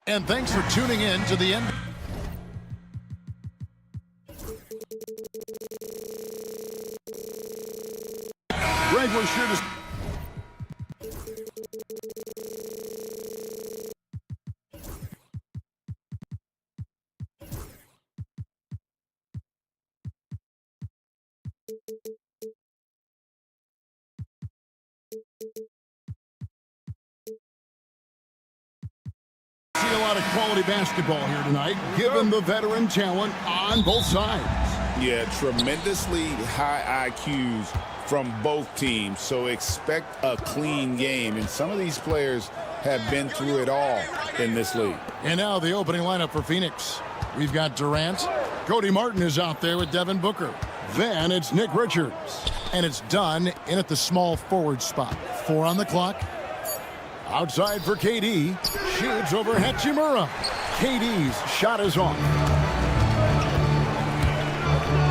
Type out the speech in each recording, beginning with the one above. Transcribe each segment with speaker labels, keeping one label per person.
Speaker 1: And thanks for tuning in to the end. Greg, we're sure to... See a lot of quality basketball here tonight, given the veteran talent on both sides.
Speaker 2: Yeah, tremendously high IQs from both teams, so expect a clean game. And some of these players have been through it all in this league.
Speaker 1: And now the opening lineup for Phoenix. We've got Durant. Cody Martin is out there with Devin Booker. Then it's Nick Richards. And it's done in at the small forward spot. 4 on the clock. Outside for KD. Shoots over Hachimura. KD's shot is off.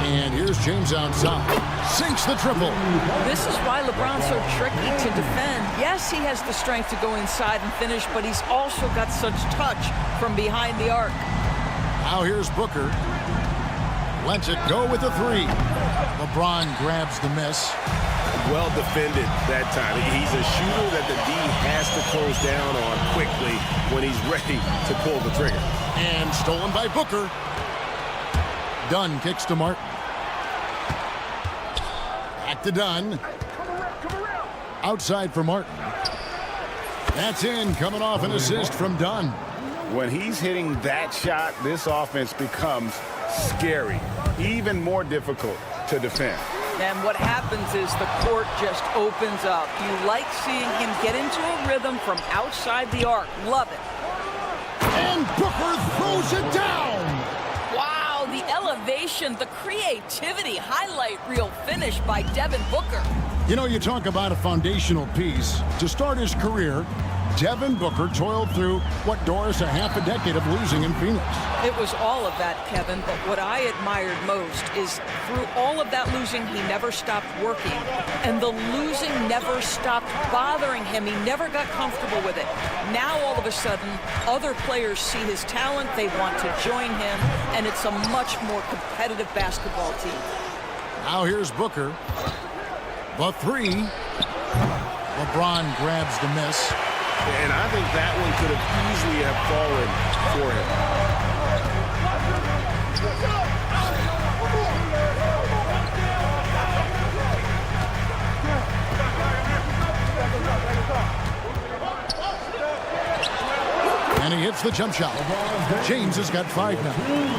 Speaker 1: And here's James outside. Sinks the triple.
Speaker 3: This is why LeBron's so tricky to defend. Yes, he has the strength to go inside and finish, but he's also got such touch from behind the arc.
Speaker 1: Now here's Booker. Lets it go with the 3. LeBron grabs the miss.
Speaker 4: Well defended that time. He's a shooter that the D has to close down on quickly when he's ready to pull the trigger.
Speaker 1: And stolen by Booker. Dunn kicks to Martin. Back to Dunn. Outside for Martin. That's in, coming off an assist from Dunn.
Speaker 2: When he's hitting that shot, this offense becomes scary, even more difficult to defend.
Speaker 3: And what happens is the court just opens up. You like seeing him get into a rhythm from outside the arc. Love it.
Speaker 1: And Booker throws it down.
Speaker 3: Wow, the elevation, the creativity, highlight reel finish by Devin Booker.
Speaker 1: You know, you talk about a foundational piece. To start his career, Devin Booker toiled through, what, Doris, a half a decade of losing in Phoenix.
Speaker 3: It was all of that, Kevin, but what I admired most is through all of that losing, he never stopped working. And the losing never stopped bothering him. He never got comfortable with it. Now, all of a sudden, other players see his talent, they want to join him, and it's a much more competitive basketball team.
Speaker 1: Now here's Booker. The 3. LeBron grabs the miss.
Speaker 4: And I think that one could have easily have fallen for him.
Speaker 1: And he hits the jump shot. James has got 5 now.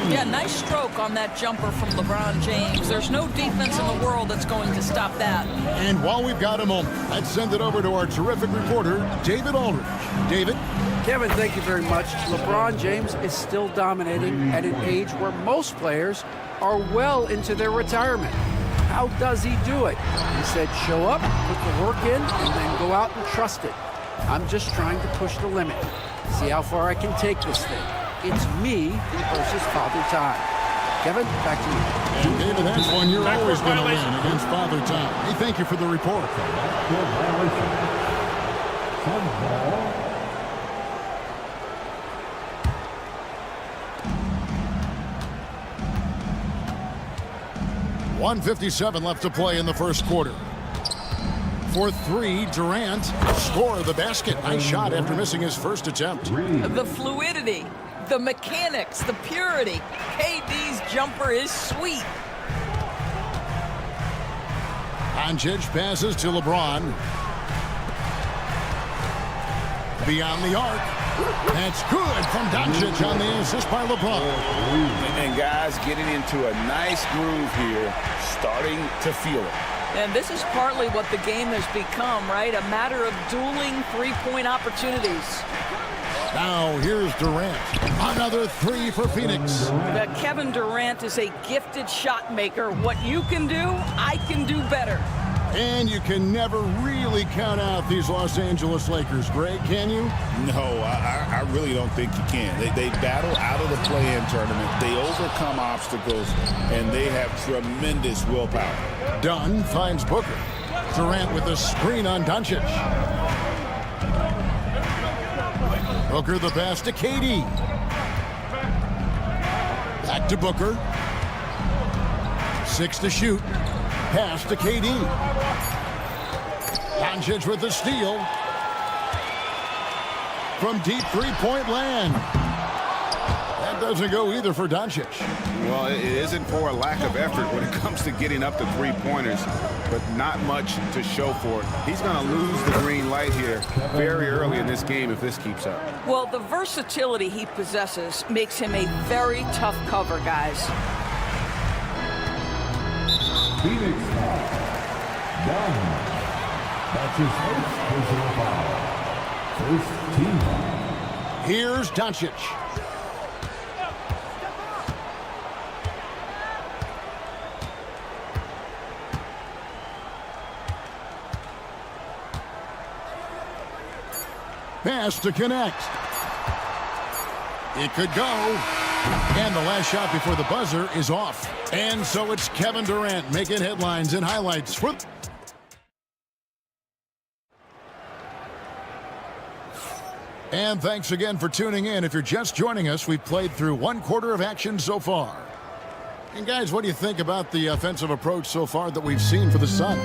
Speaker 3: Yeah, nice stroke on that jumper from LeBron James. There's no defense in the world that's going to stop that.
Speaker 1: And while we've got a moment, let's send it over to our terrific reporter, David Aldridge. David?
Speaker 5: Kevin, thank you very much. LeBron James is still dominating at an age where most players are well into their retirement. How does he do it? He said, show up, put the work in, and then go out and trust it. I'm just trying to push the limit. See how far I can take this thing. It's me versus Father Time. Kevin, back to you.
Speaker 1: And David, that's one you're always going to win against Father Time. Hey, thank you for the report. .157 left to play in the first quarter. For 3, Durant score the basket. Nice shot after missing his first attempt.
Speaker 3: The fluidity, the mechanics, the purity. KD's jumper is sweet.
Speaker 1: Doncic passes to LeBron. Beyond the arc. That's good from Doncic on the assist by LeBron.
Speaker 2: And guys getting into a nice groove here, starting to feel it.
Speaker 3: And this is partly what the game has become, right? A matter of dueling three-point opportunities.
Speaker 1: Now here's Durant. Another 3 for Phoenix.
Speaker 3: Kevin Durant is a gifted shot maker. What you can do, I can do better.
Speaker 1: And you can never really count out these Los Angeles Lakers, Greg, can you?
Speaker 2: No, I really don't think you can. They battle out of the play-in tournament. They overcome obstacles, and they have tremendous willpower.
Speaker 1: Dunn finds Booker. Durant with a screen on Doncic. Booker the pass to KD. Back to Booker. 6 to shoot. Pass to KD. Doncic with the steal. From deep three-point land. That doesn't go either for Doncic.
Speaker 2: Well, it isn't for a lack of effort when it comes to getting up to three-pointers, but not much to show for it. He's going to lose the green light here very early in this game if this keeps up.
Speaker 3: Well, the versatility he possesses makes him a very tough cover, guys.
Speaker 6: Phoenix done. That's his first personal foul. First team foul.
Speaker 1: Here's Doncic. Pass to connect. It could go. And the last shot before the buzzer is off. And so it's Kevin Durant making headlines and highlights for... And thanks again for tuning in. If you're just joining us, we've played through 1/4 of action so far. And guys, what do you think about the offensive approach so far that we've seen for the Suns?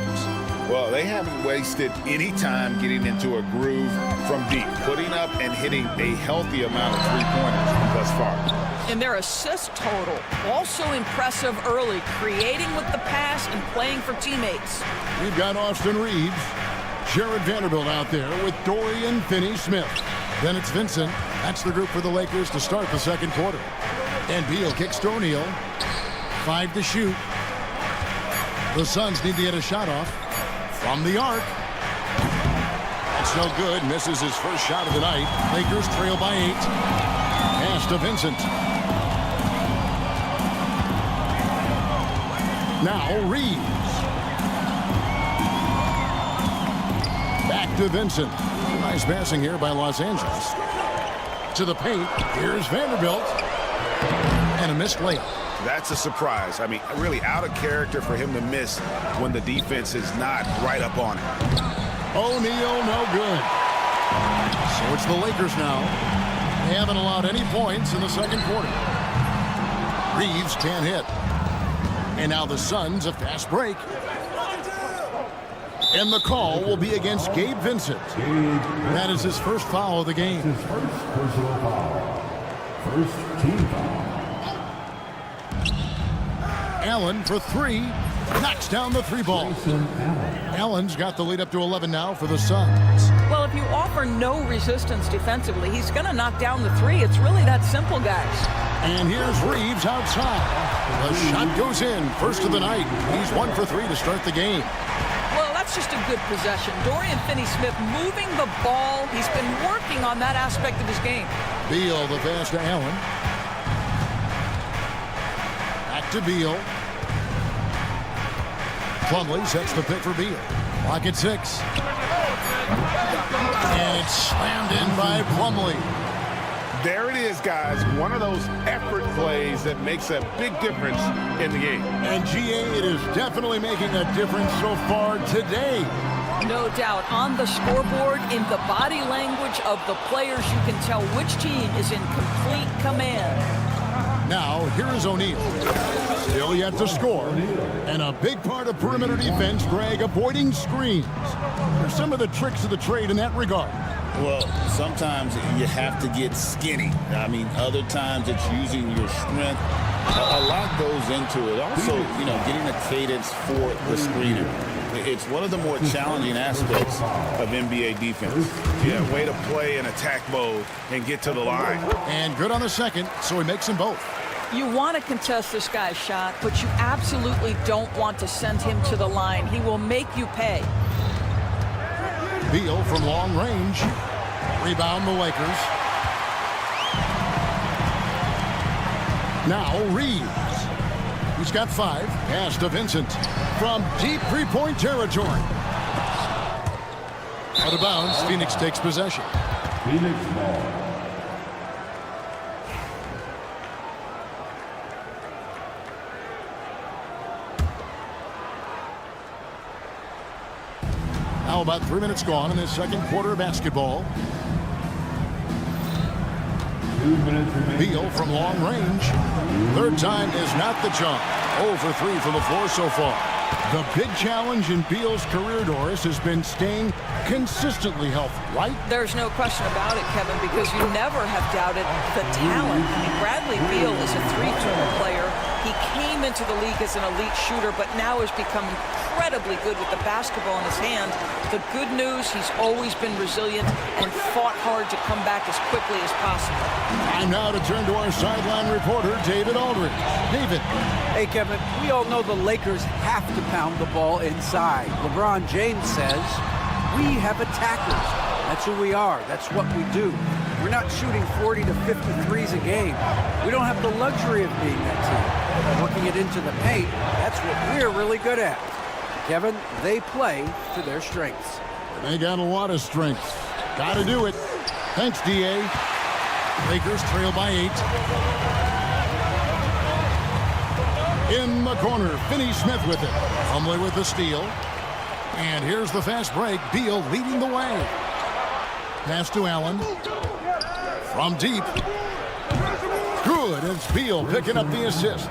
Speaker 2: Well, they haven't wasted any time getting into a groove from deep, putting up and hitting a healthy amount of three-pointers thus far.
Speaker 3: And their assist total, also impressive early, creating with the pass and playing for teammates.
Speaker 1: We've got Austin Reeves, Jared Vanderbilt out there with Dorian Finney-Smith. Then it's Vincent. That's the group for the Lakers to start the second quarter. And Beal kicks to O'Neal. 5 to shoot. The Suns need to get a shot off from the arc. That's no good. Misses his first shot of the night. Lakers trail by 8. Pass to Vincent. Now Reeves. Back to Vincent. Nice passing here by Los Angeles. To the paint. Here's Vanderbilt. And a missed layup.
Speaker 2: That's a surprise. I mean, really out of character for him to miss when the defense is not right up on it.
Speaker 1: O'Neal, no good. So it's the Lakers now. They haven't allowed any points in the second quarter. Reeves can't hit. And now the Suns, a fast break. And the call will be against Gabe Vincent. That is his first foul of the game.
Speaker 6: His first personal foul. First team foul.
Speaker 1: Allen for 3. Knocks down the 3 ball. Allen's got the lead up to 11 now for the Suns.
Speaker 3: Well, if you offer no resistance defensively, he's going to knock down the 3. It's really that simple, guys.
Speaker 1: And here's Reeves outside. The shot goes in. First of the night. He's 1 for 3 to start the game.
Speaker 3: Well, that's just a good possession. Dorian Finney-Smith moving the ball. He's been working on that aspect of his game.
Speaker 1: Beal the pass to Allen. Back to Beal. Plumlee sets the pick for Beal. Clock at 6. And it's slammed in by Plumlee.
Speaker 2: There it is, guys. One of those effort plays that makes a big difference in the game.
Speaker 1: And GA, it is definitely making a difference so far today.
Speaker 3: No doubt. On the scoreboard, in the body language of the players, you can tell which team is in complete command.
Speaker 1: Now, here is O'Neal. Still yet to score. And a big part of perimeter defense, Greg, avoiding screens. There's some of the tricks of the trade in that regard.
Speaker 2: Well, sometimes you have to get skinny. I mean, other times it's using your strength. A lot goes into it. Also, you know, getting a cadence for the screener. It's one of the more challenging aspects of NBA defense. Yeah, way to play in attack mode and get to the line.
Speaker 1: And good on the second, so he makes them both.
Speaker 3: You want to contest this guy's shot, but you absolutely don't want to send him to the line. He will make you pay.
Speaker 1: Beal from long range. Rebound the Lakers. Now Reeves. He's got 5. Pass to Vincent from deep three-point territory. Out of bounds. Phoenix takes possession.
Speaker 6: Phoenix ball.
Speaker 1: Now about 3 minutes gone in this second quarter of basketball.
Speaker 6: 2 minutes remaining.
Speaker 1: Beal from long range. Third time is not the charm. 0 for 3 from the floor so far. The big challenge in Beal's career, Doris, has been staying consistently healthy, right?
Speaker 3: There's no question about it, Kevin, because you never have doubted the talent. I mean, Bradley Beal is a three-tool player. He came into the league as an elite shooter, but now has become incredibly good with the basketball in his hand. The good news, he's always been resilient and fought hard to come back as quickly as possible.
Speaker 1: Time now to turn to our sideline reporter, David Aldridge. David.
Speaker 5: Hey, Kevin, we all know the Lakers have to pound the ball inside. LeBron James says, we have attackers. That's who we are. That's what we do. We're not shooting 40 to 53s a game. We don't have the luxury of being that team. Working it into the paint, that's what we're really good at. Kevin, they play to their strengths.
Speaker 1: They got a lot of strength. Got to do it. Thanks, D.A. Lakers trail by 8. In the corner, Finney-Smith with it. Plumlee with the steal. And here's the fast break. Beal leading the way. Pass to Allen. From deep. Good. It's Beal picking up the assist.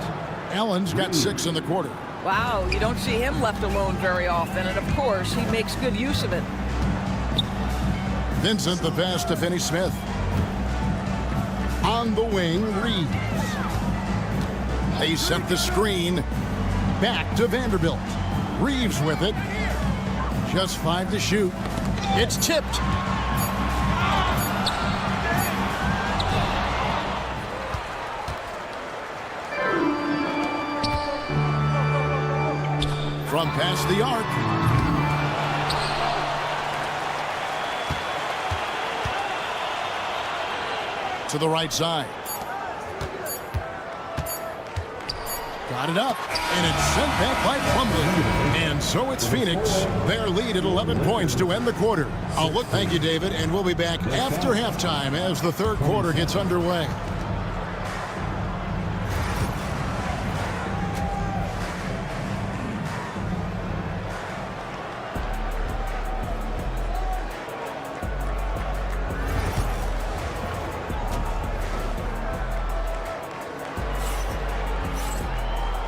Speaker 1: Allen's got 6 in the quarter.
Speaker 3: Wow, you don't see him left alone very often, and of course, he makes good use of it.
Speaker 1: Vincent the pass to Finney-Smith. On the wing, Reeves. They set the screen. Back to Vanderbilt. Reeves with it. Just 5 to shoot. It's tipped. From past the arc. To the right side. Got it up, and it's sent back by Plumlee. And so it's Phoenix. Their lead at 11 points to end the quarter. Thank you, David, and we'll be back after halftime as the third quarter gets underway.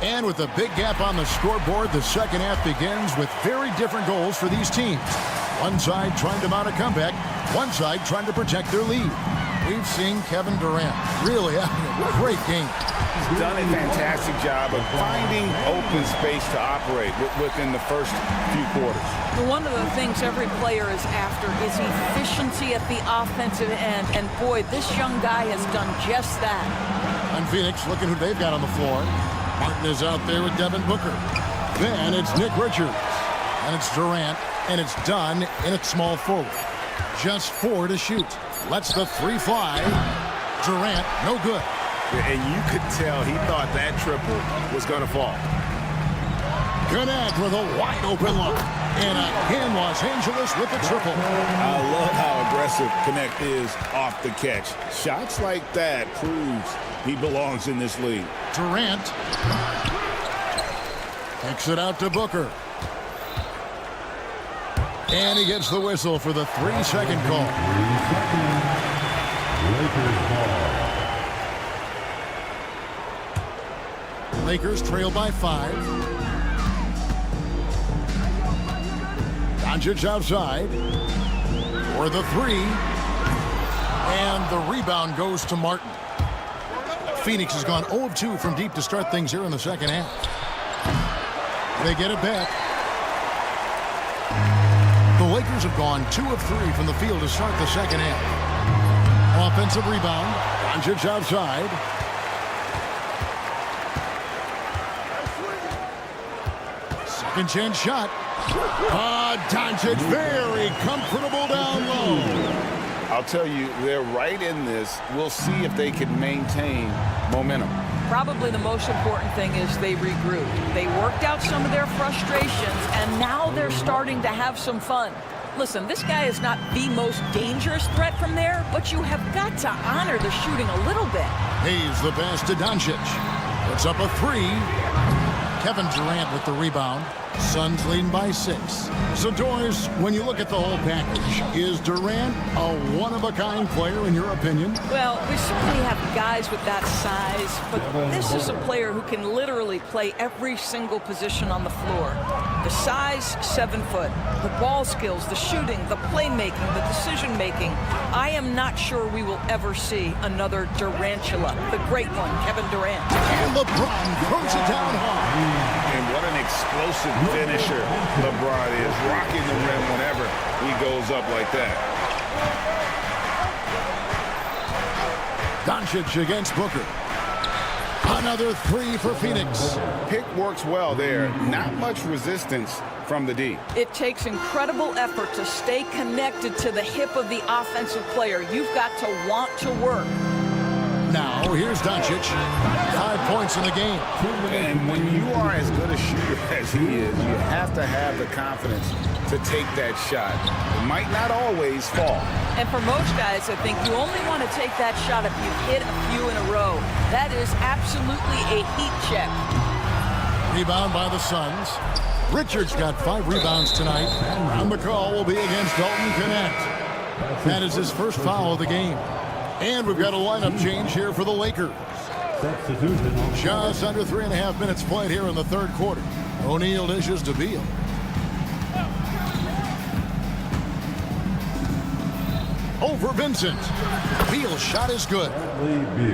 Speaker 1: And with a big gap on the scoreboard, the second half begins with very different goals for these teams. One side trying to mount a comeback, one side trying to protect their lead. We've seen Kevin Durant really having a great game.
Speaker 2: He's done a fantastic job of finding open space to operate within the first few quarters.
Speaker 3: Well, one of the things every player is after is efficiency at the offensive end. And boy, this young guy has done just that.
Speaker 1: And Phoenix, looking who they've got on the floor. Martin is out there with Devin Booker. Then it's Nick Richards. And it's Durant. And it's done in at small forward. Just 4 to shoot. Lets the 3 fly. Durant, no good.
Speaker 4: And you could tell he thought that triple was going to fall.
Speaker 1: Connect with a wide open look. And again, Los Angeles with the triple.
Speaker 2: I love how aggressive Connect is off the catch. Shots like that proves he belongs in this league.
Speaker 1: Durant takes it out to Booker. And he gets the whistle for the 3-second call.
Speaker 6: 3 seconds. Lakers ball.
Speaker 1: Lakers trail by 5. Doncic outside for the 3. And the rebound goes to Martin. Phoenix has gone 0 of 2 from deep to start things here in the second half. They get it back. The Lakers have gone 2 of 3 from the field to start the second half. Offensive rebound. Doncic outside. Second chance shot. Doncic very comfortable down low.
Speaker 2: I'll tell you, they're right in this. We'll see if they can maintain momentum.
Speaker 3: Probably the most important thing is they regrouped. They worked out some of their frustrations, and now they're starting to have some fun. Listen, this guy is not the most dangerous threat from there, but you have got to honor the shooting a little bit.
Speaker 1: Hayes the pass to Doncic. Puts up a 3. Kevin Durant with the rebound. Suns leading by 6. So, Doris, when you look at the whole package, is Durant a one-of-a-kind player in your opinion?
Speaker 3: Well, we certainly have guys with that size, but this is a player who can literally play every single position on the floor. The size, 7 foot. The ball skills, the shooting, the playmaking, the decision-making. I am not sure we will ever see another Durantula, the great one, Kevin Durant.
Speaker 1: And LeBron throws it down hard.
Speaker 2: And what an explosive finisher LeBron is, rocking the rim whenever he goes up like that.
Speaker 1: Doncic against Booker. Another 3 for Phoenix.
Speaker 2: Pick works well there. Not much resistance from the D.
Speaker 3: It takes incredible effort to stay connected to the hip of the offensive player. You've got to want to work.
Speaker 1: Now, here's Doncic. 5 points in the game.
Speaker 2: And when you are as good a shooter as he is, you have to have the confidence to take that shot. It might not always fall.
Speaker 3: And for most guys, I think you only want to take that shot if you've hit a few in a row. That is absolutely a heat check.
Speaker 1: Rebound by the Suns. Richards got 5 rebounds tonight. And the call will be against Dalton Connect. That is his first foul of the game. And we've got a lineup change here for the Lakers. Just under 3.5 minutes played here in the third quarter. O'Neal dishes to Beal. Over Vincent. Beal's shot is good.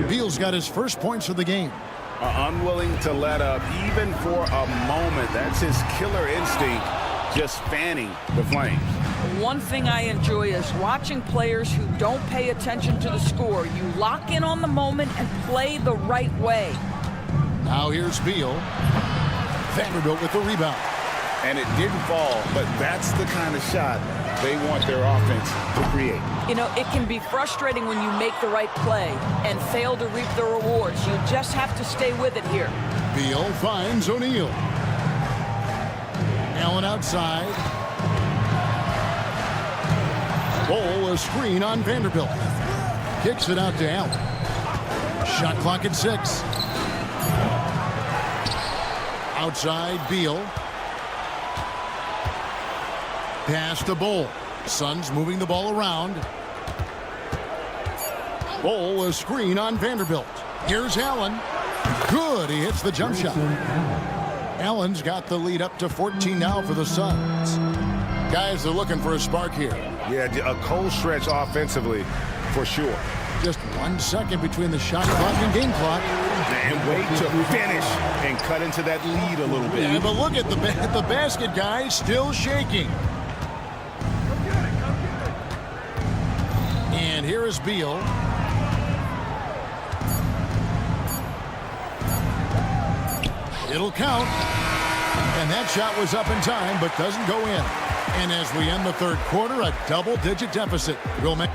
Speaker 1: Beal's got his first points of the game.
Speaker 2: Unwilling to let up even for a moment. That's his killer instinct, just fanning the flames.
Speaker 3: One thing I enjoy is watching players who don't pay attention to the score. You lock in on the moment and play the right way.
Speaker 1: Now here's Beal. Vanderbilt with the rebound.
Speaker 2: And it didn't fall, but that's the kind of shot they want their offense to create.
Speaker 3: You know, it can be frustrating when you make the right play and fail to reap the rewards. You just have to stay with it here.
Speaker 1: Beal finds O'Neal. Allen outside. Bol a screen on Vanderbilt. Kicks it out to Allen. Shot clock at 6. Outside Beal. Pass to Bol. Suns moving the ball around. Bol a screen on Vanderbilt. Here's Allen. Good. He hits the jump shot. Allen's got the lead up to 14 now for the Suns. Guys are looking for a spark here.
Speaker 4: Yeah, a cold stretch offensively for sure.
Speaker 1: Just 1 second between the shot clock and game clock.
Speaker 2: And wait to finish and cut into that lead a little bit.
Speaker 1: Yeah, but look at the basket, guys, still shaking. And here is Beal. It'll count. And that shot was up in time, but doesn't go in. And as we end the third quarter, a double-digit deficit. We'll make.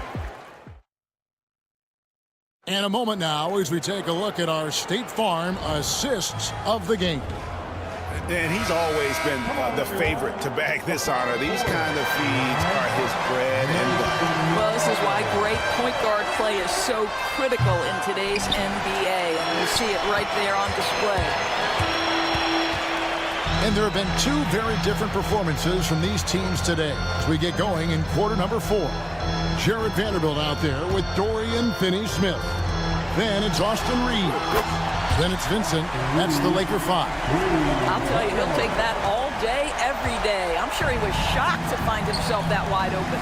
Speaker 1: And a moment now as we take a look at our State Farm assists of the game.
Speaker 2: And he's always been the favorite to bag this honor. These kind of feeds are his bread and butter.
Speaker 3: Well, this is why great point guard play is so critical in today's NBA. And you see it right there on display.
Speaker 1: And there have been 2 very different performances from these teams today as we get going in quarter number 4. Jared Vanderbilt out there with Dorian Finney-Smith. Then it's Austin Reed. Then it's Vincent. That's the Laker 5.
Speaker 3: I'll tell you, he'll take that all day, every day. I'm sure he was shocked to find himself that wide open.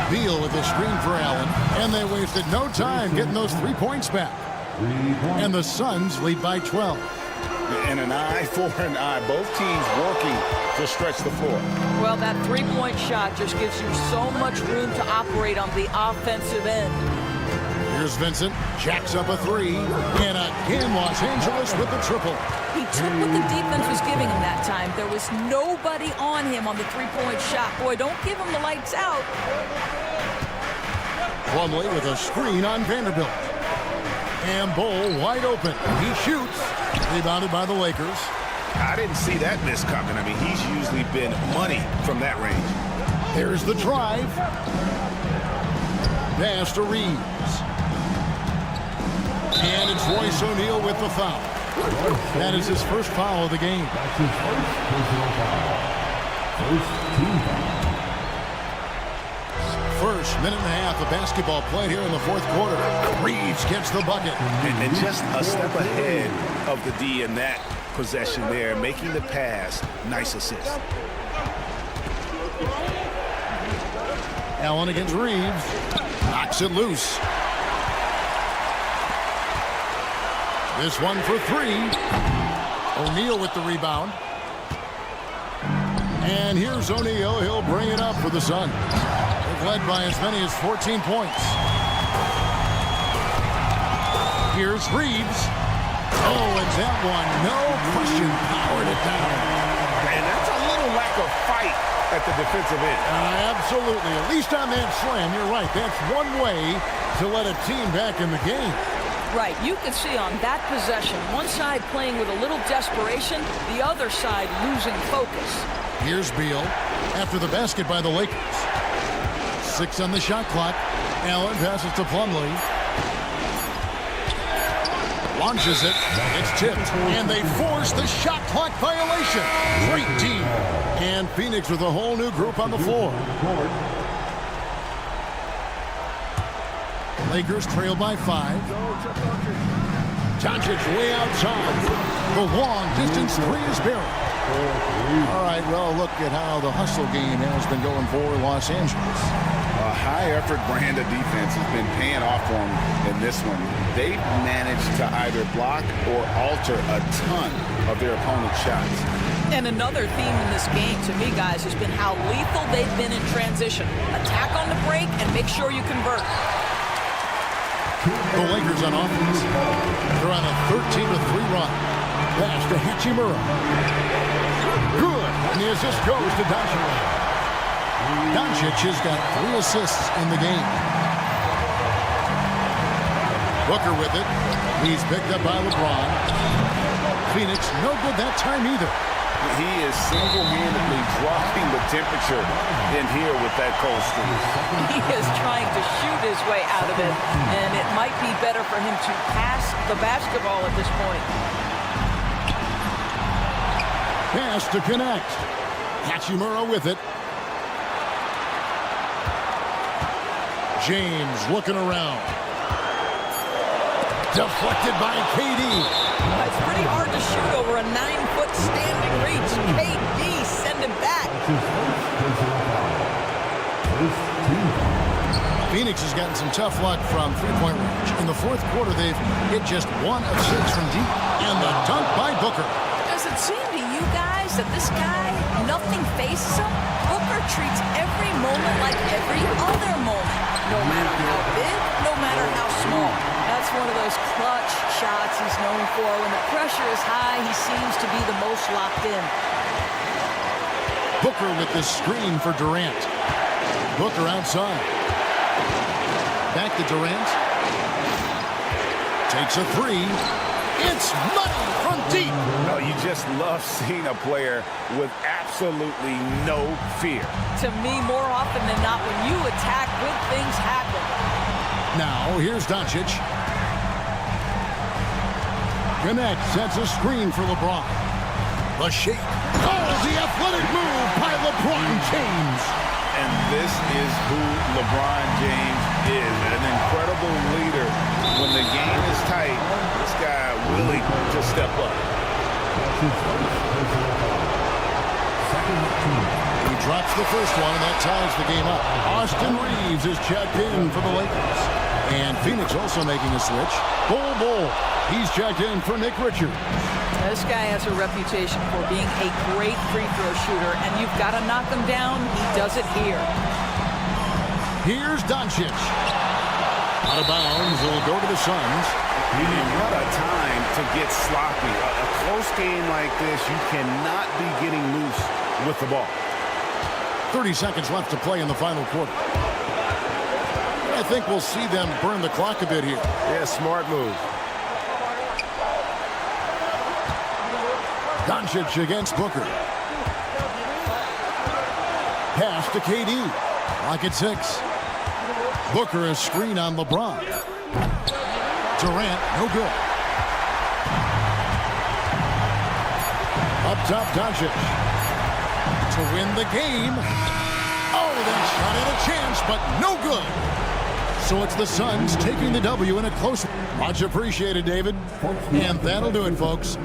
Speaker 1: Beal with a screen for Allen. And they wasted no time getting those 3 points back. And the Suns lead by 12.
Speaker 2: And an eye for an eye. Both teams working to stretch the floor.
Speaker 3: Well, that 3-point shot just gives you so much room to operate on the offensive end.
Speaker 1: Here's Vincent. Jacks up a 3. And again, Los Angeles with the triple.
Speaker 3: He took what the defense was giving him that time. There was nobody on him on the 3-point shot. Boy, don't give him the lights out.
Speaker 1: Plumlee with a screen on Vanderbilt. And Bol wide open. He shoots. Rebounded by the Lakers.
Speaker 2: I didn't see that miss coming. I mean, he's usually been money from that range.
Speaker 1: There's the drive. Pass to Reeves. And it's Royce O'Neal with the foul. That is his first foul of the game.
Speaker 6: That's his first personal foul. First team foul.
Speaker 1: First minute and a half of basketball played here in the fourth quarter. Reeves gets the bucket.
Speaker 4: And just a step ahead of the D in that possession there, making the pass. Nice assist.
Speaker 1: Allen against Reeves. Knocks it loose. This one for three. O'Neal with the rebound. And here's O'Neal. He'll bring it up for the Suns. They've led by as many as 14 points. Here's Reeves. Oh, and that one, no question, powered it down.
Speaker 4: And that's a little lack of fight at the defensive end.
Speaker 1: Absolutely. At least on that slam, you're right. That's one way to let a team back in the game.
Speaker 3: Right. You can see on that possession, one side playing with a little desperation, the other side losing focus.
Speaker 1: Here's Beal after the basket by the Lakers. 6 on the shot clock. Allen passes to Plumlee. Launches it. It's tipped. And they force the shot clock violation. Great D. And Phoenix with a whole new group on the floor. Lakers trail by 5. Doncic way outside. The long distance three is buried. All right, well, look at how the hustle game has been going for Los Angeles.
Speaker 2: A high-effort brand of defense has been paying off for them in this one. They've managed to either block or alter a ton of their opponent's shots.
Speaker 3: And another theme in this game, to me, guys, has been how lethal they've been in transition. Attack on the break and make sure you convert.
Speaker 1: The Lakers on offense. They're on a 13-3 run. Pass to Hachimura. Good. And the assist goes to Doncic. Doncic has got 3 assists in the game. Booker with it. He's picked up by LeBron. Phoenix, no good that time either.
Speaker 2: He is single-handedly dropping the temperature in here with that cold streak.
Speaker 3: He is trying to shoot his way out of it, and it might be better for him to pass the basketball at this point.
Speaker 1: Pass to connect. Hachimura with it. James looking around. Deflected by KD.
Speaker 3: It's pretty hard to shoot over a 9-foot standing reach. KD send him back.
Speaker 1: Phoenix has gotten some tough luck from three-point range. In the fourth quarter, they've hit just 1 of 6 from deep. And the dunk by Booker.
Speaker 3: Does it seem to you guys that this guy, nothing faces him? Booker treats every moment like every other moment. No matter how big, no matter how small. That's one of those clutch shots he's known for. When the pressure is high, he seems to be the most locked in.
Speaker 1: Booker with the screen for Durant. Booker outside. Back to Durant. Takes a 3. It's money from deep.
Speaker 4: No, you just love seeing a player with absolutely no fear.
Speaker 3: To me, more often than not, when you attack, good things happen.
Speaker 1: Now, here's Doncic. Connect, sets a screen for LeBron. The shake. Oh, the athletic move by LeBron James.
Speaker 2: And this is who LeBron James is. An incredible leader. When the game is tight, this guy willing to step up.
Speaker 1: He drops the first one, and that ties the game up. Austin Reeves is checked in for the Lakers. And Phoenix also making a switch. Bull. He's checked in for Nick Richards.
Speaker 3: This guy has a reputation for being a great free throw shooter, and you've got to knock him down. He does it here.
Speaker 1: Here's Doncic. Out of bounds. It'll go to the Suns.
Speaker 4: And what a time to get sloppy. A close game like this, you cannot be getting loose with the ball.
Speaker 1: 30 seconds left to play in the final quarter. I think we'll see them burn the clock a bit here.
Speaker 4: Yeah, smart move.
Speaker 1: Doncic against Booker. Pass to KD. Clock at 6. Booker a screen on LeBron. Durant, no good. Up top, Doncic. To win the game. Oh, that shot had a chance, but no good. So it's the Suns taking the W in a close one. Much appreciated, David. And that'll do it, folks.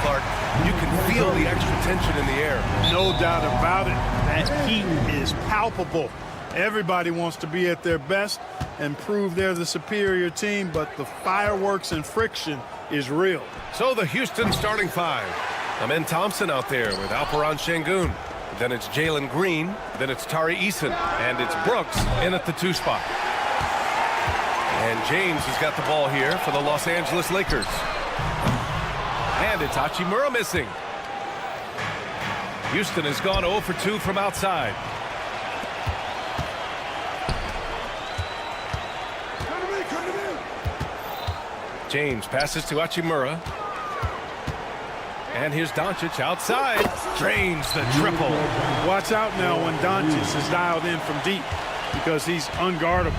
Speaker 7: Clark. You can feel the extra tension in the air.
Speaker 8: No doubt about it. That heat is palpable. Everybody wants to be at their best and prove they're the superior team, but the fireworks and friction is real.
Speaker 7: So the Houston starting five. Amen Thompson out there with Alperon Şengün. Then it's Jalen Green. Then it's Tari Eason. And it's Brooks in at the 2 spot. And James has got the ball here for the Los Angeles Lakers. And it's Hachimura missing. Houston has gone 0 for 2 from outside. James passes to Hachimura. And here's Doncic outside. Drains the triple.
Speaker 8: Watch out now when Doncic is dialed in from deep because he's unguardable.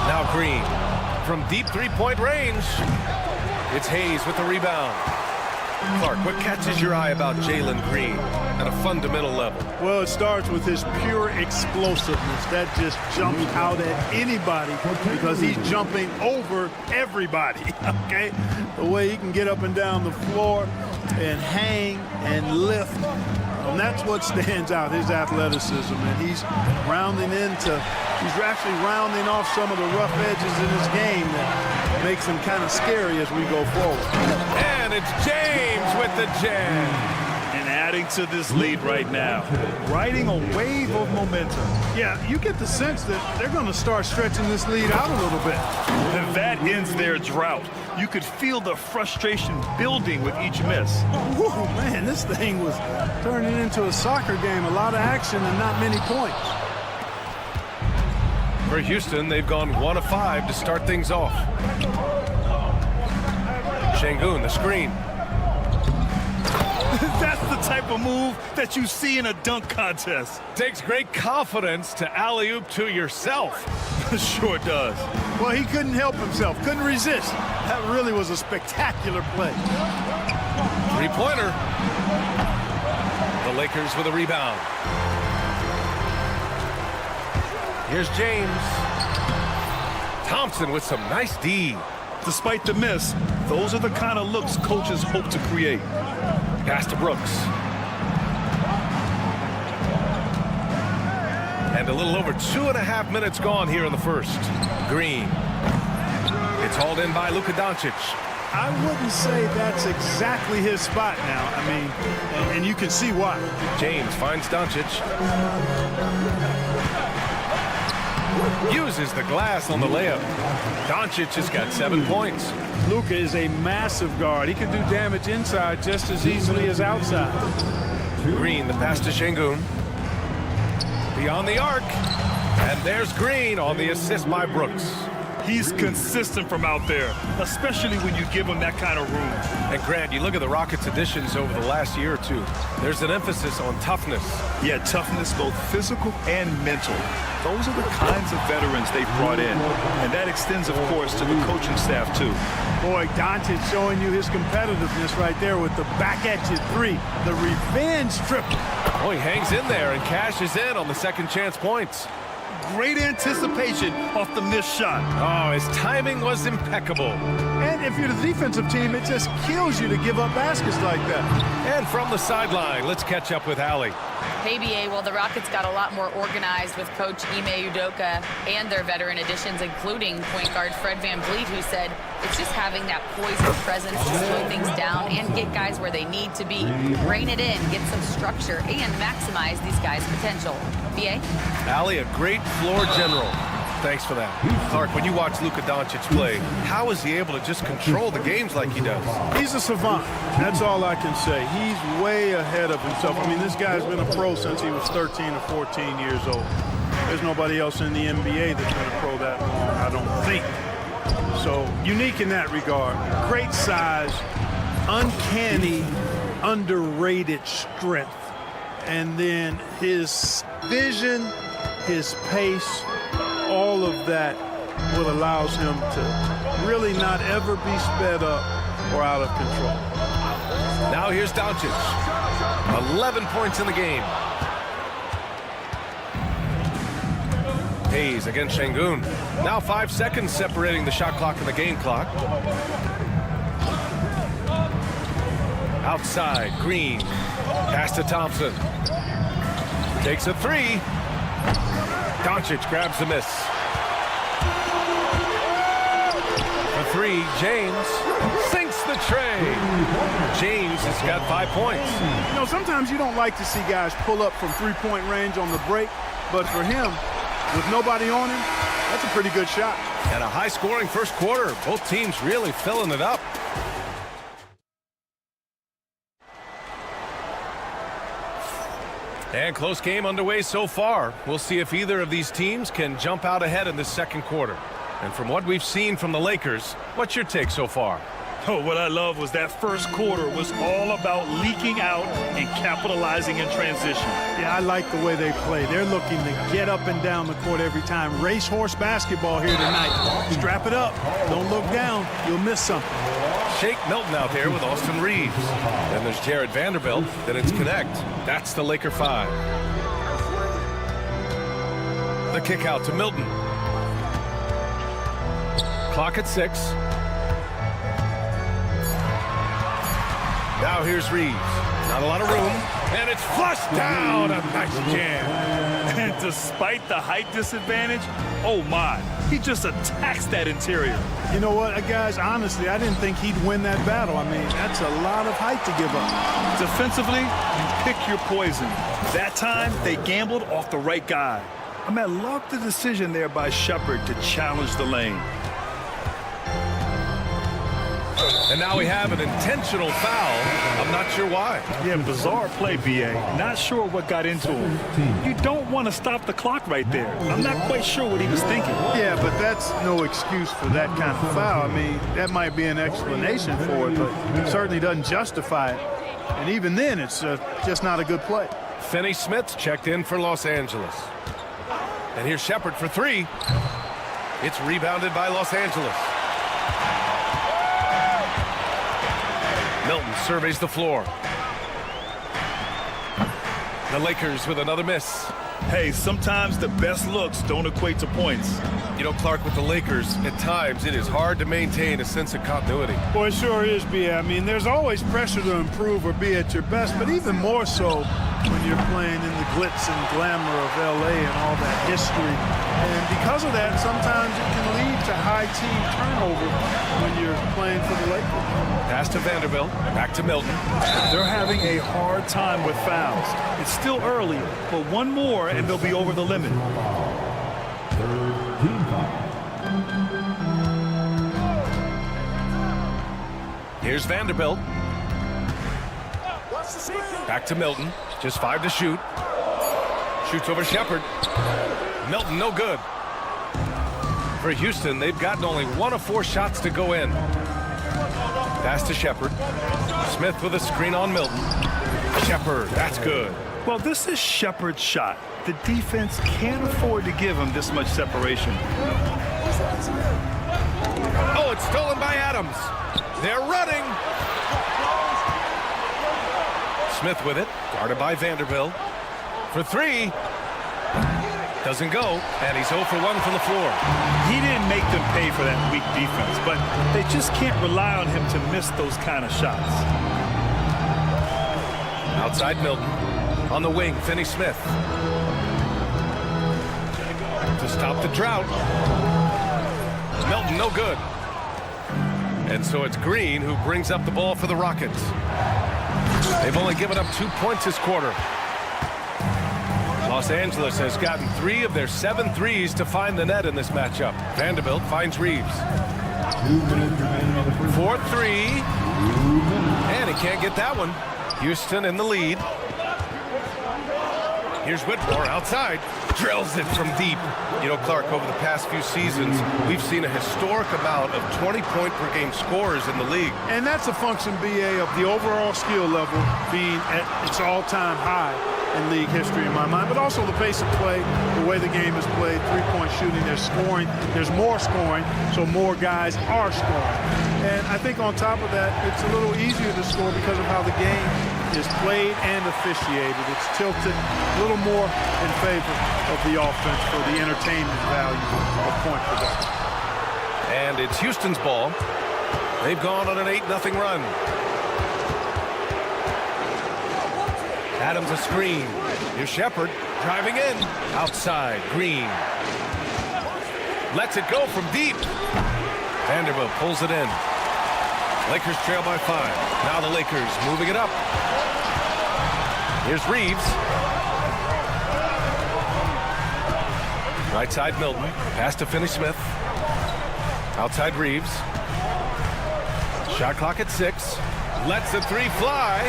Speaker 7: Now Green from deep 3-point range. It's Hayes with the rebound. Clark, what catches your eye about Jalen Green at a fundamental level?
Speaker 8: Well, it starts with his pure explosiveness. That just jumps out at anybody because he's jumping over everybody, okay? The way he can get up and down the floor and hang and lift. And that's what stands out, his athleticism. And he's actually rounding off some of the rough edges in his game that makes him kind of scary as we go forward.
Speaker 7: And it's James with the jam.
Speaker 9: And adding to this lead right now, riding a wave of momentum.
Speaker 8: Yeah, you get the sense that they're going to start stretching this lead out a little bit.
Speaker 9: And that ends their drought. You could feel the frustration building with each miss.
Speaker 8: Woo, man, this thing was turning into a soccer game. A lot of action and not many points.
Speaker 7: For Houston, they've gone 1 of 5 to start things off. Şengün, the screen.
Speaker 9: That's the type of move that you see in a dunk contest.
Speaker 7: Takes great confidence to alley-oop to yourself.
Speaker 9: Sure does.
Speaker 8: Well, he couldn't help himself, couldn't resist. That really was a spectacular play.
Speaker 7: 3-pointer. The Lakers with a rebound. Here's James. Thompson with some nice D.
Speaker 9: Despite the miss, those are the kind of looks coaches hope to create.
Speaker 7: Pass to Brooks. And a little over 2.5 minutes gone here in the first. Green. It's hauled in by Luka Doncic.
Speaker 8: I wouldn't say that's exactly his spot now. I mean, and you can see why.
Speaker 7: James finds Doncic. Uses the glass on the layup. Doncic has got 7 points.
Speaker 8: Luka is a massive guard. He can do damage inside just as easily as outside.
Speaker 7: Green, the pass to Şengün. Beyond the arc. And there's Green on the assist by Brooks.
Speaker 9: He's consistent from out there, especially when you give him that kind of room.
Speaker 7: And Grant, you look at the Rockets' additions over the last year or two. There's an emphasis on toughness.
Speaker 9: Yeah, toughness, both physical and mental. Those are the kinds of veterans they've brought in. And that extends, of course, to the coaching staff, too.
Speaker 8: Boy, Doncic showing you his competitiveness right there with the back-at-you 3, the revenge triple.
Speaker 7: Oh, he hangs in there and cashes in on the second chance points.
Speaker 9: Great anticipation off the missed shot.
Speaker 7: Oh, his timing was impeccable.
Speaker 8: And if you're the defensive team, it just kills you to give up baskets like that.
Speaker 7: And from the sideline, let's catch up with Allie.
Speaker 10: Hey, BA, well, the Rockets got a lot more organized with Coach Ime Udoka and their veteran additions, including point guard Fred VanVleet, who said it's just having that poise and presence to slow things down and get guys where they need to be. Rein it in, get some structure, and maximize these guys' potential. BA?
Speaker 7: Allie, a great floor general. Thanks for that. Clark, when you watch Luka Doncic play, how is he able to just control the games like he does?
Speaker 8: He's a savant. That's all I can say. He's way ahead of himself. I mean, this guy's been a pro since he was 13 or 14 years old. There's nobody else in the NBA that's been a pro that long, I don't think. So, unique in that regard. Great size, uncanny, underrated strength. And then his vision, his pace, all of that what allows him to really not ever be sped up or out of control.
Speaker 7: Now here's Doncic. 11 points in the game. Hayes against Şengün. Now 5 seconds separating the shot clock and the game clock. outside. Green. Pass to Thompson. Takes a three. Doncic grabs the miss. For three, James sinks the tray. James has got 5 points.
Speaker 8: You know, sometimes you don't like to see guys pull up from three-point range on the break, but for him, with nobody on him, that's a pretty good shot.
Speaker 7: And a high-scoring first quarter. Both teams really filling it up. And close game underway so far. We'll see if either of these teams can jump out ahead in this second quarter. And from what we've seen from the Lakers, what's your take so far?
Speaker 9: Oh, what I love was that first quarter was all about leaking out and capitalizing in transition.
Speaker 8: Yeah, I like the way they play. They're looking to get up and down the court every time. Racehorse basketball here tonight. Strap it up. Don't look down. You'll miss something.
Speaker 7: Shake Milton out there with Austin Reeves. Then there's Jared Vanderbilt. Then it's Connect. That's the Laker 5. The kick out to Milton. Clock at 6. Now here's Reeves. Not a lot of room. And it's flushed down. A nice jam.
Speaker 9: And despite the height disadvantage, oh my, he just attacks that interior.
Speaker 8: You know what, guys, honestly, I didn't think he'd win that battle. I mean, that's a lot of height to give up.
Speaker 9: Defensively, you pick your poison. That time, they gambled off the right guy. I mean, I love the decision there by Shepard to challenge the lane.
Speaker 7: And now we have an intentional foul. I'm not sure why.
Speaker 9: Yeah, bizarre play, B.A. Not sure what got into him. You don't want to stop the clock right there. I'm not quite sure what he was thinking.
Speaker 8: Yeah, but that's no excuse for that kind of foul. I mean, that might be an explanation for it, but it certainly doesn't justify it. And even then, it's just not a good play.
Speaker 7: Finney Smith's checked in for Los Angeles. And here's Shepard for three. It's rebounded by Los Angeles. Milton surveys the floor. The Lakers with another miss.
Speaker 9: Hey, sometimes the best looks don't equate to points.
Speaker 7: You know, Clark, with the Lakers, at times it is hard to maintain a sense of continuity.
Speaker 8: Well, it sure is, B. I mean, there's always pressure to improve or be at your best, but even more so when you're playing in the glitz and glamour of L.A. and all that history. And because of that, sometimes it can lead to high team turnover when you're playing for the Lakers.
Speaker 7: Pass to Vanderbilt, back to Milton.
Speaker 9: They're having a hard time with fouls. It's still early, but one more and they'll be over the limit.
Speaker 7: Here's Vanderbilt. Back to Milton. Just 5 to shoot. Shoots over Shepard. Milton, no good. For Houston, they've gotten only 1 of 4 shots to go in. Pass to Shepard. Smith with a screen on Milton. Shepard, that's good.
Speaker 9: Well, this is Shepard's shot. The defense can't afford to give him this much separation.
Speaker 7: Oh, it's stolen by Adams. They're running. Smith with it, guarded by Vanderbilt. For 3. Doesn't go, and he's 0 for 1 from the floor.
Speaker 9: He didn't make them pay for that weak defense, but they just can't rely on him to miss those kind of shots.
Speaker 7: Outside Milton. On the wing, Finney Smith. To stop the drought. Milton, no good. And so it's Green who brings up the ball for the Rockets. They've only given up 2 points this quarter. Los Angeles has gotten 3 of their 7 threes to find the net in this matchup. Vanderbilt finds Reeves. 4-3. And he can't get that one. Houston in the lead. Here's Whitmore outside. Drills it from deep. You know, Clark, over the past few seasons, we've seen a historic amount of 20-point-per-game scorers in the league.
Speaker 8: And that's a function, B.A., of the overall skill level being at its all-time high in league history in my mind, but also the pace of play, the way the game is played, three-point shooting, there's scoring, there's more scoring, so more guys are scoring. And I think on top of that, it's a little easier to score because of how the game is played and officiated. It's tilted a little more in favor of the offense for the entertainment value of point production.
Speaker 7: And it's Houston's ball. They've gone on an 8-0 run. Adams a screen. Here's Shepard driving in. Outside, Green. Lets it go from deep. Vanderbilt pulls it in. Lakers trail by 5. Now the Lakers moving it up. Here's Reeves. Right side Milton. Pass to Finney-Smith. Outside Reeves. Shot clock at 6. Lets the 3 fly.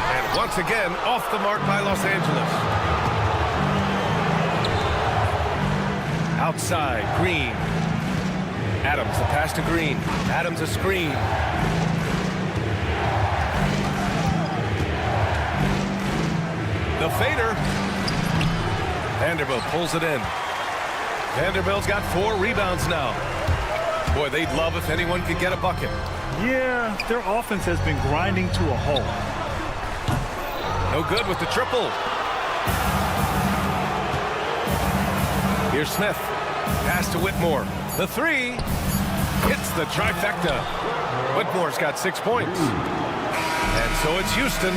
Speaker 7: And once again, off the mark by Los Angeles. Outside, Green. Adams, the pass to Green. Adams a screen. The fader. Vanderbilt pulls it in. Vanderbilt's got 4 rebounds now. Boy, they'd love if anyone could get a bucket.
Speaker 9: Yeah, their offense has been grinding to a halt.
Speaker 7: No good with the triple. Here's Smith. Pass to Whitmore. The 3 hits the trifecta. Whitmore's got 6 points. And so it's Houston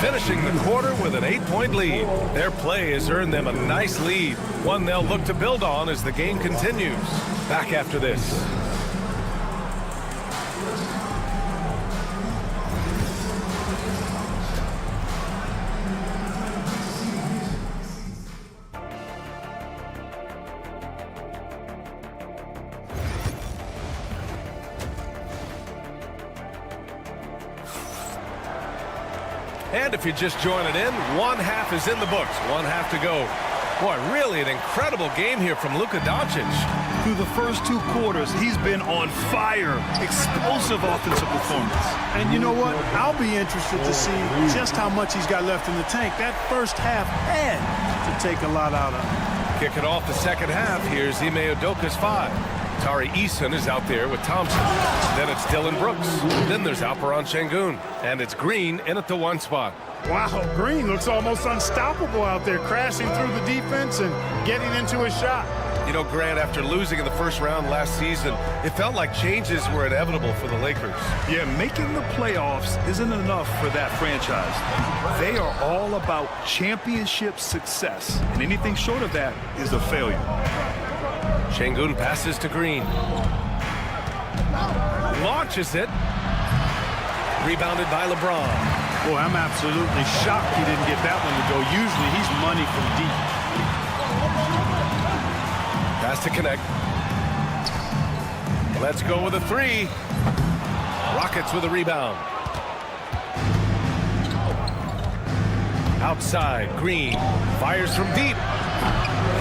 Speaker 7: finishing the quarter with an 8-point lead. Their play has earned them a nice lead, one they'll look to build on as the game continues. Back after this. And if you're just joining in, 1 half is in the books. 1 half to go. Boy, really an incredible game here from Luka Doncic.
Speaker 9: Through the first 2 quarters, he's been on fire. Explosive offensive performance.
Speaker 8: And you know what? I'll be interested to see just how much he's got left in the tank. That first half had to take a lot out of him.
Speaker 7: Kicking off the second half, here's Ime Udoka's 5. Tari Eason is out there with Thompson. Then it's Dylan Brooks. Then there's Alperen Şengün. And it's Green in at the 1 spot.
Speaker 8: Wow, Green looks almost unstoppable out there, crashing through the defense and getting into a shot.
Speaker 7: You know, Grant, after losing in the first round last season, it felt like changes were inevitable for the Lakers.
Speaker 9: Yeah, making the playoffs isn't enough for that franchise. They are all about championship success, and anything short of that is a failure.
Speaker 7: Şengün passes to Green. Launches it. Rebounded by LeBron.
Speaker 8: Boy, I'm absolutely shocked he didn't get that one to go. Usually he's money from deep.
Speaker 7: Pass to connect. Let's go with a 3. Rockets with a rebound. Outside, Green. Fires from deep.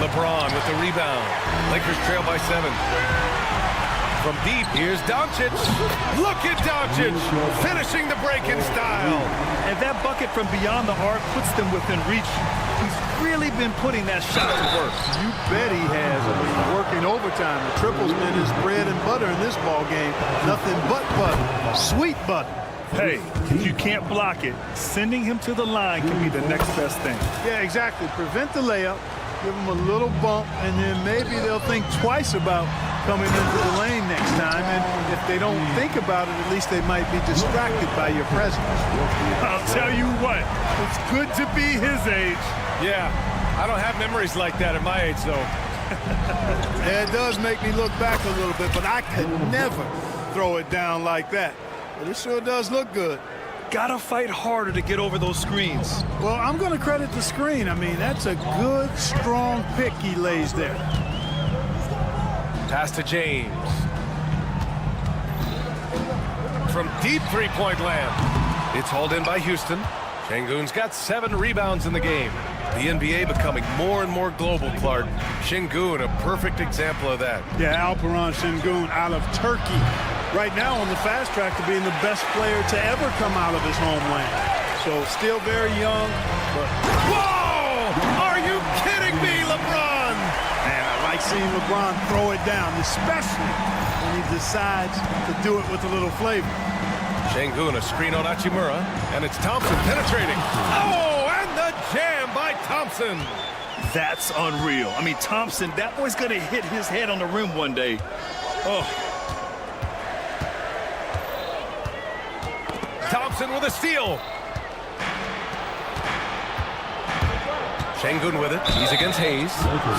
Speaker 7: LeBron with the rebound. Lakers trail by 7. From deep, here's Doncic. Look at Doncic finishing the break in style.
Speaker 9: And that bucket from beyond the arc puts them within reach. He's really been putting that shot to work.
Speaker 8: You bet he has. I mean, working overtime. The triple's been his bread and butter in this ball game. Nothing but butter. Sweet butter.
Speaker 9: Hey, if you can't block it, sending him to the line can be the next best thing.
Speaker 8: Yeah, exactly. Prevent the layup. Give them a little bump, and then maybe they'll think twice about coming into the lane next time. And if they don't think about it, at least they might be distracted by your presence.
Speaker 9: I'll tell you what, it's good to be his age.
Speaker 7: Yeah, I don't have memories like that at my age, though.
Speaker 8: Yeah, it does make me look back a little bit, but I could never throw it down like that. But it sure does look good.
Speaker 9: Gotta fight harder to get over those screens.
Speaker 8: Well, I'm going to credit the screen. I mean, that's a good, strong pick he lays there.
Speaker 7: Pass to James. From deep 3-point land. It's hauled in by Houston. Şengün's got 7 rebounds in the game. The NBA becoming more and more global, Clark. Şengün, a perfect example of that.
Speaker 8: Yeah, Alperen Şengün out of Turkey. Right now on the fast track to being the best player to ever come out of his homeland. So still very young, but...
Speaker 7: Whoa! Are you kidding me, LeBron?
Speaker 8: Man, I like seeing LeBron throw it down, especially when he decides to do it with a little flavor.
Speaker 7: Şengün, a screen on Hachimura, and it's Thompson penetrating. Oh, and the jam by Thompson.
Speaker 9: That's unreal. I mean, Thompson, that boy's gonna hit his head on the rim one day. Oh.
Speaker 7: Thompson with a steal. Şengün with it. He's against Hayes.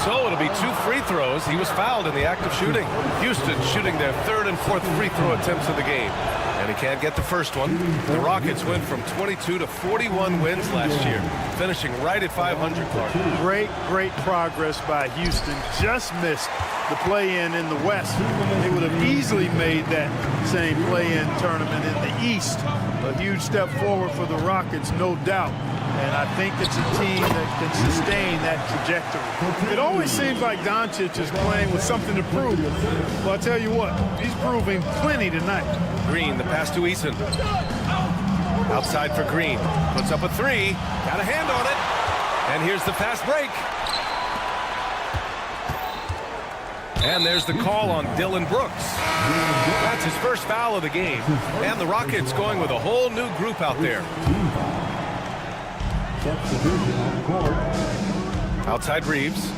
Speaker 7: So it'll be 2 free throws. He was fouled in the act of shooting. Houston shooting their 3rd and 4th free throw attempts of the game. And he can't get the first one. The Rockets went from 22 to 41 wins last year, finishing right at 500, Clark.
Speaker 8: Great progress by Houston. Just missed the play-in the West. They would have easily made that same play-in tournament in the East. A huge step forward for the Rockets, no doubt. And I think it's a team that can sustain that trajectory. It always seems like Doncic is playing with something to prove. Well, I'll tell you what, he's proving plenty tonight.
Speaker 7: Green, the pass to Eason. Outside for Green. Puts up a 3. Got a hand on it. And here's the fast break. And there's the call on Dylan Brooks. That's his first foul of the game. And the Rockets going with a whole new group out there. Outside Reeves.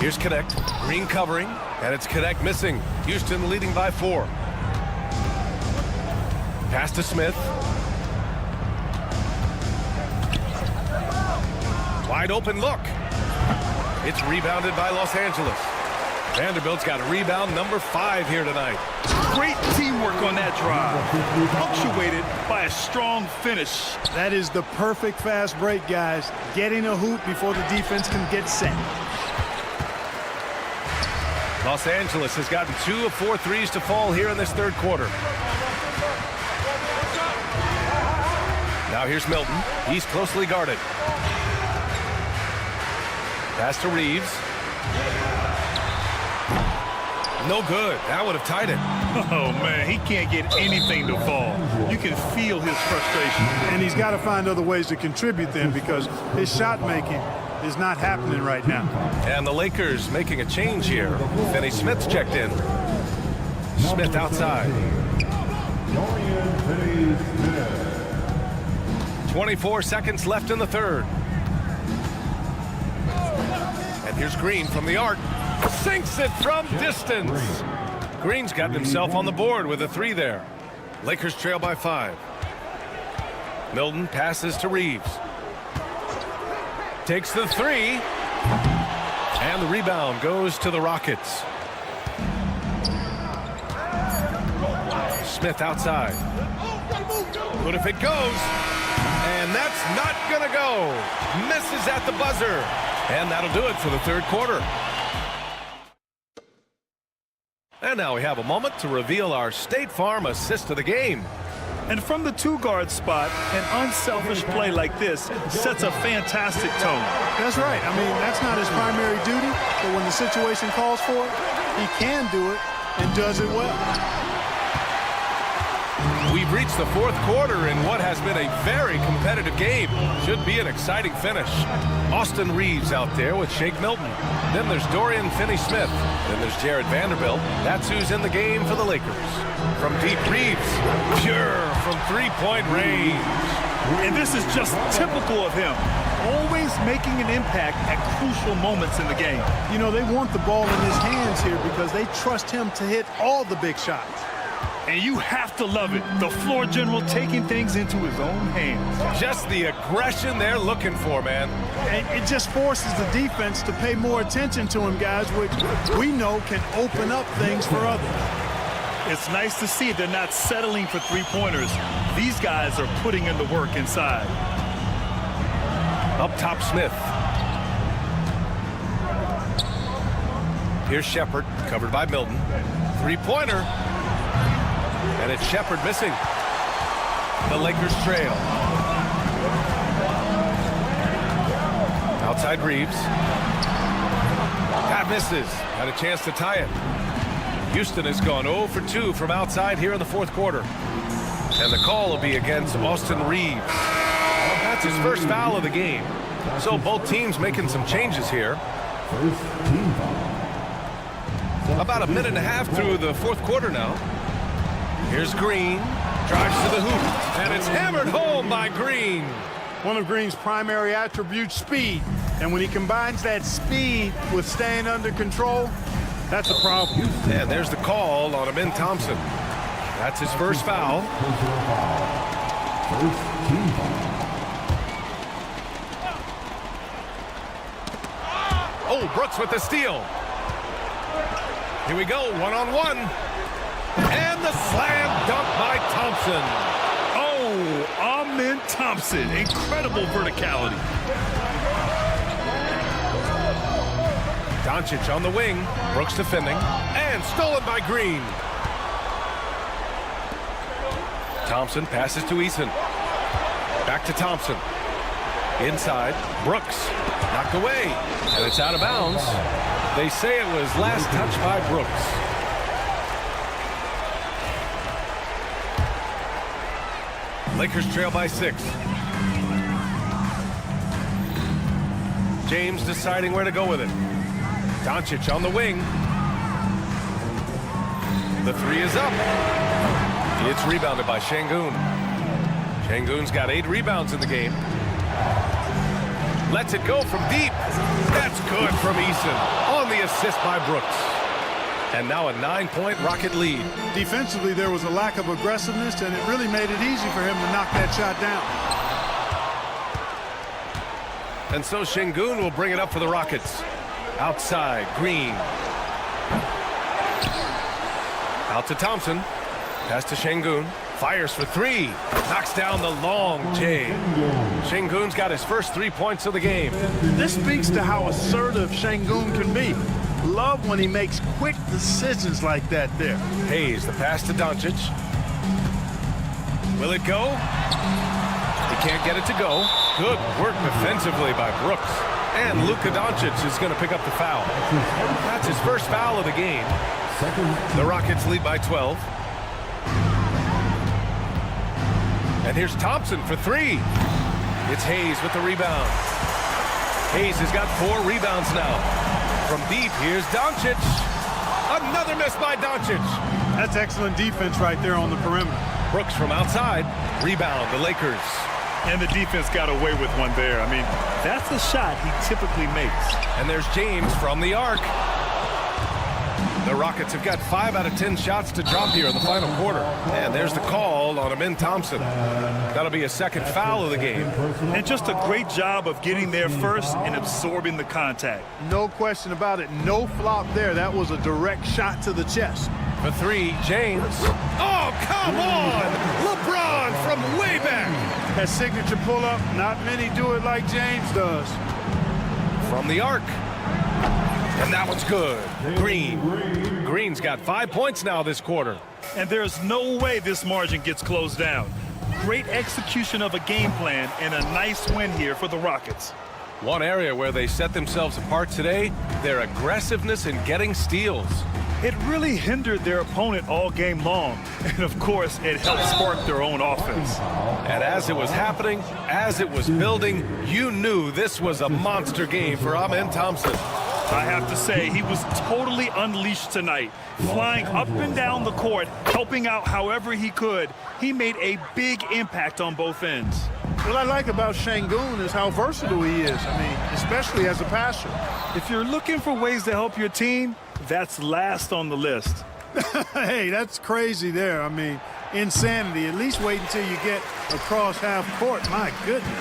Speaker 7: Here's Connect. Green covering. And it's Connect missing. Houston leading by 4. Pass to Smith. Wide open look. It's rebounded by Los Angeles. Vanderbilt's got a rebound number 5 here tonight.
Speaker 9: Great teamwork on that drive, punctuated by a strong finish.
Speaker 8: That is the perfect fast break, guys. Getting a hoop before the defense can get set.
Speaker 7: Los Angeles has gotten 2 of 4 threes to fall here in this 3rd quarter. Now here's Milton. He's closely guarded. Pass to Reeves. No good. That would have tied it.
Speaker 9: Oh, man, he can't get anything to fall. You can feel his frustration.
Speaker 8: And he's got to find other ways to contribute then, because his shot making is not happening right now.
Speaker 7: And the Lakers making a change here. Finney Smith's checked in. Smith outside. 24 seconds left in the 3rd. And here's Green from the arc. Sinks it from distance. Green's got himself on the board with a 3 there. Lakers trail by 5. Milton passes to Reeves. Takes the 3. And the rebound goes to the Rockets. Smith outside. But if it goes, and that's not gonna go. Misses at the buzzer. And that'll do it for the 3rd quarter. And now we have a moment to reveal our State Farm assist of the game.
Speaker 9: And from the 2-guard spot, an unselfish play like this sets a fantastic tone.
Speaker 8: That's right. I mean, that's not his primary duty, but when the situation calls for it, he can do it and does it well.
Speaker 7: We've reached the 4th quarter in what has been a very competitive game. Should be an exciting finish. Austin Reeves out there with Shake Milton. Then there's Dorian Finney-Smith. Then there's Jared Vanderbilt. That's who's in the game for the Lakers. From deep, Reeves. Pure from 3-point range.
Speaker 9: And this is just typical of him. Always making an impact at crucial moments in the game.
Speaker 8: You know, they want the ball in his hands here because they trust him to hit all the big shots.
Speaker 9: And you have to love it. The floor general taking things into his own hands.
Speaker 7: Just the aggression they're looking for, man.
Speaker 8: And it just forces the defense to pay more attention to him, guys, which we know can open up things for others.
Speaker 9: It's nice to see they're not settling for 3-pointers. These guys are putting in the work inside.
Speaker 7: Up top, Smith. Here's Shepard, covered by Milton. 3-pointer. And it's Shepard missing. The Lakers trail. Outside Reeves. That misses. Had a chance to tie it. Houston has gone 0 for 2 from outside here in the 4th quarter. And the call will be against Austin Reeves. That's his first foul of the game. So both teams making some changes here. About a minute and a half through the 4th quarter now. Here's Green, drives to the hoop, and it's hammered home by Green.
Speaker 8: One of Green's primary attributes, speed. And when he combines that speed with staying under control, that's a problem.
Speaker 7: And there's the call on Amin Thompson. That's his first foul. Oh, Brooks with the steal. Here we go, one-on-one. And the slam dunk by Thompson.
Speaker 9: Oh, Amen Thompson. Incredible verticality.
Speaker 7: Doncic on the wing. Brooks defending. And stolen by Green. Thompson passes to Eason. Back to Thompson. Inside. Brooks. Knocked away. And it's out of bounds. They say it was last touch by Brooks. Lakers trail by 6. James deciding where to go with it. Doncic on the wing. The three is up. It's rebounded by Şengün. Şengün's got 8 rebounds in the game. Lets it go from deep. That's good from Eason on the assist by Brooks. And now a 9-point Rocket lead.
Speaker 8: Defensively, there was a lack of aggressiveness, and it really made it easy for him to knock that shot down.
Speaker 7: And so Şengün will bring it up for the Rockets. Outside, Green. Out to Thompson. Pass to Şengün. Fires for 3. Knocks down the long J. Şengün's got his first 3 points of the game.
Speaker 8: This speaks to how assertive Şengün can be. Love when he makes quick decisions like that there.
Speaker 7: Hayes, the pass to Doncic. Will it go? He can't get it to go. Good work defensively by Brooks. And Luka Doncic is going to pick up the foul. That's his first foul of the game. The Rockets lead by 12. And here's Thompson for 3. It's Hayes with the rebound. Hayes has got 4 rebounds now. From deep, here's Doncic. Another miss by Doncic.
Speaker 8: That's excellent defense right there on the perimeter.
Speaker 7: Brooks from outside. Rebound, the Lakers.
Speaker 9: And the defense got away with one there. I mean, that's a shot he typically makes.
Speaker 7: And there's James from the arc. The Rockets have got 5 out of 10 shots to drop here in the final quarter. And there's the call on Amen Thompson. That'll be a second foul of the game.
Speaker 9: And just a great job of getting there first and absorbing the contact.
Speaker 8: No question about it. No flop there. That was a direct shot to the chest.
Speaker 7: For 3, James. Oh, come on! LeBron from way back.
Speaker 8: That signature pull-up, not many do it like James does.
Speaker 7: From the arc. And that one's good. Green. Green's got 5 points now this quarter.
Speaker 9: And there's no way this margin gets closed down. Great execution of a game plan and a nice win here for the Rockets.
Speaker 7: One area where they set themselves apart today, their aggressiveness in getting steals.
Speaker 9: It really hindered their opponent all game long. And of course, it helped spark their own offense.
Speaker 7: And as it was happening, as it was building, you knew this was a monster game for Amen Thompson.
Speaker 9: I have to say, he was totally unleashed tonight. Flying up and down the court, helping out however he could. He made a big impact on both ends.
Speaker 8: What I like about Şengün is how versatile he is. I mean, especially as a passer.
Speaker 9: If you're looking for ways to help your team, that's last on the list.
Speaker 8: Hey, that's crazy there. I mean, insanity. At least wait until you get across half court. My goodness.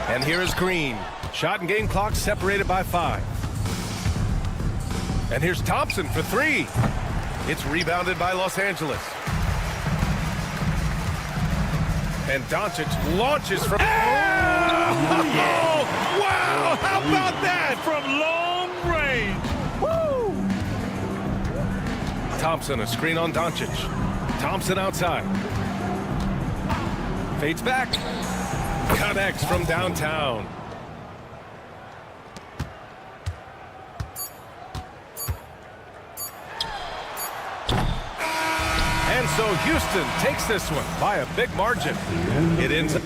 Speaker 7: And here is Green. Shot and game clock separated by 5. And here's Thompson for 3. It's rebounded by Los Angeles. And Doncic launches from... Oh, wow! How about that?
Speaker 9: From long range.
Speaker 7: Woo! Thompson, a screen on Doncic. Thompson outside. Fades back. Connects from downtown. And so Houston takes this one by a big margin. It ends up...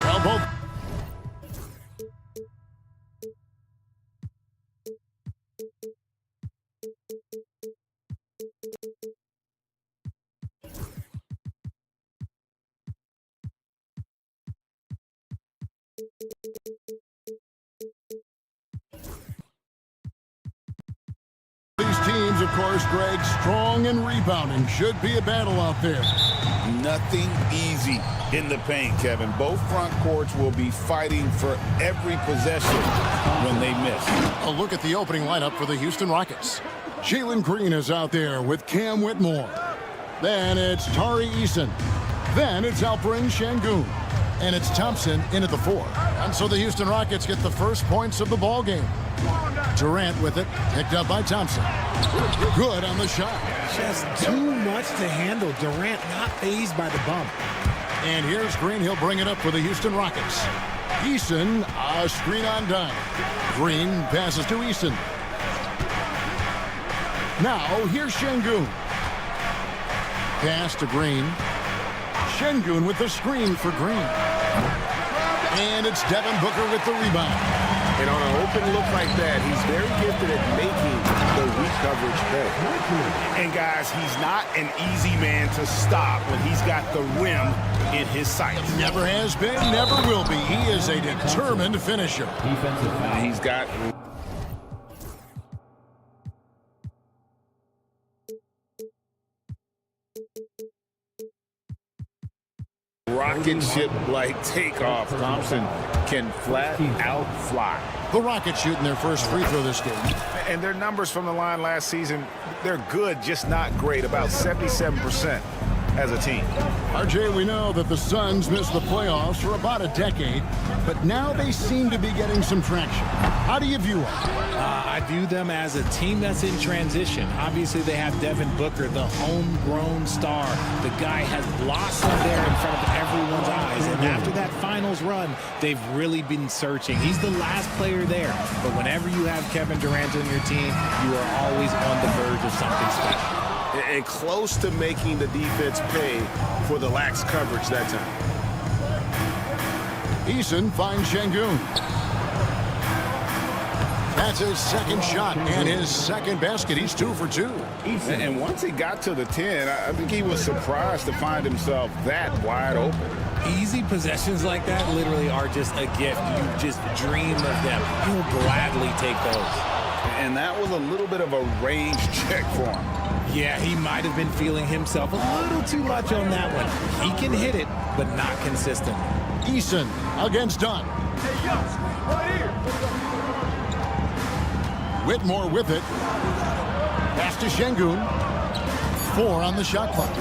Speaker 1: Elbow. These teams, of course, Greg, strong and rebounding. Should be a battle out there.
Speaker 2: Nothing easy in the paint, Kevin. Both front courts will be fighting for every possession when they miss.
Speaker 1: A look at the opening lineup for the Houston Rockets. Jalen Green is out there with Cam Whitmore. Then it's Tari Eason. Then it's Alperen Şengün. And it's Thompson in at the 4. And so the Houston Rockets get the first points of the ball game. Durant with it, picked up by Thompson. Good on the shot.
Speaker 11: Just too much to handle. Durant not fazed by the bump.
Speaker 1: And here's Green. He'll bring it up for the Houston Rockets. Eason, a screen on dime. Green passes to Eason. Now, here's Şengün. Pass to Green. Şengün with the screen for Green. And it's Devin Booker with the rebound.
Speaker 4: And on an open look like that, he's very gifted at making the weak coverage play. And guys, he's not an easy man to stop when he's got the rim in his sights.
Speaker 1: Never has been, never will be. He is a determined finisher.
Speaker 2: He's got... rocket ship-like takeoff. Thompson can flat out fly.
Speaker 1: The Rockets shooting their first free throw this game.
Speaker 4: And their numbers from the line last season, they're good, just not great. About 77% as a team.
Speaker 1: RJ, we know that the Suns missed the playoffs for about a decade, but now they seem to be getting some traction. How do you view it?
Speaker 11: I view them as a team that's in transition. Obviously, they have Devin Booker, the homegrown star. The guy has blossomed there in front of everyone's eyes. And after that finals run, they've really been searching. He's the last player there. But whenever you have Kevin Durant on your team, you are always on the verge of something special.
Speaker 4: And close to making the defense pay for the lax coverage that time.
Speaker 1: Eason finds Şengün. That's his second shot and his second basket. He's 2 for 2.
Speaker 2: And once he got to the 10, I think he was surprised to find himself that wide open.
Speaker 11: Easy possessions like that literally are just a gift. You just dream of them. He'll gladly take those.
Speaker 2: And that was a little bit of a range check for him.
Speaker 11: Yeah, he might have been feeling himself a little too much on that one. He can hit it, but not consistent.
Speaker 1: Eason against Dunn. Whitmore with it. Pass to Şengün. 4 on the shot clock.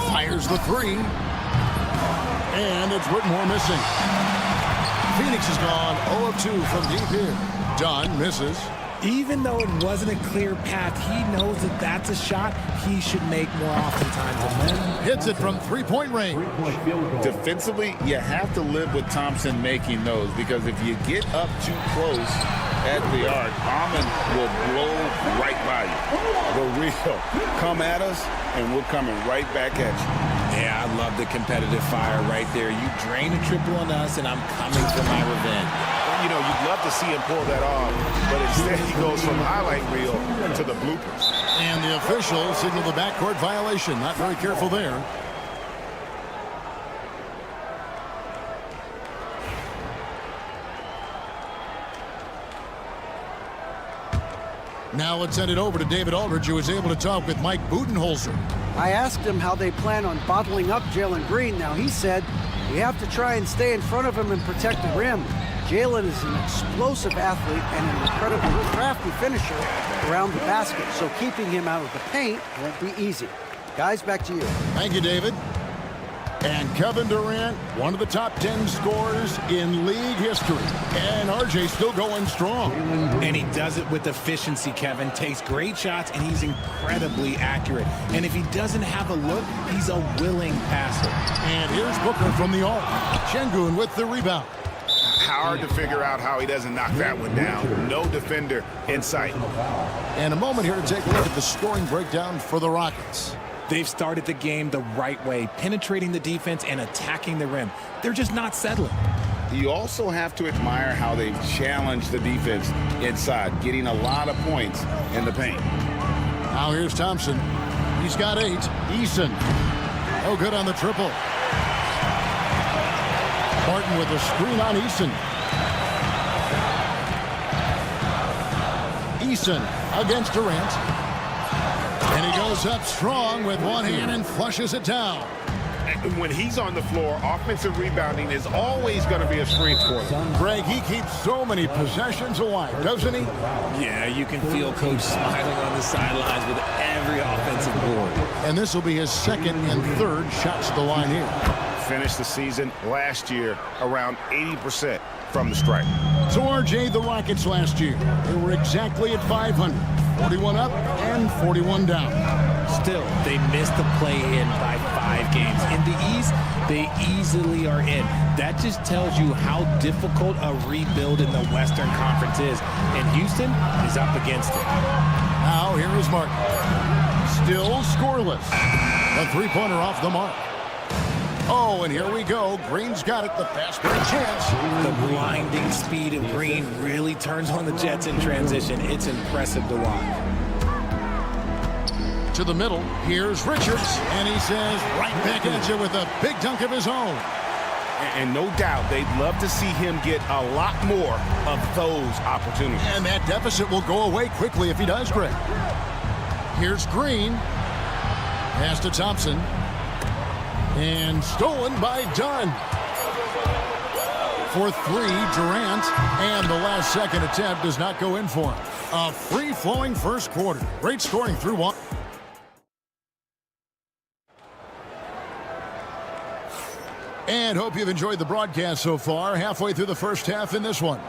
Speaker 1: Fires the 3. And it's Whitmore missing. Phoenix has gone 0 of 2 from deep here. Dunn misses.
Speaker 11: Even though it wasn't a clear path, he knows that that's a shot he should make more oftentimes.
Speaker 1: Hits it from three-point range.
Speaker 2: Defensively, you have to live with Thompson making those, because if you get up too close at the arc, Almond will blow right by you. The real come at us, and we're coming right back at you.
Speaker 11: Yeah, I love the competitive fire right there. You drain a triple on us, and I'm coming for my revenge.
Speaker 4: You know, you'd love to see him pull that off, but instead he goes from highlight reel to the bloopers.
Speaker 1: And the official signaled the backcourt violation. Not very careful there. Now let's send it over to David Aldridge, who was able to talk with Mike Budenholzer.
Speaker 5: I asked him how they plan on bottling up Jalen Green. Now, he said, we have to try and stay in front of him and protect the rim. Jalen is an explosive athlete and an incredibly crafty finisher around the basket, so keeping him out of the paint won't be easy. Guys, back to you.
Speaker 1: Thank you, David. And Kevin Durant, one of the top 10 scorers in league history. And RJ still going strong.
Speaker 11: And he does it with efficiency, Kevin. Takes great shots, and he's incredibly accurate. And if he doesn't have a look, he's a willing passer.
Speaker 1: And here's Booker from the arc. Şengün with the rebound.
Speaker 4: Hard to figure out how he doesn't knock that one down. No defender in sight.
Speaker 1: And a moment here to take a look at the scoring breakdown for the Rockets.
Speaker 11: They've started the game the right way, penetrating the defense and attacking the rim. They're just not settling.
Speaker 2: You also have to admire how they've challenged the defense inside, getting a lot of points in the paint.
Speaker 1: Now here's Thompson. He's got 8. Eason. No good on the triple. Martin with a screen on Eason. Eason against Durant. And he goes up strong with one hand and flushes it down.
Speaker 4: When he's on the floor, offensive rebounding is always going to be a strength for him.
Speaker 1: Greg, he keeps so many possessions alive, doesn't he?
Speaker 11: Yeah, you can feel Coach smiling on the sidelines with every offensive board.
Speaker 1: And this will be his second and third shots to the line here.
Speaker 4: Finished the season last year around 80% from the stripe.
Speaker 1: So RJ, the Rockets last year, they were exactly at 500. 41 up and 41 down.
Speaker 11: Still, they missed the play-in by 5 games. In the East, they easily are in. That just tells you how difficult a rebuild in the Western Conference is. And Houston is up against it.
Speaker 1: Now, here is Martin. Still scoreless. A three-pointer off the mark. Oh, and here we go. Green's got it. The fast break chance.
Speaker 11: The blinding speed of Green really turns on the Jets in transition. It's impressive to watch.
Speaker 1: To the middle. Here's Richards. And he says right back at you with a big dunk of his own.
Speaker 4: And no doubt they'd love to see him get a lot more of those opportunities.
Speaker 1: And that deficit will go away quickly if he does, Greg. Here's Green. Pass to Thompson. And stolen by Dunn. For 3, Durant. And the last second attempt does not go in for him. A free-flowing first quarter. Great scoring through one. And hope you've enjoyed the broadcast so far. Halfway through the first half in this one.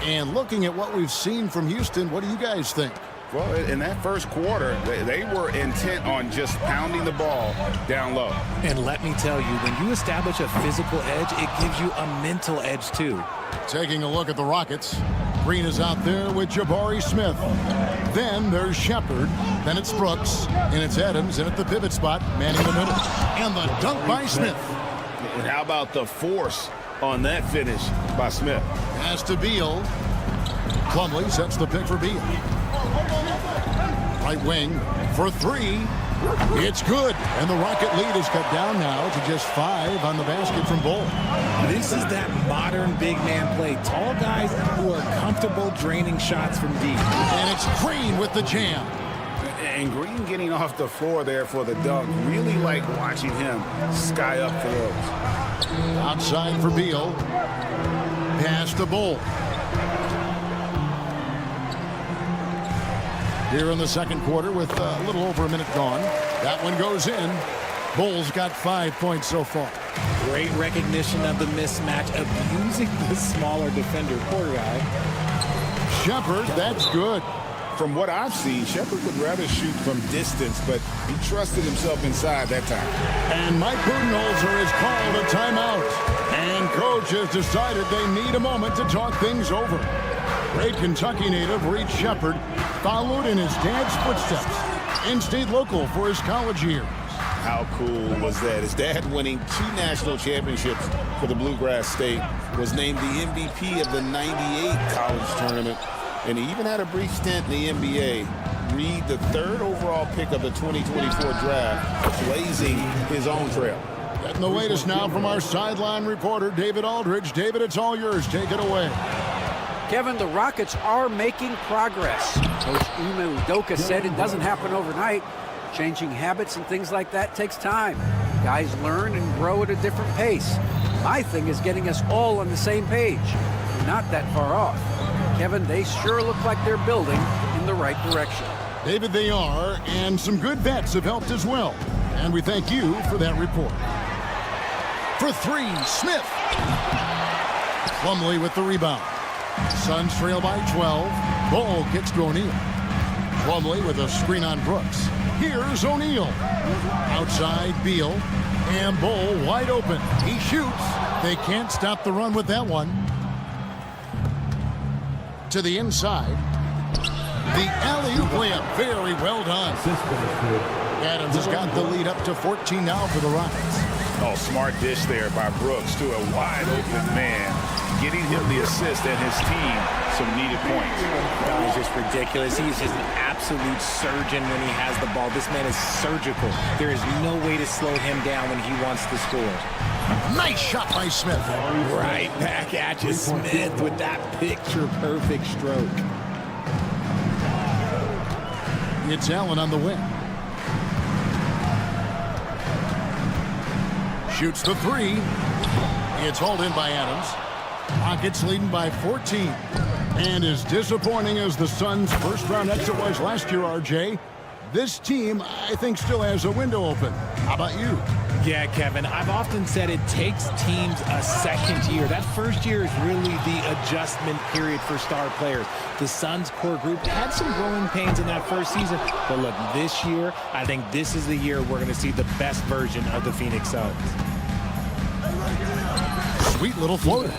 Speaker 1: And looking at what we've seen from Houston, what do you guys think?
Speaker 2: Well, in that first quarter, they were intent on just pounding the ball down low.
Speaker 11: And let me tell you, when you establish a physical edge, it gives you a mental edge too.
Speaker 1: Taking a look at the Rockets. Green is out there with Jabari Smith. Then there's Shepard. Then it's Brooks. And it's Adams. And at the pivot spot, manning the middle. And the dunk by Smith.
Speaker 4: And how about the force on that finish by Smith?
Speaker 1: Pass to Beal. Plumlee sets the pick for Beal. Right wing for 3. It's good. And the Rocket lead is cut down now to just 5 on the basket from Bull.
Speaker 11: This is that modern big man play. Tall guys who are comfortable draining shots from deep.
Speaker 1: And it's Green with the jam.
Speaker 2: And Green getting off the floor there for the dunk. Really like watching him sky up for those.
Speaker 1: Outside for Beal. Pass to Bull. Here in the second quarter with a little over a minute gone. That one goes in. Bull's got 5 points so far.
Speaker 11: Great recognition of the mismatch, abusing the smaller defender. Poor guy.
Speaker 1: Shepard, that's good.
Speaker 2: From what I've seen, Shepard would rather shoot from distance, but he trusted himself inside that time.
Speaker 1: And Mike Budenholzer has called a timeout. And coach has decided they need a moment to talk things over. Great Kentucky native Reed Shepard followed in his dad's footsteps and stayed local for his college years.
Speaker 2: How cool was that? His dad winning 2 national championships for the Bluegrass State, was named the MVP of the '98 college tournament, and he even had a brief stint in the NBA. Reed, the 3rd overall pick of the 2024 draft, blazing his own trail.
Speaker 1: Getting the latest now from our sideline reporter, David Aldridge. David, it's all yours. Take it away.
Speaker 5: Kevin, the Rockets are making progress. Coach Ime Udoka said it doesn't happen overnight. Changing habits and things like that takes time. Guys learn and grow at a different pace. My thing is getting us all on the same page. We're not that far off. Kevin, they sure look like they're building in the right direction.
Speaker 1: David, they are, and some good bets have helped as well. And we thank you for that report. for three. Smith. Plumlee with the rebound. Suns trail by 12. Ball kicks to O'Neal. Plumlee with a screen on Brooks. Here's O'Neal. Outside Beal. And Bol wide open. He shoots. They can't stop the run with that one. To the inside. The alley-oop layup. Very well done. Adams has got the lead up to 14 now for the Rockets.
Speaker 4: Oh, smart dish there by Brooks to a wide open man, getting him the assist and his team some needed points.
Speaker 11: That was just ridiculous. He's just an absolute surgeon when he has the ball. This man is surgical. There is no way to slow him down when he wants to score.
Speaker 1: Nice shot by Smith.
Speaker 11: Right back at you, Smith, with that picture-perfect stroke.
Speaker 1: It's Allen on the wing. Shoots the three. It's hauled in by Adams. Rockets leading by 14. And as disappointing as the Suns' first-round exit was last year, RJ, this team, I think, still has a window open. How about you?
Speaker 11: Yeah, Kevin, I've often said it takes teams a second year. That first year is really the adjustment period for star players. The Suns core group had some growing pains in that first season. But look, this year, I think this is the year we're going to see the best version of the Phoenix Suns.
Speaker 1: Sweet little floater.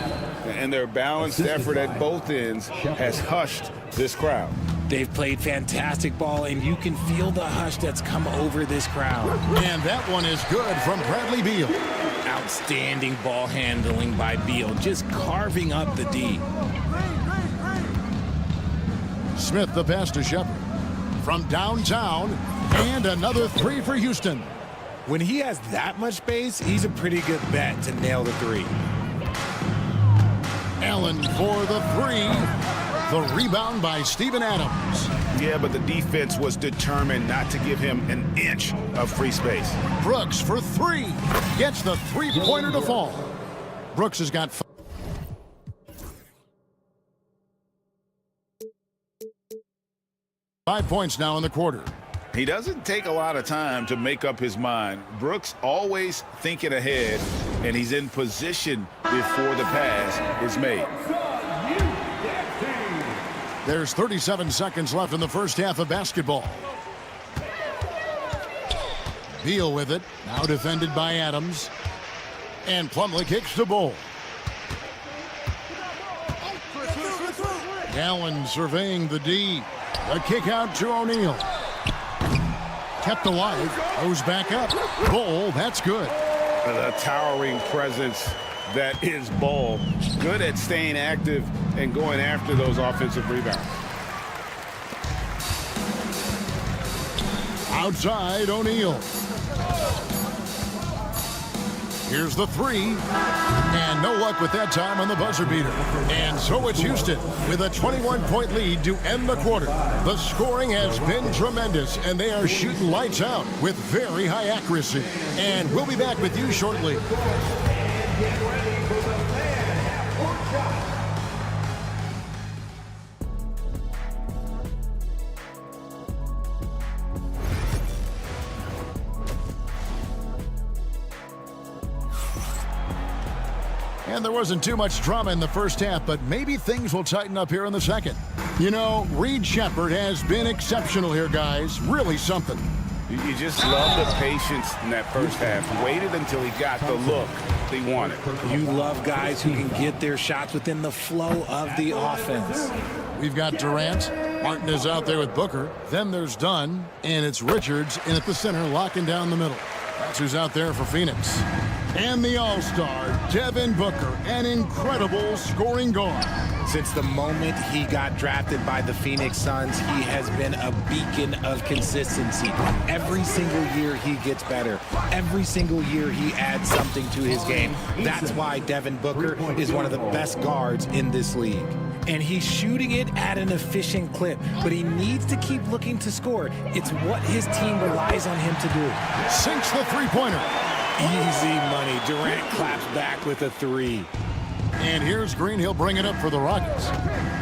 Speaker 4: And their balanced effort at both ends has hushed this crowd.
Speaker 11: They've played fantastic ball, and you can feel the hush that's come over this crowd.
Speaker 1: And that one is good from Bradley Beal.
Speaker 11: Outstanding ball handling by Beal, just carving up the D.
Speaker 1: Smith the pass to Shepard. From downtown, and another three for Houston.
Speaker 11: When he has that much space, he's a pretty good bet to nail the three.
Speaker 1: Allen for the three. The rebound by Steven Adams.
Speaker 4: Yeah, but the defense was determined not to give him an inch of free space.
Speaker 1: Brooks for three. Gets the three-pointer to fall. Brooks has got 5 points now in the quarter.
Speaker 4: He doesn't take a lot of time to make up his mind. Brooks always thinking ahead, and he's in position before the pass is made.
Speaker 1: There's 37 seconds left in the first half of basketball. Beal with it. Now defended by Adams. And Plumlee kicks to Bol. Allen surveying the D. The kick out to O'Neal. Kept alive. Goes back up. Bol, that's good.
Speaker 4: The towering presence that is Bol. Good at staying active and going after those offensive rebounds.
Speaker 1: Outside, O'Neal. Here's the three. And no luck with that time on the buzzer beater. And so it's Houston with a 21-point lead to end the quarter. The scoring has been tremendous, and they are shooting lights out with very high accuracy. And we'll be back with you shortly. And there wasn't too much drama in the first half, but maybe things will tighten up here in the second. You know, Reed Shepard has been exceptional here, guys. Really something.
Speaker 4: You just love the patience in that first half. Waited until he got the look he wanted.
Speaker 11: You love guys who can get their shots within the flow of the offense.
Speaker 1: We've got Durant. Martin is out there with Booker. Then there's Dunn. And it's Richards in at the center, locking down the middle. That's who's out there for Phoenix. And the All-Star, Devin Booker, an incredible scoring guard.
Speaker 11: Since the moment he got drafted by the Phoenix Suns, he has been a beacon of consistency. Every single year he gets better. Every single year he adds something to his game. That's why Devin Booker is one of the best guards in this league. And he's shooting it at an efficient clip, but he needs to keep looking to score. It's what his team relies on him to do.
Speaker 1: Sinks the three-pointer.
Speaker 11: Easy money. Durant claps back with a three.
Speaker 1: And here's Green. He'll bring it up for the Rockets.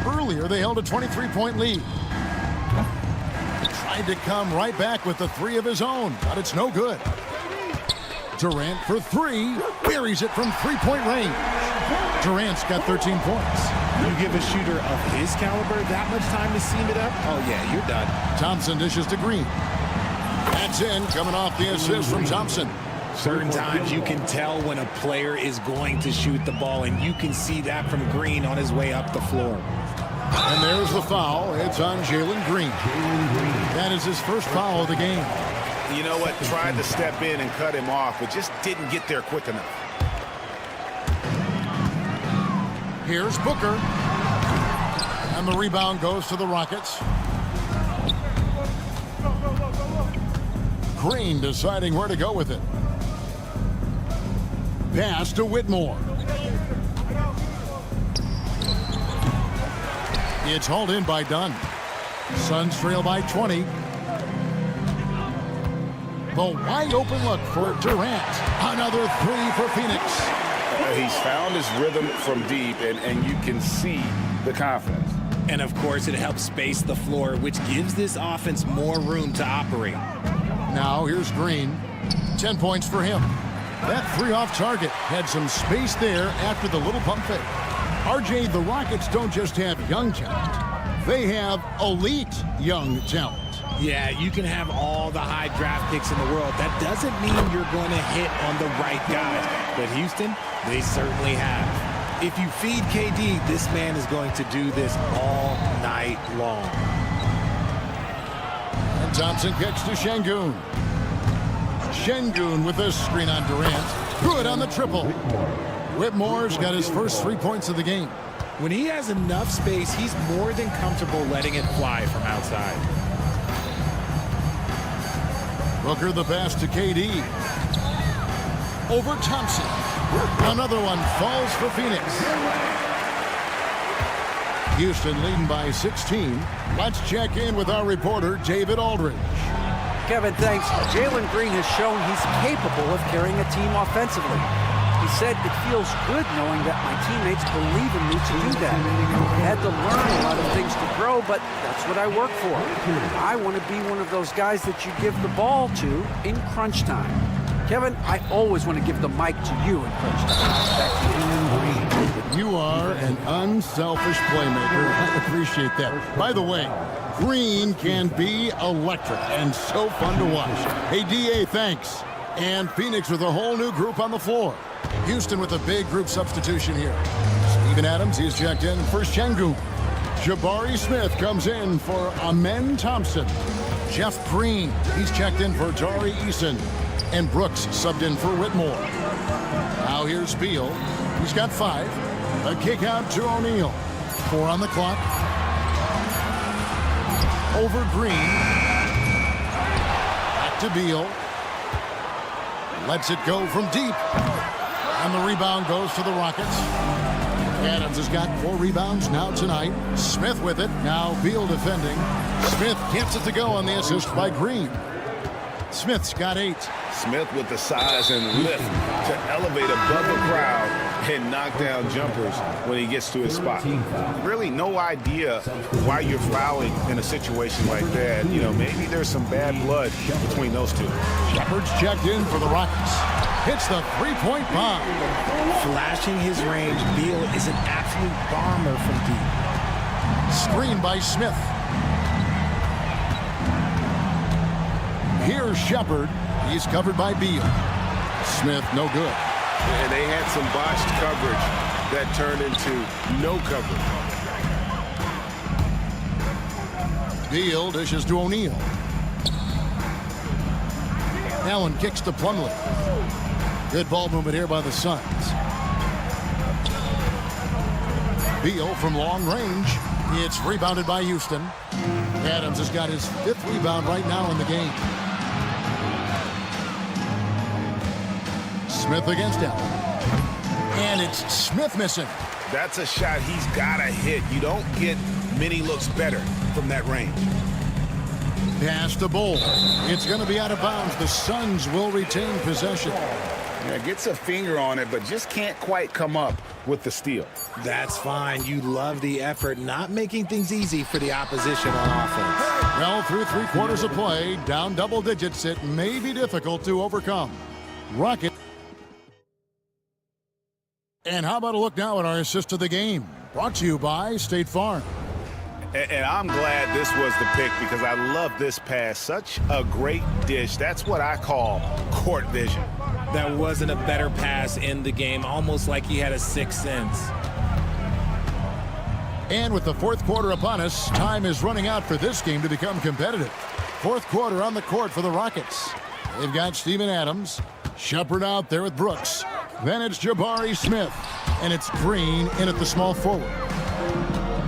Speaker 1: Earlier, they held a 23-point lead. Tried to come right back with the three of his own, but it's no good. Durant for three. Buries it from three-point range. Durant's got 13 points.
Speaker 11: You give a shooter of his caliber that much time to seam it up? Oh, yeah, you're done.
Speaker 1: Thompson dishes to Green. That's in, coming off the assist from Thompson.
Speaker 11: Certain times you can tell when a player is going to shoot the ball, and you can see that from Green on his way up the floor.
Speaker 1: And there's the foul. It's on Jalen Green. That is his first foul of the game.
Speaker 4: You know what? Tried to step in and cut him off, but just didn't get there quick enough.
Speaker 1: Here's Booker. And the rebound goes to the Rockets. Green deciding where to go with it. Pass to Whitmore. It's hauled in by Dunn. Suns trail by 20. The wide open look for Durant. Another three for Phoenix.
Speaker 4: He's found his rhythm from deep, and you can see the confidence.
Speaker 11: And, of course, it helps space the floor, which gives this offense more room to operate.
Speaker 1: Now here's Green. 10 points for him. That three off target had some space there after the little pump fake. RJ, the Rockets don't just have young talent. They have elite young talent.
Speaker 11: Yeah, you can have all the high draft picks in the world. That doesn't mean you're going to hit on the right guys. But Houston, they certainly have. If you feed KD, this man is going to do this all night long.
Speaker 1: And Thompson kicks to Şengün. Şengün with a screen on Durant. Good on the triple. Whitmore's got his first 3 points of the game.
Speaker 11: When he has enough space, he's more than comfortable letting it fly from outside.
Speaker 1: Booker the pass to KD. Over Thompson. Another one falls for Phoenix. Houston leading by 16. Let's check in with our reporter, David Aldridge.
Speaker 5: Kevin, thanks. Jalen Green has shown he's capable of carrying a team offensively. He said, it feels good knowing that my teammates believe in me to do that. I had to learn a lot of things to grow, but that's what I work for. I want to be one of those guys that you give the ball to in crunch time. Kevin, I always want to give the mic to you in crunch time. Back to you.
Speaker 1: You are an unselfish playmaker. I appreciate that. By the way, Green can be electric and so fun to watch. Hey, DA, thanks. And Phoenix with a whole new group on the floor. Houston with a big group substitution here. Steven Adams, he's checked in for Şengün. Jabari Smith comes in for Amen Thompson. Jeff Green, he's checked in for Tari Eason. And Brooks subbed in for Whitmore. Now here's Beal. He's got 5. A kick out to O'Neal. 4 on the clock. Over Green. Back to Beal. Lets it go from deep. And the rebound goes to the Rockets. Adams has got 4 rebounds now tonight. Smith with it. Now Beal defending. Smith gets it to go on the assist by Green. Smith's got 8.
Speaker 4: Smith with the size and lift to elevate above the crowd and knock down jumpers when he gets to his spot. Really no idea why you're fouling in a situation like that. You know, maybe there's some bad blood between those two.
Speaker 1: Shepard's checked in for the Rockets. Hits the three-point bomb.
Speaker 11: Flashing his range, Beal is an absolute bomber from deep.
Speaker 1: Screen by Smith. Here's Shepard. He's covered by Beal. Smith, no good.
Speaker 4: And they had some botched coverage that turned into no coverage.
Speaker 1: Beal dishes to O'Neal. Allen kicks to Plumlee. Good ball movement here by the Suns. Beal from long range. It's rebounded by Houston. Adams has got his 5th rebound right now in the game. Smith against Allen. And it's Smith missing.
Speaker 4: That's a shot he's got to hit. You don't get many looks better from that range.
Speaker 1: Pass to Bull. It's going to be out of bounds. The Suns will retain possession.
Speaker 4: Yeah, gets a finger on it, but just can't quite come up with the steal.
Speaker 11: That's fine. You love the effort, not making things easy for the opposition on offense.
Speaker 1: Well, through 3 quarters of play, down double digits, it may be difficult to overcome. Rocket. And how about a look now at our assist of the game? Brought to you by State Farm.
Speaker 4: And I'm glad this was the pick because I love this pass. Such a great dish. That's what I call court vision.
Speaker 11: There wasn't a better pass in the game, almost like he had a sixth sense.
Speaker 1: And with the fourth quarter upon us, time is running out for this game to become competitive. Fourth quarter on the court for the Rockets. They've got Steven Adams, Shepard out there with Brooks. Then it's Jabari Smith, and it's Green in at the small forward.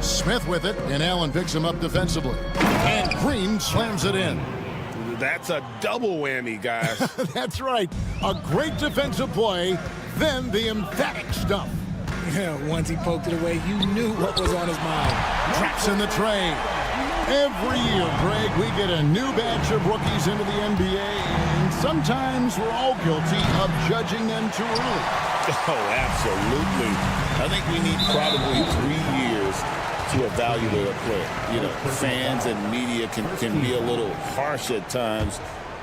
Speaker 1: Smith with it, and Allen picks him up defensively. And Green slams it in.
Speaker 4: That's a double whammy, guys.
Speaker 1: That's right. A great defensive play, then the emphatic stuff.
Speaker 11: Yeah, once he poked it away, you knew what was on his mind.
Speaker 1: Traps in the tray. Every year, Greg, we get a new batch of rookies into the NBA, and sometimes we're all guilty of judging them too early.
Speaker 2: Oh, absolutely. I think we need probably 3 years to evaluate a player. You know, fans and media can be a little harsh at times,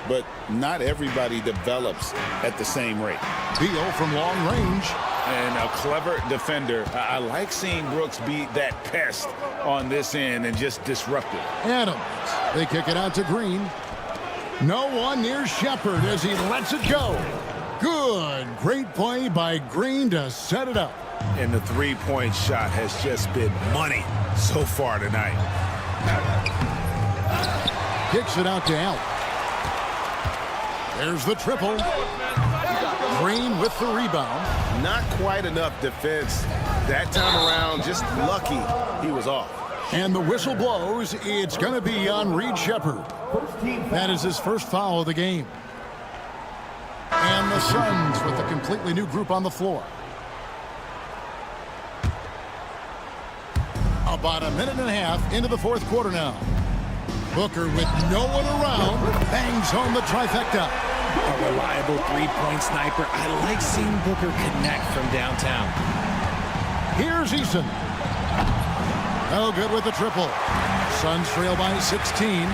Speaker 2: but not everybody develops at the same rate.
Speaker 1: Beal from long range.
Speaker 4: And a clever defender. I like seeing Brooks be that pest on this end and just disrupt it.
Speaker 1: Adams. They kick it out to Green. No one near Shepard as he lets it go. Good. Great play by Green to set it up.
Speaker 4: And the three-point shot has just been money so far tonight.
Speaker 1: Kicks it out to Allen. There's the triple. Green with the rebound.
Speaker 4: Not quite enough defense that time around. Just lucky he was off.
Speaker 1: And the whistle blows. It's going to be on Reed Shepard. That is his first foul of the game. And the Suns with a completely new group on the floor. About a minute and a half into the fourth quarter now. Booker with no one around bangs home the trifecta.
Speaker 11: A reliable three-point sniper. I like seeing Booker connect from downtown.
Speaker 1: Here's Eason. No good with the triple. Suns trail by 16.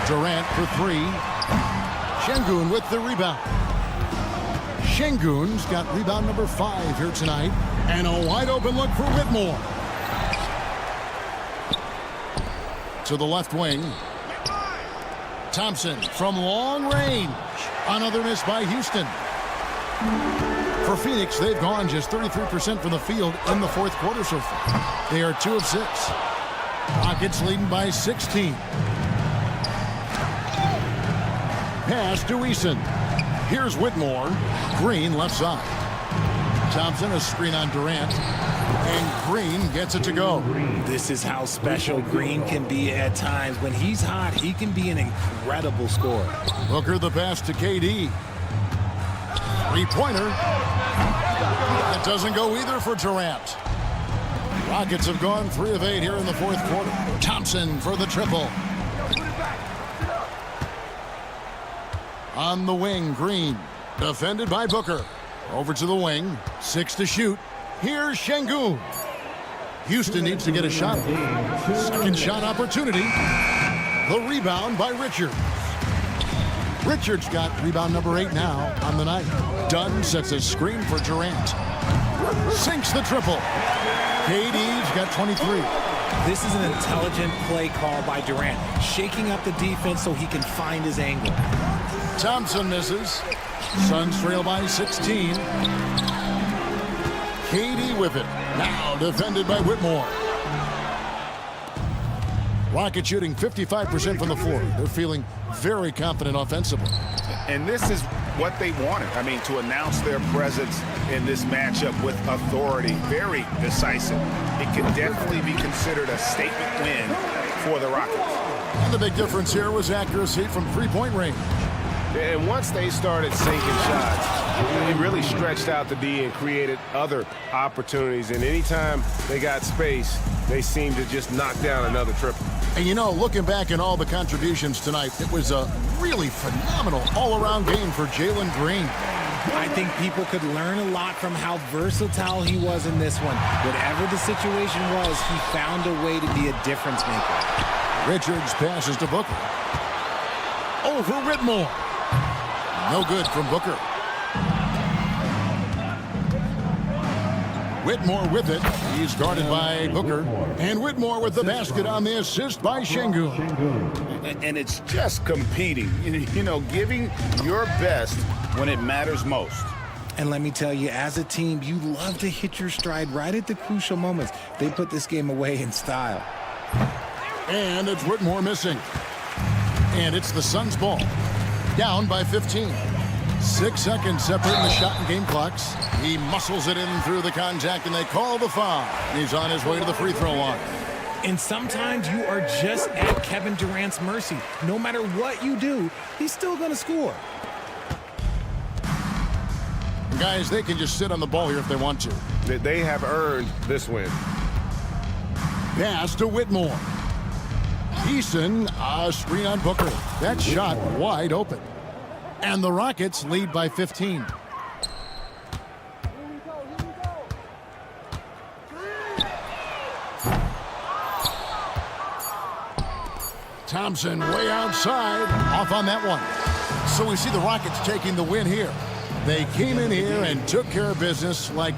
Speaker 1: Durant for 3. Şengün with the rebound. Şengün's got rebound number 5 here tonight. And a wide open look for Whitmore. To the left wing. Thompson from long range. Another miss by Houston. For Phoenix, they've gone just 33% from the field in the fourth quarter so far. They are 2 of 6. Rockets leading by 16. Pass to Eason. Here's Whitmore. Green left side. Thompson, a screen on Durant. And Green gets it to go.
Speaker 11: This is how special Green can be at times. When he's hot, he can be an incredible scorer.
Speaker 1: Booker the pass to KD. Three-pointer. That doesn't go either for Durant. Rockets have gone 3 of 8 here in the fourth quarter. Thompson for the triple. On the wing, Green. Defended by Booker. Over to the wing. 6 to shoot. Here's Şengün. Houston needs to get a shot. Second shot opportunity. The rebound by Richards. Richards got rebound number 8 now on the night. Dunn sets a screen for Durant. Sinks the triple. KD's got 23.
Speaker 11: This is an intelligent play call by Durant, shaking up the defense so he can find his angle.
Speaker 1: Thompson misses. Suns trail by 16. KD with it. Now defended by Whitmore. Rocket shooting 55% from the floor. They're feeling very confident offensively.
Speaker 4: And this is what they wanted. I mean, to announce their presence in this matchup with authority. Very decisive. It can definitely be considered a statement win for the Rockets.
Speaker 1: And the big difference here was accuracy from three-point range.
Speaker 12: And once they started sinking shots, it really stretched out the D and created other opportunities. And anytime they got space, they seemed to just knock down another triple.
Speaker 1: And you know, looking back at all the contributions tonight, it was a really phenomenal all-around game for Jalen Green.
Speaker 11: I think people could learn a lot from how versatile he was in this one. Whatever the situation was, he found a way to be a difference maker.
Speaker 1: Richards passes to Booker. Over Whitmore. No good from Booker. Whitmore with it. He's guarded by Booker. And Whitmore with the basket on the assist by Şengün.
Speaker 2: And it's just competing, you know, giving your best when it matters most.
Speaker 11: And let me tell you, as a team, you love to hit your stride right at the crucial moments. They put this game away in style.
Speaker 1: And it's Whitmore missing. And it's the Suns' ball. Down by 15. 6 seconds separating the shot and game clocks. He muscles it in through the contact, and they call the foul. He's on his way to the free throw line.
Speaker 11: And sometimes you are just at Kevin Durant's mercy. No matter what you do, he's still going to score.
Speaker 1: Guys, they can just sit on the ball here if they want to.
Speaker 12: They have earned this win.
Speaker 1: Pass to Whitmore. Eason, a screen on Booker. That shot wide open. And the Rockets lead by 15. Thompson way outside. Off on that one. So we see the Rockets taking the win here. They came in here and took care of business like...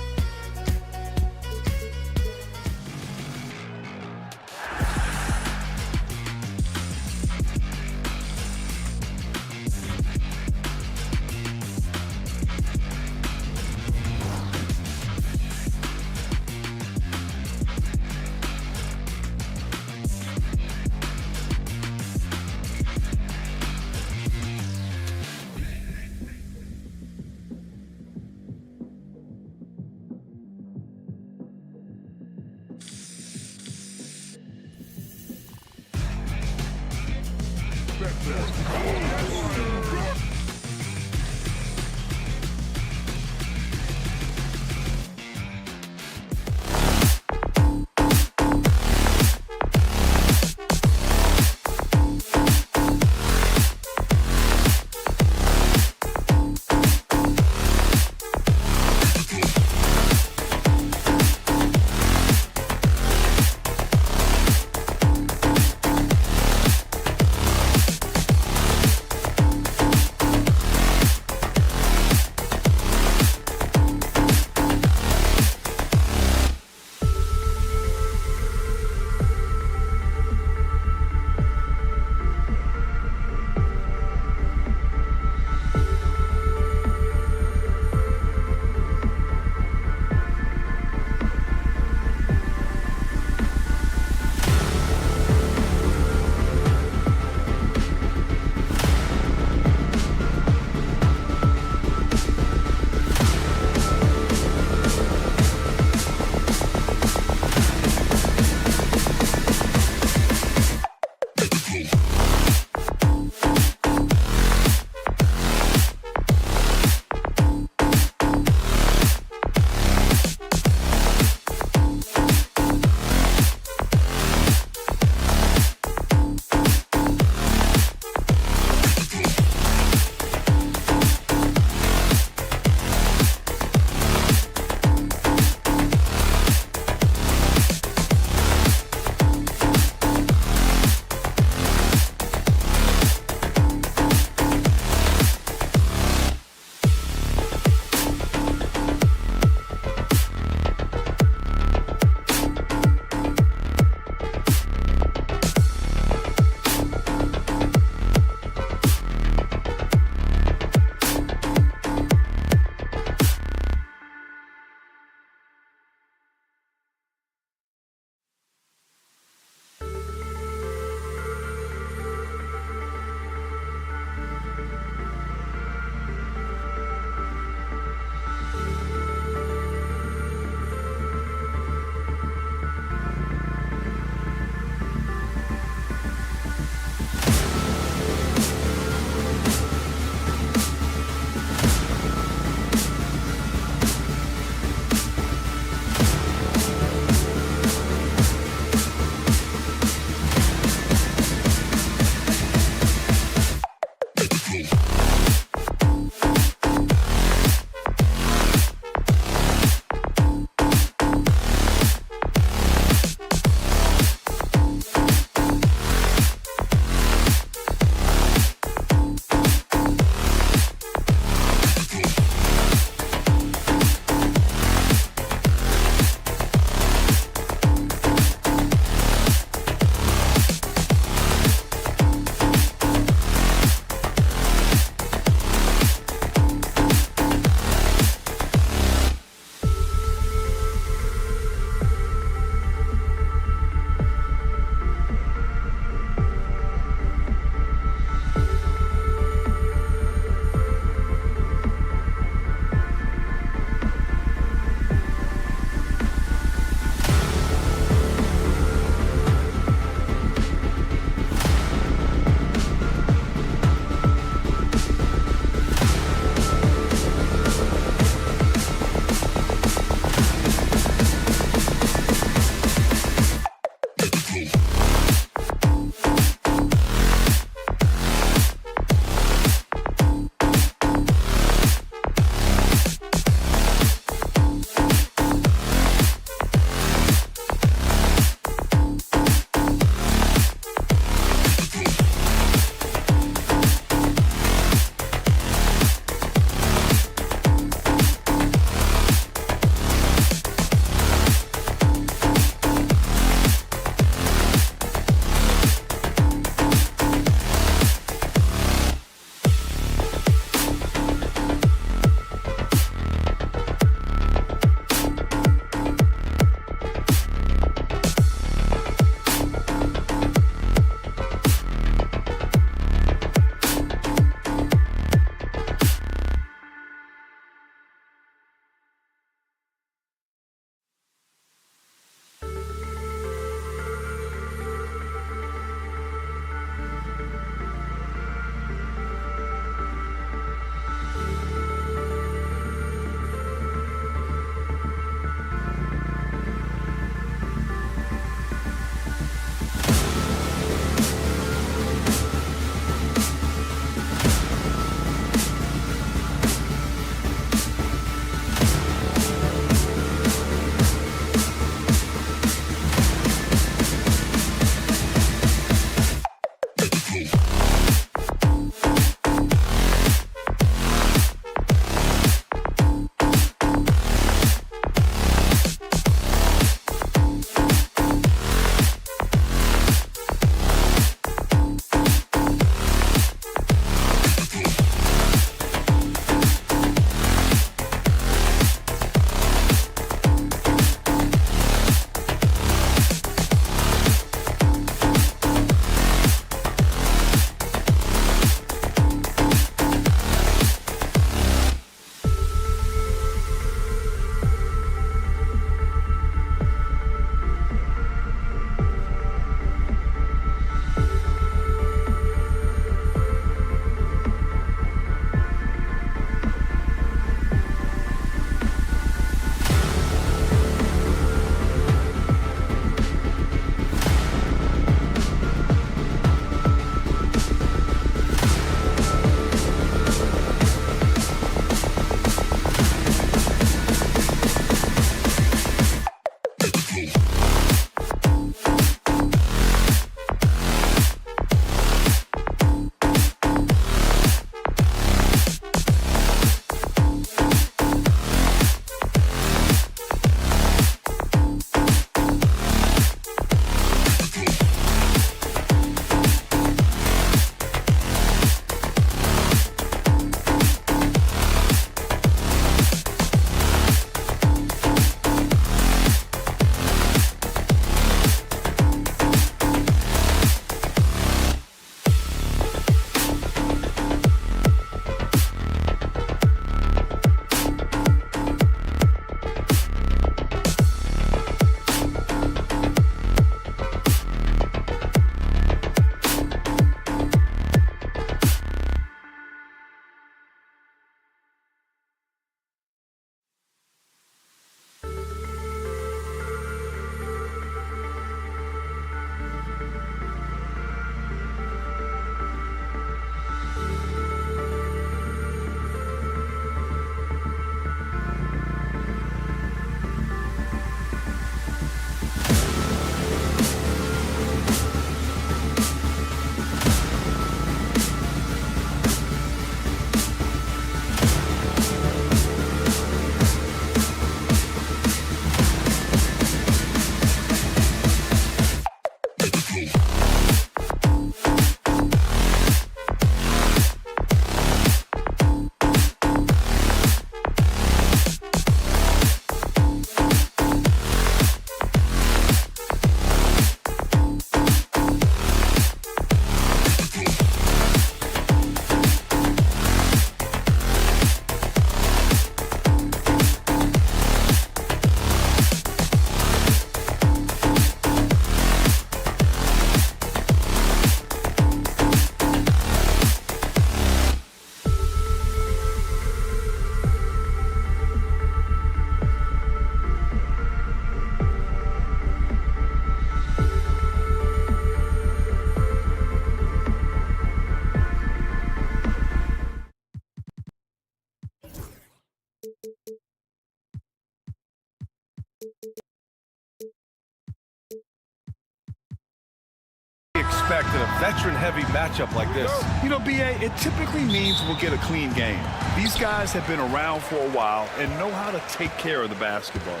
Speaker 7: veteran-heavy matchup like this?
Speaker 9: You know, B.A., it typically means we'll get a clean game. These guys have been around for a while and know how to take care of the basketball.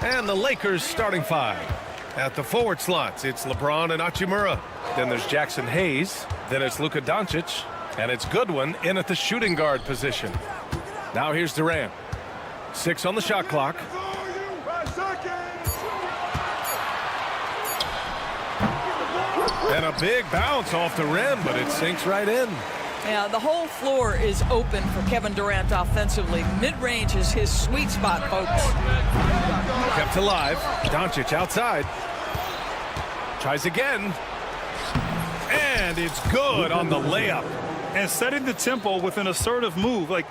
Speaker 7: And the Lakers starting five. At the forward slots, it's LeBron and Hachimura. Then there's Jackson Hayes. Then it's Luka Doncic. And it's Goodwin in at the shooting guard position. Now here's Durant. 6 on the shot clock. And a big bounce off the rim, but it sinks right in.
Speaker 3: Yeah, the whole floor is open for Kevin Durant offensively. Mid-range is his sweet spot, folks.
Speaker 7: Kept alive. Doncic outside. Tries again. And it's good on the layup.
Speaker 9: And setting the tempo with an assertive move. Like,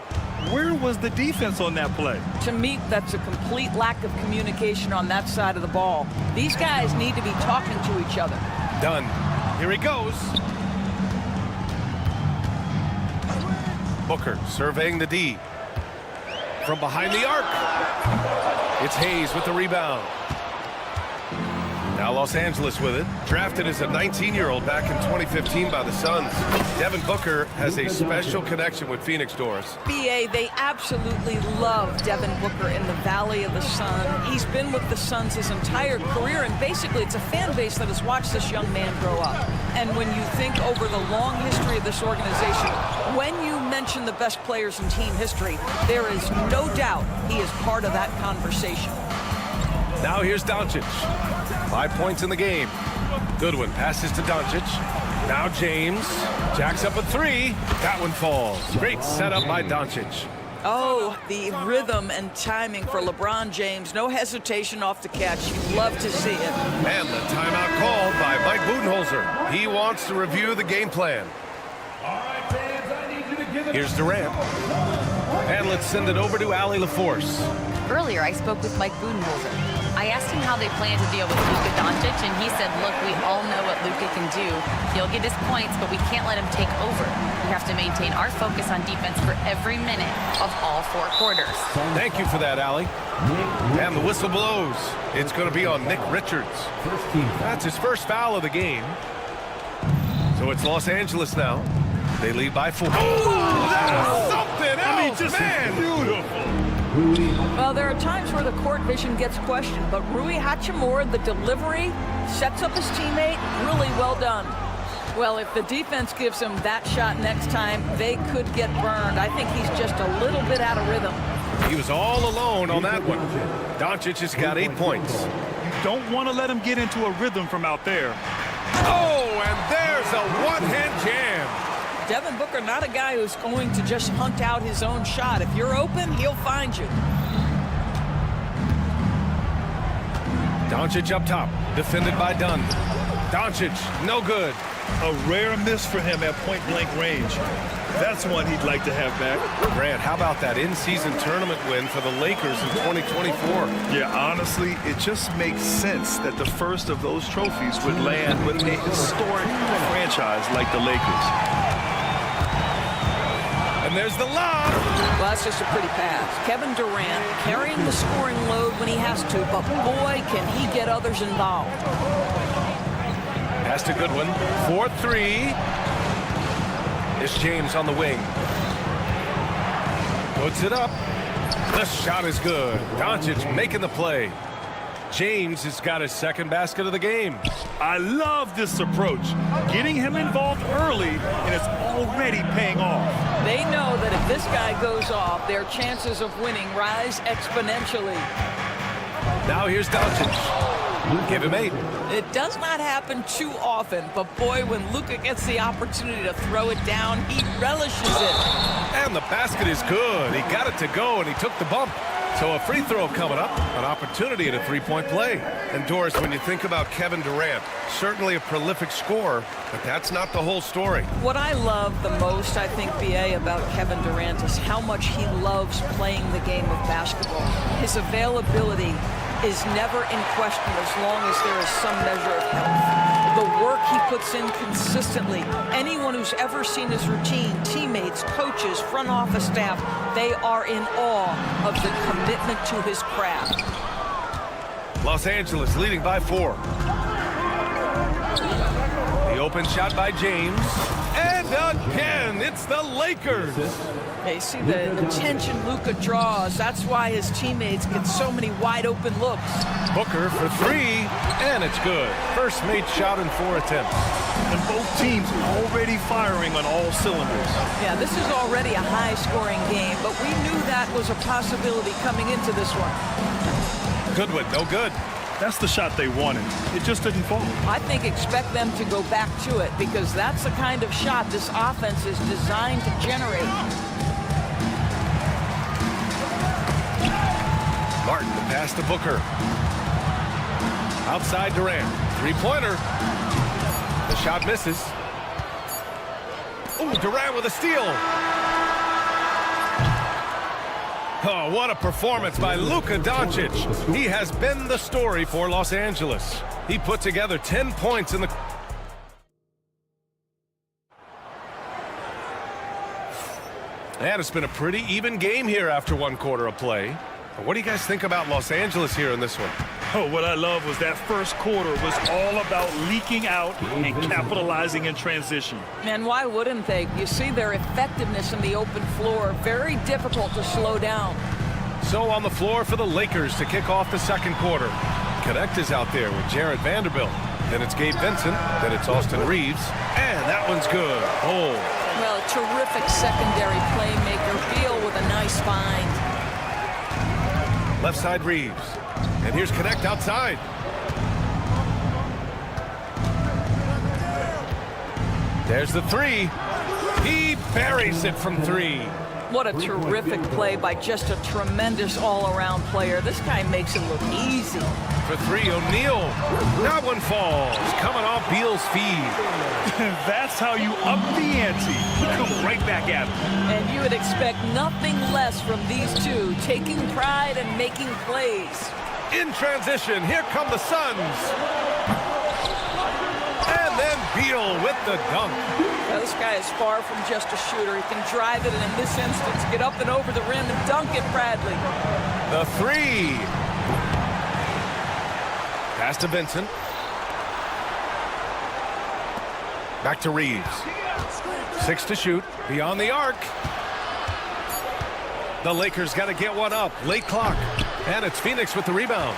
Speaker 9: where was the defense on that play?
Speaker 3: To me, that's a complete lack of communication on that side of the ball. These guys need to be talking to each other.
Speaker 7: Done. Here he goes. Booker surveying the D. From behind the arc. It's Hayes with the rebound. Now Los Angeles with it. Drafted as a 19-year-old back in 2015 by the Suns. Devin Booker has a special connection with Phoenix, Doris.
Speaker 3: BA, they absolutely love Devin Booker in the Valley of the Sun. He's been with the Suns his entire career, and basically it's a fan base that has watched this young man grow up. And when you think over the long history of this organization, when you mention the best players in team history, there is no doubt he is part of that conversation.
Speaker 7: Now here's Doncic. 5 points in the game. Goodwin passes to Doncic. Now James. Jacks up a 3. That one falls. Great setup by Doncic.
Speaker 3: Oh, the rhythm and timing for LeBron James. No hesitation off the catch. You'd love to see it.
Speaker 7: And the timeout called by Mike Budenholzer. He wants to review the game plan. Here's Durant. And let's send it over to Allie LaForce.
Speaker 10: Earlier, I spoke with Mike Budenholzer. I asked him how they plan to deal with Luka Doncic, and he said, look, we all know what Luka can do. He'll get his points, but we can't let him take over. We have to maintain our focus on defense for every minute of all 4 quarters.
Speaker 7: Thank you for that, Allie. And the whistle blows. It's going to be on Nick Richards. That's his first foul of the game. So it's Los Angeles now. They lead by 4. Oh, that's something else,
Speaker 9: I mean, just
Speaker 7: man.
Speaker 9: Beautiful.
Speaker 3: Well, there are times where the court vision gets questioned, but Rui Hachimura, the delivery, sets up his teammate. Really well done. Well, if the defense gives him that shot next time, they could get burned. I think he's just a little bit out of rhythm.
Speaker 7: He was all alone on that one. Doncic has got 8 points.
Speaker 9: You don't want to let him get into a rhythm from out there.
Speaker 7: Oh, and there's a one-hand jam.
Speaker 3: Devin Booker, not a guy who's going to just hunt out his own shot. If you're open, he'll find you.
Speaker 7: Doncic up top, defended by Dunn. Doncic, no good.
Speaker 9: A rare miss for him at point-blank range. That's one he'd like to have back.
Speaker 7: Grant, how about that in-season tournament win for the Lakers in 2024?
Speaker 9: Yeah, honestly, it just makes sense that the first of those trophies would land with a historic franchise like the Lakers.
Speaker 7: And there's the lob.
Speaker 3: Well, that's just a pretty pass. Kevin Durant carrying the scoring load when he has to, but boy, can he get others involved.
Speaker 7: Pass to Goodwin. 4-3. It's James on the wing. Puts it up. The shot is good. Doncic making the play. James has got his second basket of the game.
Speaker 9: I love this approach. Getting him involved early, and it's already paying off.
Speaker 3: They know that if this guy goes off, their chances of winning rise exponentially.
Speaker 7: Now here's Doncic. Give him 8.
Speaker 3: It does not happen too often, but boy, when Luka gets the opportunity to throw it down, he relishes it.
Speaker 7: And the basket is good. He got it to go, and he took the bump. So a free throw coming up, an opportunity at a 3-point play. And Doris, when you think about Kevin Durant, certainly a prolific scorer, but that's not the whole story.
Speaker 3: What I love the most, I think, BA, about Kevin Durant is how much he loves playing the game of basketball. His availability is never in question as long as there is some measure of health. The work he puts in consistently, anyone who's ever seen his routine, teammates, coaches, front office staff, they are in awe of the commitment to his craft.
Speaker 7: Los Angeles leading by 4. The Open shot by James. And again, it's the Lakers.
Speaker 3: They see the attention Luka draws. That's why his teammates get so many wide open looks.
Speaker 7: Booker for three, and it's good. First made shot in 4 attempts.
Speaker 9: And both teams already firing on all cylinders.
Speaker 3: Yeah, this is already a high-scoring game, but we knew that was a possibility coming into this one.
Speaker 7: Goodwin, no good.
Speaker 9: That's the shot they wanted. It just didn't fall.
Speaker 3: I think expect them to go back to it because that's the kind of shot this offense is designed to generate.
Speaker 7: Martin, the pass to Booker. Outside Durant. Three-pointer. The shot misses. Ooh, Durant with a steal. Oh, what a performance by Luka Doncic. He has been the story for Los Angeles. He put together 10 points in the... And it's been a pretty even game here after 1 quarter of play. What do you guys think about Los Angeles here in this one?
Speaker 9: Oh, what I love was that first quarter was all about leaking out and capitalizing in transition.
Speaker 3: And why wouldn't they? You see their effectiveness in the open floor. Very difficult to slow down.
Speaker 7: So on the floor for the Lakers to kick off the second quarter. Connect is out there with Jarrett Vanderbilt. Then it's Gabe Vincent. Then it's Austin Reeves. And that one's good. Oh.
Speaker 3: Well, a terrific secondary playmaker. Beal with a nice find.
Speaker 7: Left side Reeves. And here's Connect outside. There's the three. He buries it from 3.
Speaker 3: What a terrific play by just a tremendous all-around player. This guy makes it look easy.
Speaker 7: For 3, O'Neal. That one falls. Coming off Beal's feed.
Speaker 9: That's how you up the ante. You come right back at him.
Speaker 3: And you would expect nothing less from these two, taking pride and making plays.
Speaker 7: In transition, here come the Suns. And then Beal with the dunk.
Speaker 3: Now, this guy is far from just a shooter. He can drive it and in this instance get up and over the rim and dunk it, Bradley.
Speaker 7: The 3. Pass to Vincent. Back to Reeves. 6 to shoot. Beyond the arc. The Lakers got to get one up. Late clock. And it's Phoenix with the rebound.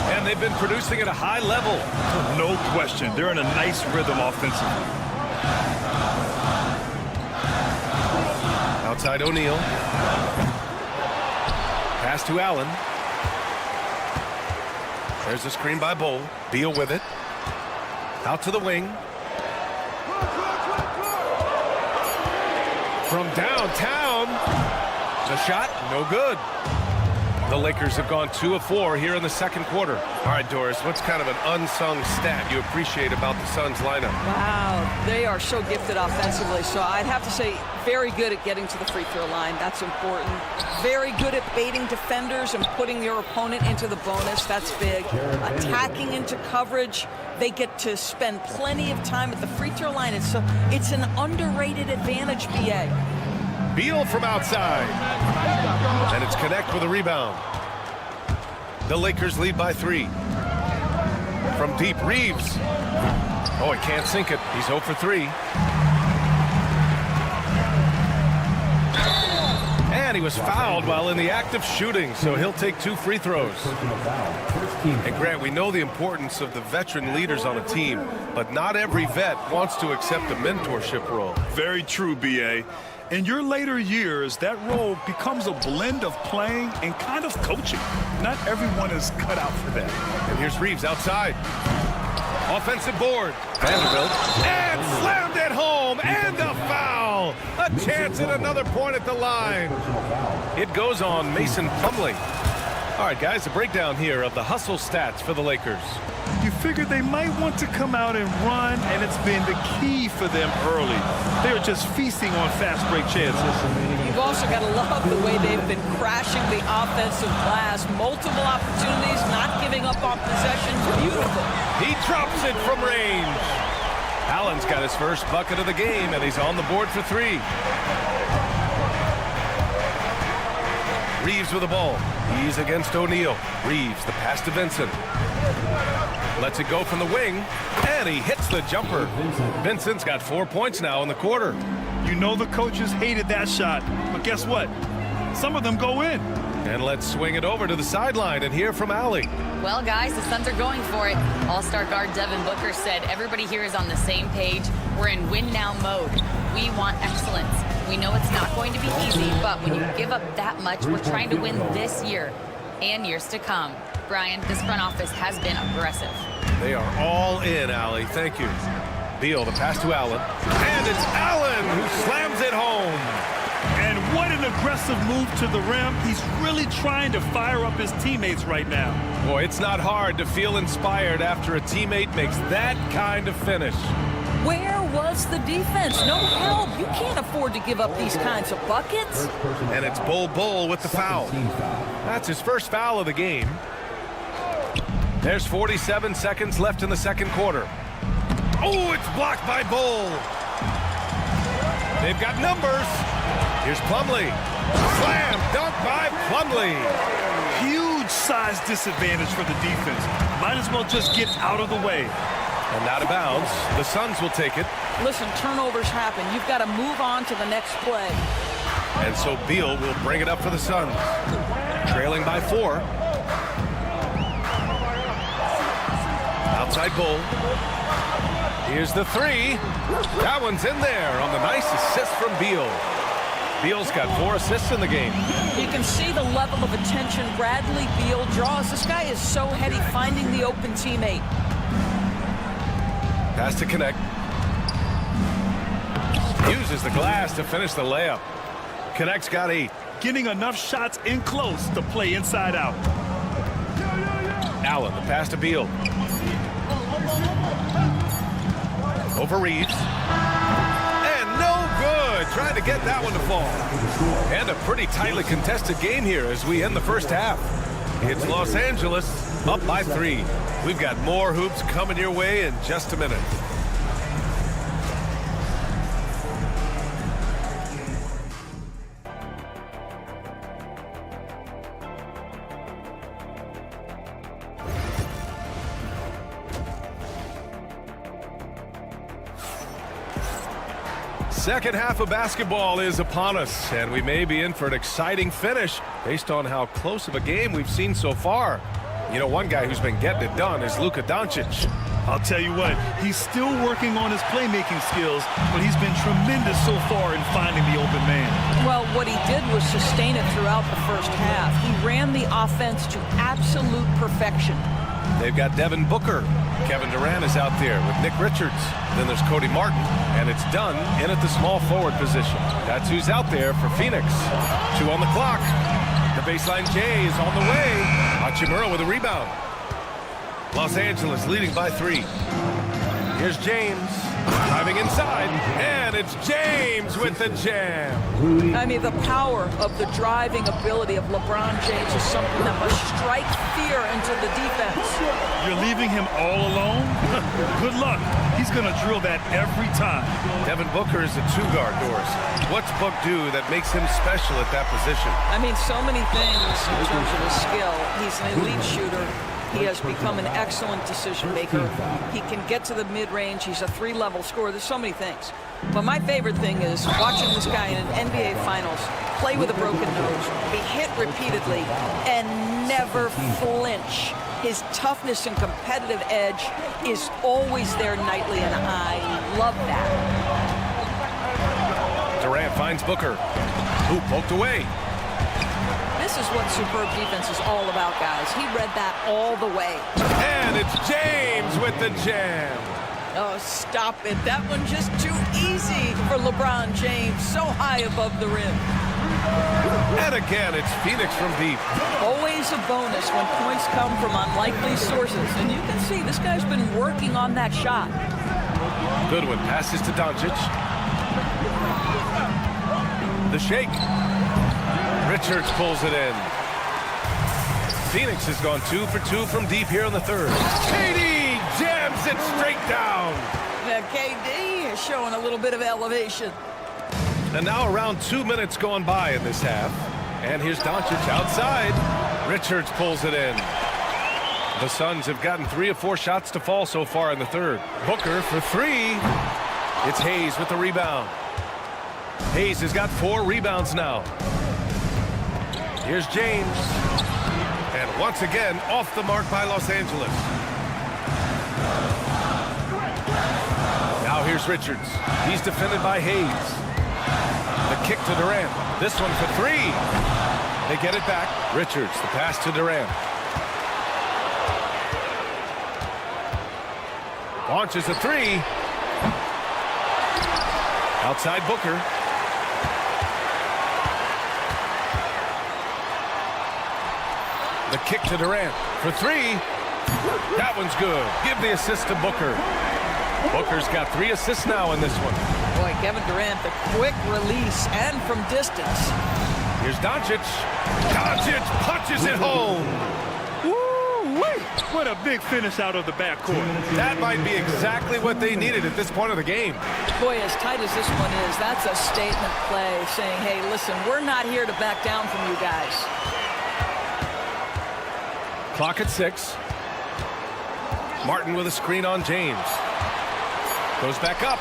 Speaker 7: And they've been producing at a high level.
Speaker 9: No question. They're in a nice rhythm offensively.
Speaker 7: Outside O'Neal. Pass to Allen. There's a screen by Bull. Beal with it. Out to the wing. From downtown. The shot, no good. The Lakers have gone 2 of 4 here in the second quarter. All right, Doris, what's kind of an unsung stat you appreciate about the Suns lineup?
Speaker 3: Wow, they are so gifted offensively. So I'd have to say very good at getting to the free throw line. That's important. Very good at baiting defenders and putting your opponent into the bonus. That's big. Attacking into coverage. They get to spend plenty of time at the free throw line. It's an underrated advantage, BA.
Speaker 7: Beal from outside. And it's Connect with a rebound. The Lakers lead by 3. From deep, Reeves. Oh, he can't sink it. He's 0 for 3. And he was fouled while in the act of shooting, so he'll take 2 free throws. And Grant, we know the importance of the veteran leaders on a team, but not every vet wants to accept a mentorship role.
Speaker 9: Very true, B.A. In your later years, that role becomes a blend of playing and kind of coaching. Not everyone is cut out for that.
Speaker 7: And here's Reeves outside. Offensive board. Vanderbilt. And slammed it home. And a foul. A chance at another point at the line. It goes on Mason Plumlee. All right, guys, a breakdown here of the hustle stats for the Lakers.
Speaker 9: You figured they might want to come out and run, and it's been the key for them early. They're just feasting on fast break chances.
Speaker 3: You've also got to love the way they've been crashing the offensive glass. Multiple opportunities, not giving up on possession. Beautiful.
Speaker 7: He drops it from range. Allen's got his first bucket of the game, and he's on the board for 3. Reeves with the ball. He's against O'Neal. Reeves, the pass to Vincent. Lets it go from the wing, and he hits the jumper. Vincent's got 4 points now in the quarter.
Speaker 9: You know the coaches hated that shot, but guess what? Some of them go in.
Speaker 7: And let's swing it over to the sideline and hear from Allie.
Speaker 10: Well, guys, the Suns are going for it. All-star guard Devin Booker said everybody here is on the same page. We're in win-now mode. We want excellence. We know it's not going to be easy, but when you give up that much, we're trying to win this year and years to come. Brian, this front office has been aggressive.
Speaker 7: They are all in, Allie. Thank you. Beal, the pass to Allen. And it's Allen who slams it home.
Speaker 9: And what an aggressive move to the rim. He's really trying to fire up his teammates right now.
Speaker 7: Boy, it's not hard to feel inspired after a teammate makes that kind of finish.
Speaker 3: Where was the defense? No help. You can't afford to give up these kinds of buckets.
Speaker 7: And it's Bull with the foul. That's his first foul of the game. There's 47 seconds left in the second quarter. Oh, it's blocked by Bull. They've got numbers. Here's Plumlee. Slam dunk by Plumlee.
Speaker 9: Huge size disadvantage for the defense. Might as well just get out of the way.
Speaker 7: And out of bounds. The Suns will take it.
Speaker 3: Listen, turnovers happen. You've got to move on to the next play.
Speaker 7: And so Beal will bring it up for the Suns. Trailing by 4. Outside Bull. Here's the 3. That one's in there on the nice assist from Beal. Beal's got 4 assists in the game.
Speaker 3: You can see the level of attention Bradley Beal draws. This guy is so heady finding the open teammate.
Speaker 7: Pass to connect. Uses the glass to finish the layup. Connect's got 8.
Speaker 9: Getting enough shots in close to play inside out.
Speaker 7: Allen, the pass to Beal. Over Reeves. And no good. Trying to get that one to fall. And a pretty tightly contested game here as we end the first half. It's Los Angeles up by 3. We've got more hoops coming your way in just a minute. Second half of basketball is upon us, and we may be in for an exciting finish based on how close of a game we've seen so far. You know, one guy who's been getting it done is Luka Doncic.
Speaker 9: I'll tell you what, he's still working on his playmaking skills, but he's been tremendous so far in finding the open man.
Speaker 3: Well, what he did was sustain it throughout the first half. He ran the offense to absolute perfection.
Speaker 7: They've got Devin Booker. Kevin Durant is out there with Nick Richards. Then there's Cody Martin, and it's Dunn in at the small forward position. That's who's out there for Phoenix. 2 on the clock. The baseline J is on the way. Hachimura with a rebound. Los Angeles leading by 3. Here's James driving inside, and it's James with the jam.
Speaker 3: I mean, the power of the driving ability of LeBron James is something that must strike fear into the defense.
Speaker 9: You're leaving him all alone? Good luck. He's going to drill that every time.
Speaker 7: Devin Booker is a 2-guard, Doris. What's Book do that makes him special at that position?
Speaker 3: I mean, so many things in terms of his skill. He's an elite shooter. He has become an excellent decision maker. He can get to the mid-range. He's a 3-level scorer. There's so many things. But my favorite thing is watching this guy in an NBA Finals play with a broken nose, be hit repeatedly, and never flinch. His toughness and competitive edge is always there nightly, and I love that.
Speaker 7: Durant finds Booker. Who poked away.
Speaker 3: This is what superb defense is all about, guys. He read that all the way.
Speaker 7: And it's James with the jam.
Speaker 3: Oh, stop it. That one just too easy for LeBron James. So high above the rim.
Speaker 7: And again, it's Phoenix from deep.
Speaker 3: Always a bonus when points come from unlikely sources. And you can see this guy's been working on that shot.
Speaker 7: Goodwin passes to Doncic. The shake. Richards pulls it in. Phoenix has gone 2 for 2 from deep here in the third. KD jams it straight down.
Speaker 3: Now KD is showing a little bit of elevation.
Speaker 7: And now around 2 minutes going by in this half. And here's Doncic outside. Richards pulls it in. The Suns have gotten 3 of 4 shots to fall so far in the third. Booker for 3. It's Hayes with the rebound. Hayes has got 4 rebounds now. Here's James. And once again, off the mark by Los Angeles. Now here's Richards. He's defended by Hayes. The kick to Durant. This one for 3. They get it back. Richards, the pass to Durant. Launches a 3. Outside Booker. The kick to Durant for 3. That one's good. Give the assist to Booker. Booker's got 3 assists now in this one.
Speaker 3: Boy, Kevin Durant, the quick release and from distance.
Speaker 7: Here's Doncic. Doncic punches it home.
Speaker 9: Woo-wee! What a big finish out of the backcourt.
Speaker 7: That might be exactly what they needed at this point of the game.
Speaker 3: Boy, as tight as this one is, that's a statement play saying, hey, listen, we're not here to back down from you guys.
Speaker 7: Clock at 6. Martin with a screen on James. Goes back up.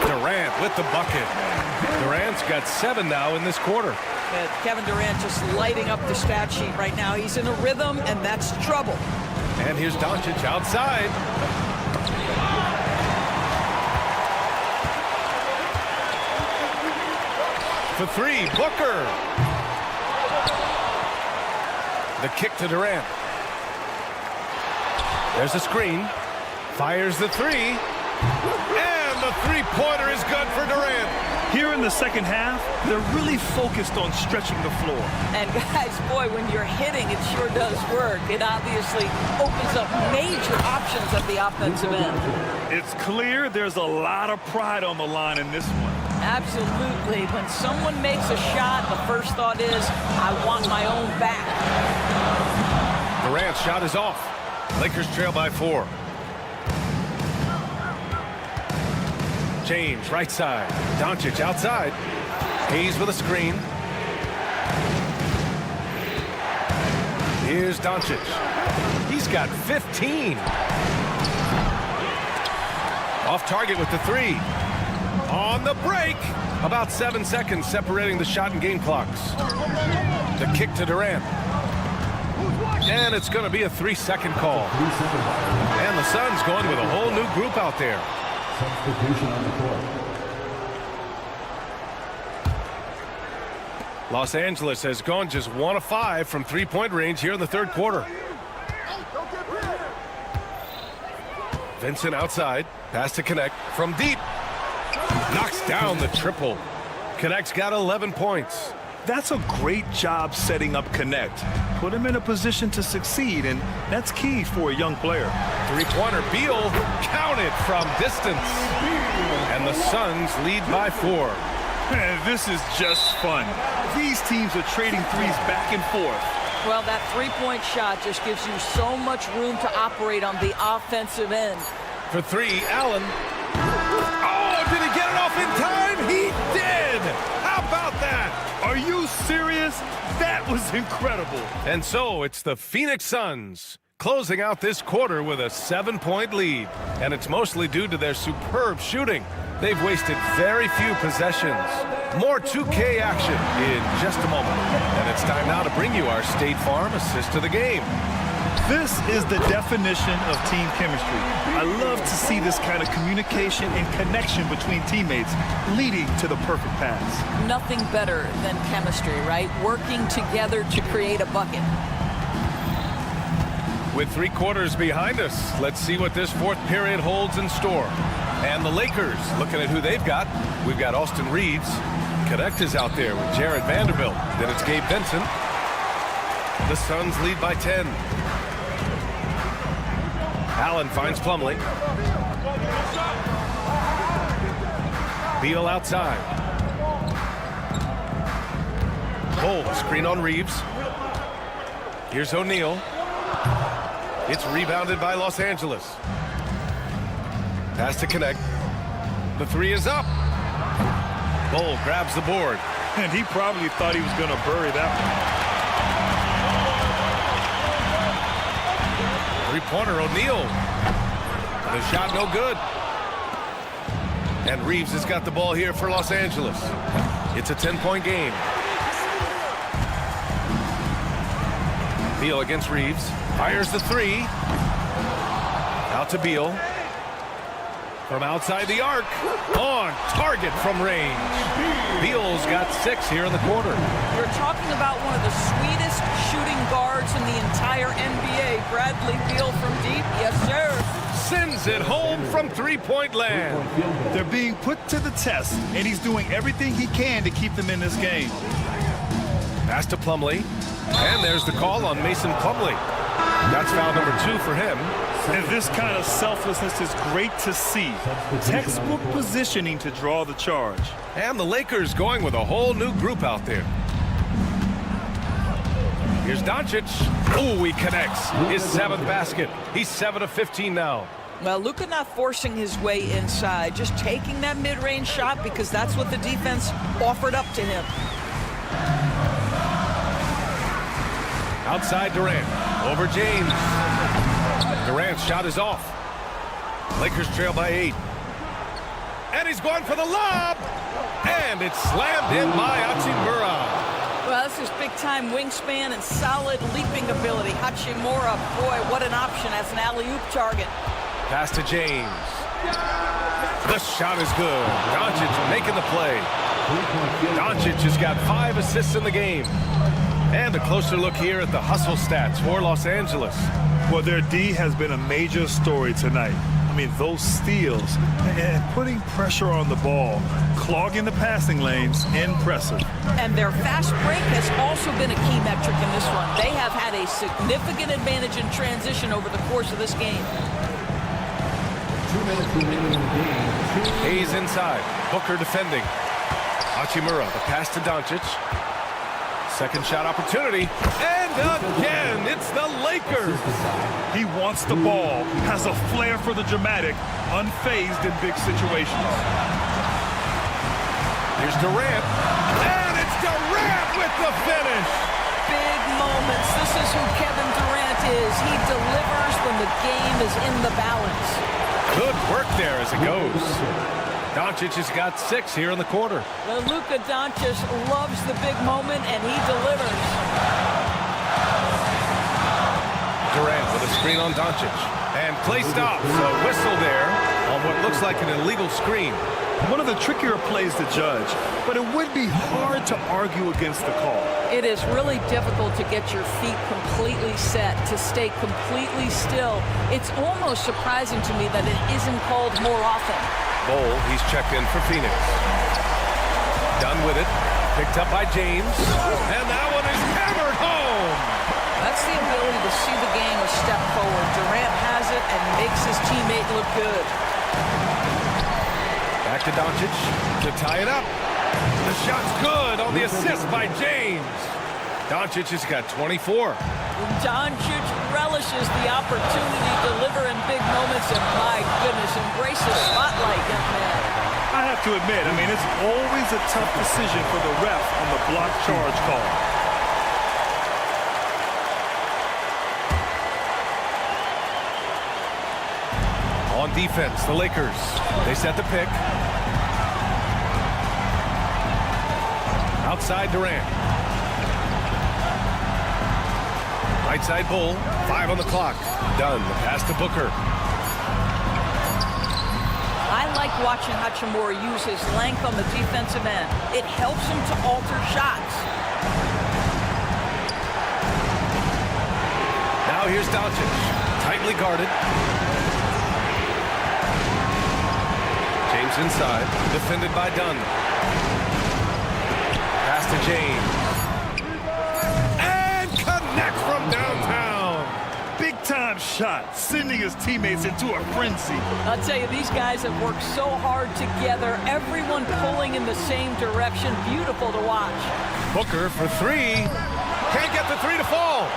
Speaker 7: Durant with the bucket. Durant's got 7 now in this quarter.
Speaker 3: Kevin Durant just lighting up the stat sheet right now. He's in a rhythm, and that's trouble.
Speaker 7: And here's Doncic outside. For 3, Booker. The kick to Durant. There's a screen. Fires the 3. And the three-pointer is good for Durant.
Speaker 9: Here in the second half, they're really focused on stretching the floor.
Speaker 3: And guys, boy, when you're hitting, it sure does work. It obviously opens up major options at the offensive end.
Speaker 9: It's clear there's a lot of pride on the line in this one.
Speaker 3: Absolutely. When someone makes a shot, the first thought is, I want my own back.
Speaker 7: Durant's shot is off. Lakers trail by 4. James, right side. Doncic outside. Hayes with a screen. Here's Doncic. He's got 15. Off target with the 3. On the break. About 7 seconds separating the shot and game clocks. The kick to Durant. And it's going to be a 3-second call. And the Suns going with a whole new group out there.
Speaker 6: Substitution on the court.
Speaker 7: Los Angeles has gone just 1 of 5 from 3-point range here in the third quarter. Vincent outside. Pass to Connect from deep. Knocks down the triple. Connect's got 11 points.
Speaker 9: That's a great job setting up Connect. Put him in a position to succeed, and that's key for a young player.
Speaker 7: Three-pointer, Beal counted from distance. And the Suns lead by 4.
Speaker 9: Man, this is just fun. These teams are trading threes back and forth.
Speaker 3: Well, that three-point shot just gives you so much room to operate on the offensive end.
Speaker 7: For 3, Allen. Oh, did he get it off in time? He did! How about that?
Speaker 9: Are you serious? That was incredible.
Speaker 7: And so it's the Phoenix Suns closing out this quarter with a 7-point lead. And it's mostly due to their superb shooting. They've wasted very few possessions. More 2K action in just a moment. And it's time now to bring you our State Farm assist of the game.
Speaker 9: This is the definition of team chemistry. I love to see this kind of communication and connection between teammates leading to the perfect pass.
Speaker 3: Nothing better than chemistry, right? Working together to create a bucket.
Speaker 7: With 3 quarters behind us, let's see what this fourth period holds in store. And the Lakers, looking at who they've got. We've got Austin Reeves. Connect is out there with Jared Vanderbilt. Then it's Gabe Benson. The Suns lead by 10. Allen finds Plumlee. Beal outside. Bull, screen on Reeves. Here's O'Neal. It's rebounded by Los Angeles. Pass to Connect. The three is up. Bull grabs the board.
Speaker 9: And he probably thought he was going to bury that one.
Speaker 7: Three-pointer, O'Neal. The shot no good. And Reeves has got the ball here for Los Angeles. It's a 10-point game. Beal against Reeves. Fires the three. Out to Beal. From outside the arc. On target from range. Beal's got 6 here in the quarter.
Speaker 3: You're talking about one of the sweetest shooting guards in the entire NBA. Bradley Beal from deep. Yes, sir.
Speaker 7: Sends it home from three-point land.
Speaker 9: They're being put to the test, and he's doing everything he can to keep them in this game.
Speaker 7: Pass to Plumlee. And there's the call on Mason Plumlee. That's foul number 2 for him.
Speaker 9: And this kind of selflessness is great to see. Textbook positioning to draw the charge.
Speaker 7: And the Lakers going with a whole new group out there. Here's Doncic. Oh, he connects. His 7th basket. He's 7 of 15 now.
Speaker 3: Well, Luka not forcing his way inside, just taking that mid-range shot because that's what the defense offered up to him.
Speaker 7: Outside Durant. Over James. Durant's shot is off. Lakers trail by 8. And he's going for the lob. And it's slammed in by Hachimura.
Speaker 3: Well, this is big-time wingspan and solid leaping ability. Hachimura, boy, what an option as an alley-oop target.
Speaker 7: Pass to James. The shot is good. Doncic making the play. Doncic has got 5 assists in the game. And a closer look here at the hustle stats for Los Angeles.
Speaker 9: Well, their D has been a major story tonight. I mean, those steals and putting pressure on the ball, clogging the passing lanes, impressive.
Speaker 3: And their fast break has also been a key metric in this one. They have had a significant advantage in transition over the course of this game.
Speaker 6: 2 minutes remaining in the game.
Speaker 7: Hayes inside. Booker defending. Hachimura, the pass to Doncic. Second shot opportunity. And again, it's the Lakers.
Speaker 9: He wants the ball, has a flair for the dramatic, unfazed in big situations.
Speaker 7: Here's Durant. And it's Durant with the finish.
Speaker 3: Big moments. This is who Kevin Durant is. He delivers when the game is in the balance.
Speaker 7: Good work there as it goes. Doncic has got 6 here in the quarter.
Speaker 3: Well, Luka Doncic loves the big moment, and he delivers.
Speaker 7: Durant with a screen on Doncic. And play stops. A whistle there on what looks like an illegal screen.
Speaker 9: One of the trickier plays to judge, but it would be hard to argue against the call.
Speaker 3: It is really difficult to get your feet completely set, to stay completely still. It's almost surprising to me that it isn't called more often.
Speaker 7: Bull, he's checked in for Phoenix. Done with it. Picked up by James. And that one is hammered home.
Speaker 3: That's the ability to see the game a step forward. Durant has it and makes his teammate look good.
Speaker 7: Back to Doncic to tie it up. The shot's good on the assist by James. Doncic has got 24.
Speaker 3: Doncic relishes the opportunity to deliver in big moments, and my goodness, embrace the spotlight, young man.
Speaker 9: I have to admit, I mean, it's always a tough decision for the ref on the block charge call.
Speaker 7: On defense, the Lakers. They set the pick. Outside Durant. Right side Bull. 5 on the clock. Done. The pass to Booker.
Speaker 3: I like watching Hachimura use his length on the defensive end. It helps him to alter shots.
Speaker 7: Now here's Doncic. Tightly guarded. James inside. Defended by Dunn. Pass to James. And connects from downtown.
Speaker 9: Big-time shot, sending his teammates into a frenzy.
Speaker 3: I'll tell you, these guys have worked so hard together, everyone pulling in the same direction. Beautiful to watch.
Speaker 7: Booker for three. Can't get the three to fall.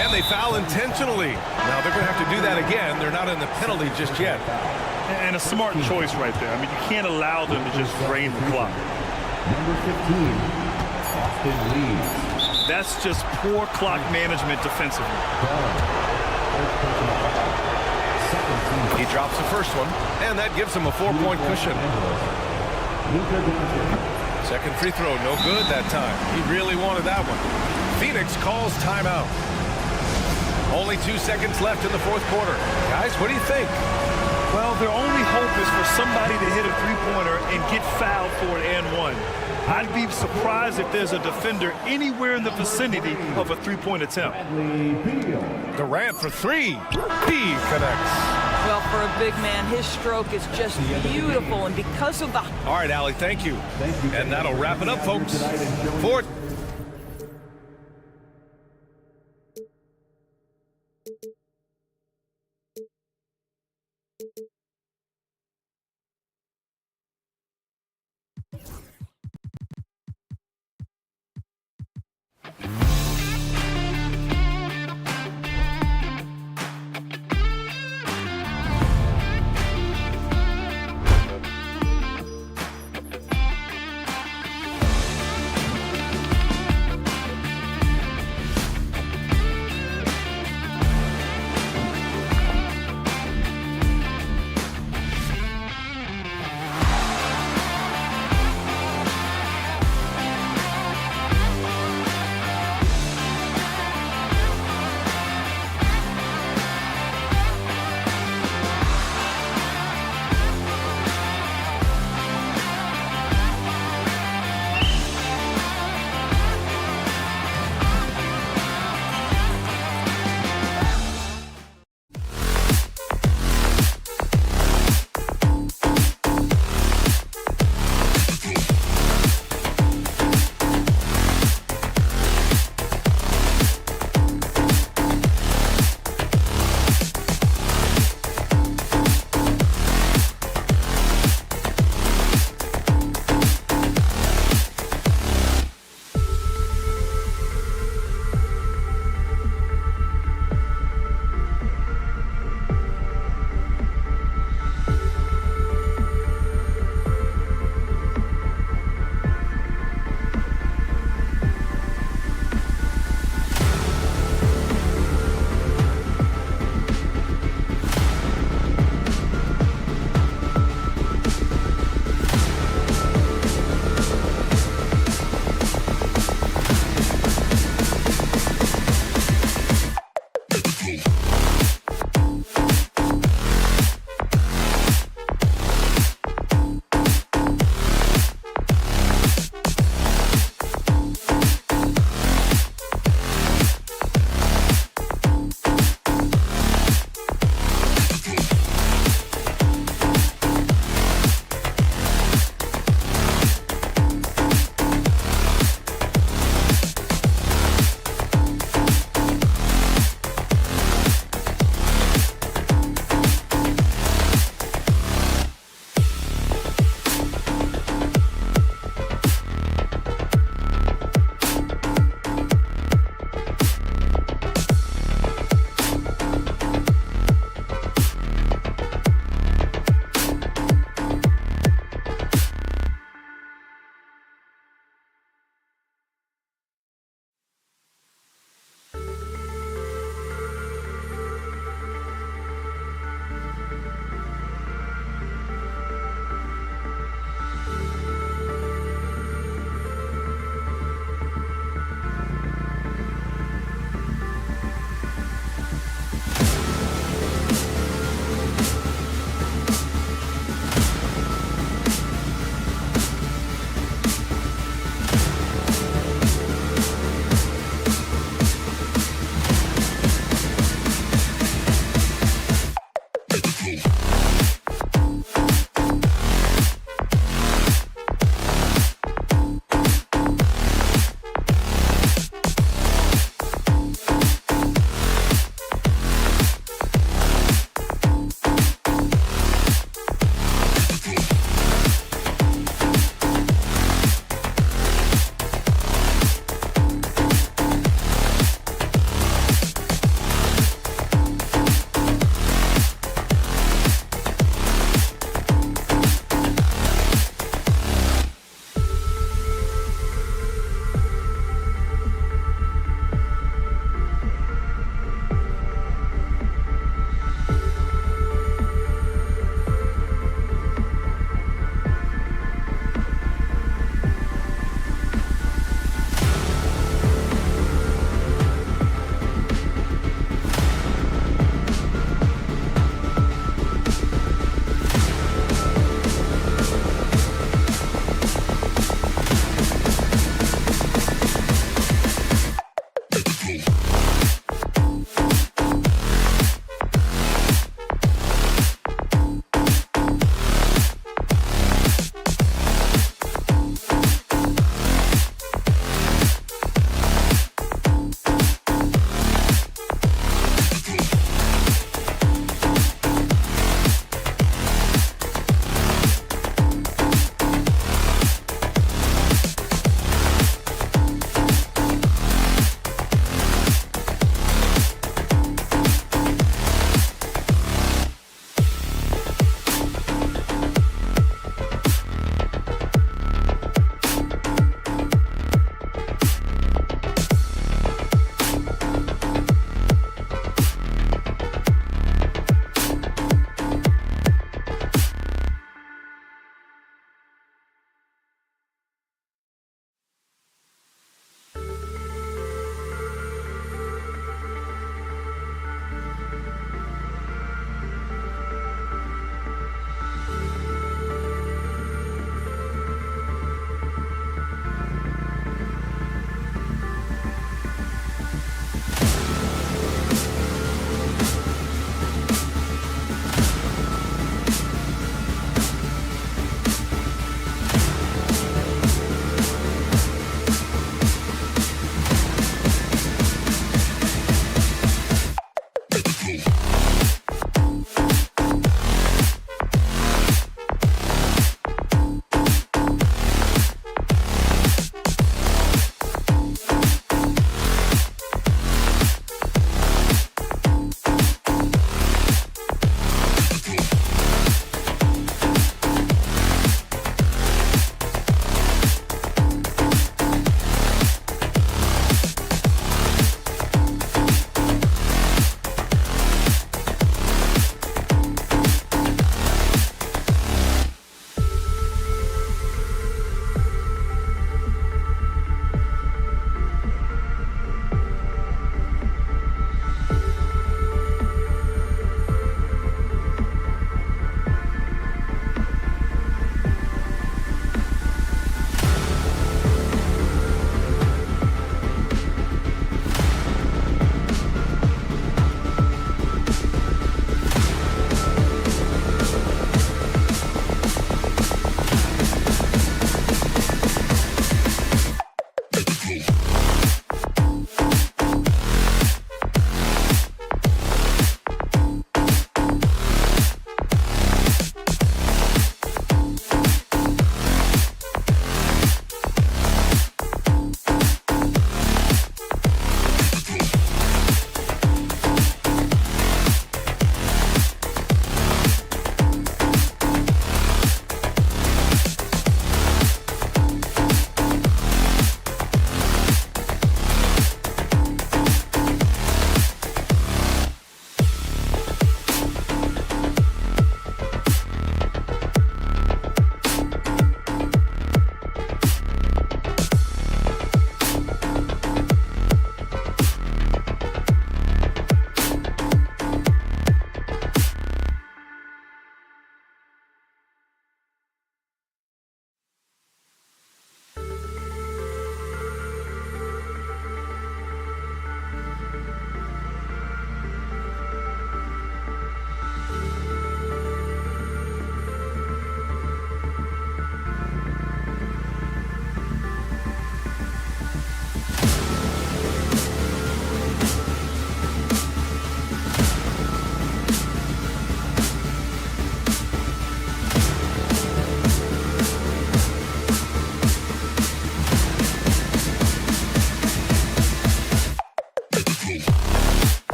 Speaker 7: And they foul intentionally. Now they're going to have to do that again. They're not in the penalty just yet.
Speaker 9: And a smart choice right there. I mean, you can't allow them to just drain the clock.
Speaker 6: Number 15, Austin Reeves.
Speaker 9: That's just poor clock management defensively.
Speaker 7: He drops the first one, and that gives him a 4-point cushion. Second free throw, no good that time. He really wanted that one. Phoenix calls timeout. Only 2 seconds left in the fourth quarter. Guys, what do you think?
Speaker 9: Well, their only hope is for somebody to hit a three-pointer and get fouled for an and one. I'd be surprised if there's a defender anywhere in the vicinity of a three-point attempt.
Speaker 7: Durant for three. He connects.
Speaker 3: Well, for a big man, his stroke is just beautiful, and because of the...
Speaker 7: All right, Allie, thank you. And that'll wrap it up, folks. Fourth.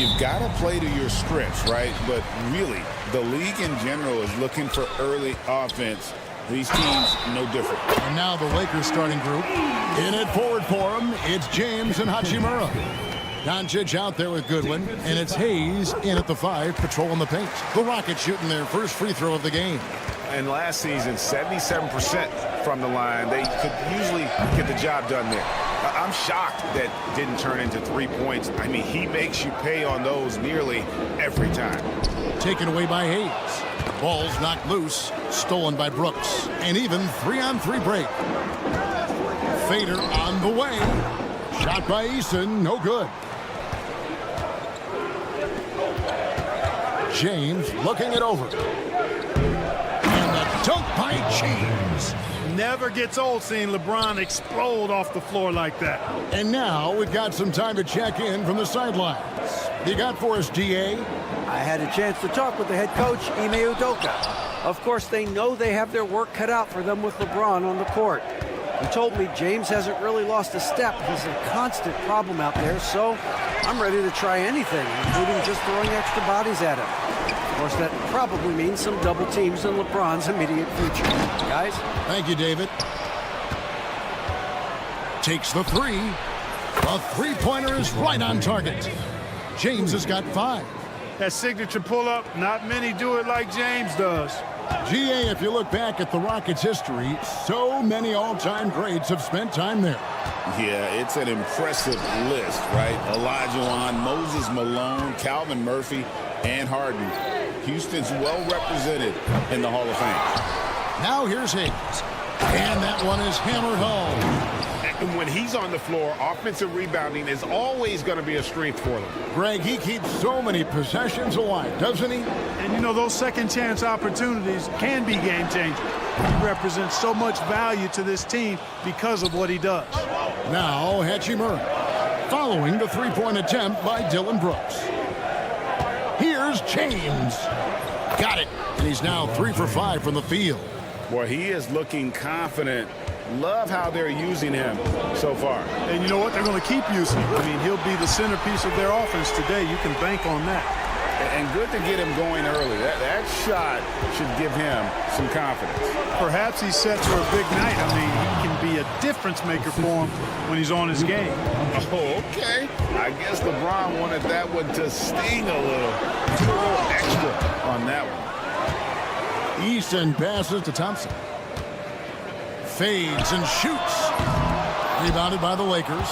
Speaker 2: You've got to play to your strengths, right? But really, the league in general is looking for early offense. These teams, no different.
Speaker 1: And now the Lakers starting group. In it forward for them, it's James and Hachimura. Doncic out there with Goodwin, and it's Hayes in at the 5, patrolling the paint. The Rockets shooting their first free throw of the game.
Speaker 12: And last season, 77% from the line. They could usually get the job done there. I'm shocked that didn't turn into 3 points. I mean, he makes you pay on those nearly every time.
Speaker 1: Taken away by Hayes. Ball's knocked loose, stolen by Brooks. And even 3-on-3 break. Fader on the way. Shot by Eason, no good. James looking it over. And the dunk by James.
Speaker 8: Never gets old seeing LeBron explode off the floor like that.
Speaker 1: And now we've got some time to check in from the sidelines. You got for us, DA?
Speaker 5: I had a chance to talk with the head coach, Ime Udoka. Of course, they know they have their work cut out for them with LeBron on the court. He told me James hasn't really lost a step. He's a constant problem out there, so I'm ready to try anything, including just throwing extra bodies at him. Of course, that probably means some double teams in LeBron's immediate future. Guys?
Speaker 1: Thank you, David. Takes the 3. A three-pointer is right on target. James has got 5.
Speaker 8: That signature pull-up, not many do it like James does.
Speaker 1: GA, if you look back at the Rockets' history, so many all-time greats have spent time there.
Speaker 2: Yeah, it's an impressive list, right? Olajuwon, Moses Malone, Calvin Murphy, and Harden. Houston's well represented in the Hall of Fame.
Speaker 1: Now here's Hayes. And that one is hammered home.
Speaker 12: And when he's on the floor, offensive rebounding is always going to be a strength for them.
Speaker 1: Greg, he keeps so many possessions alive, doesn't he?
Speaker 8: And you know, those second chance opportunities can be game changers. He represents so much value to this team because of what he does.
Speaker 1: Now Hachimura, following the three-point attempt by Dylan Brooks. Here's James. Got it. And he's now 3 for 5 from the field.
Speaker 2: Boy, he is looking confident. Love how they're using him so far.
Speaker 8: And you know what? They're going to keep using him. I mean, he'll be the centerpiece of their offense today. You can bank on that.
Speaker 2: And good to get him going early. That shot should give him some confidence.
Speaker 8: Perhaps he's set for a big night. I mean, he can be a difference maker for him when he's on his game.
Speaker 2: Oh, okay. I guess LeBron wanted that one to sting a little. A little extra on that one.
Speaker 1: Easton passes to Thompson. Fades and shoots. Rebounded by the Lakers.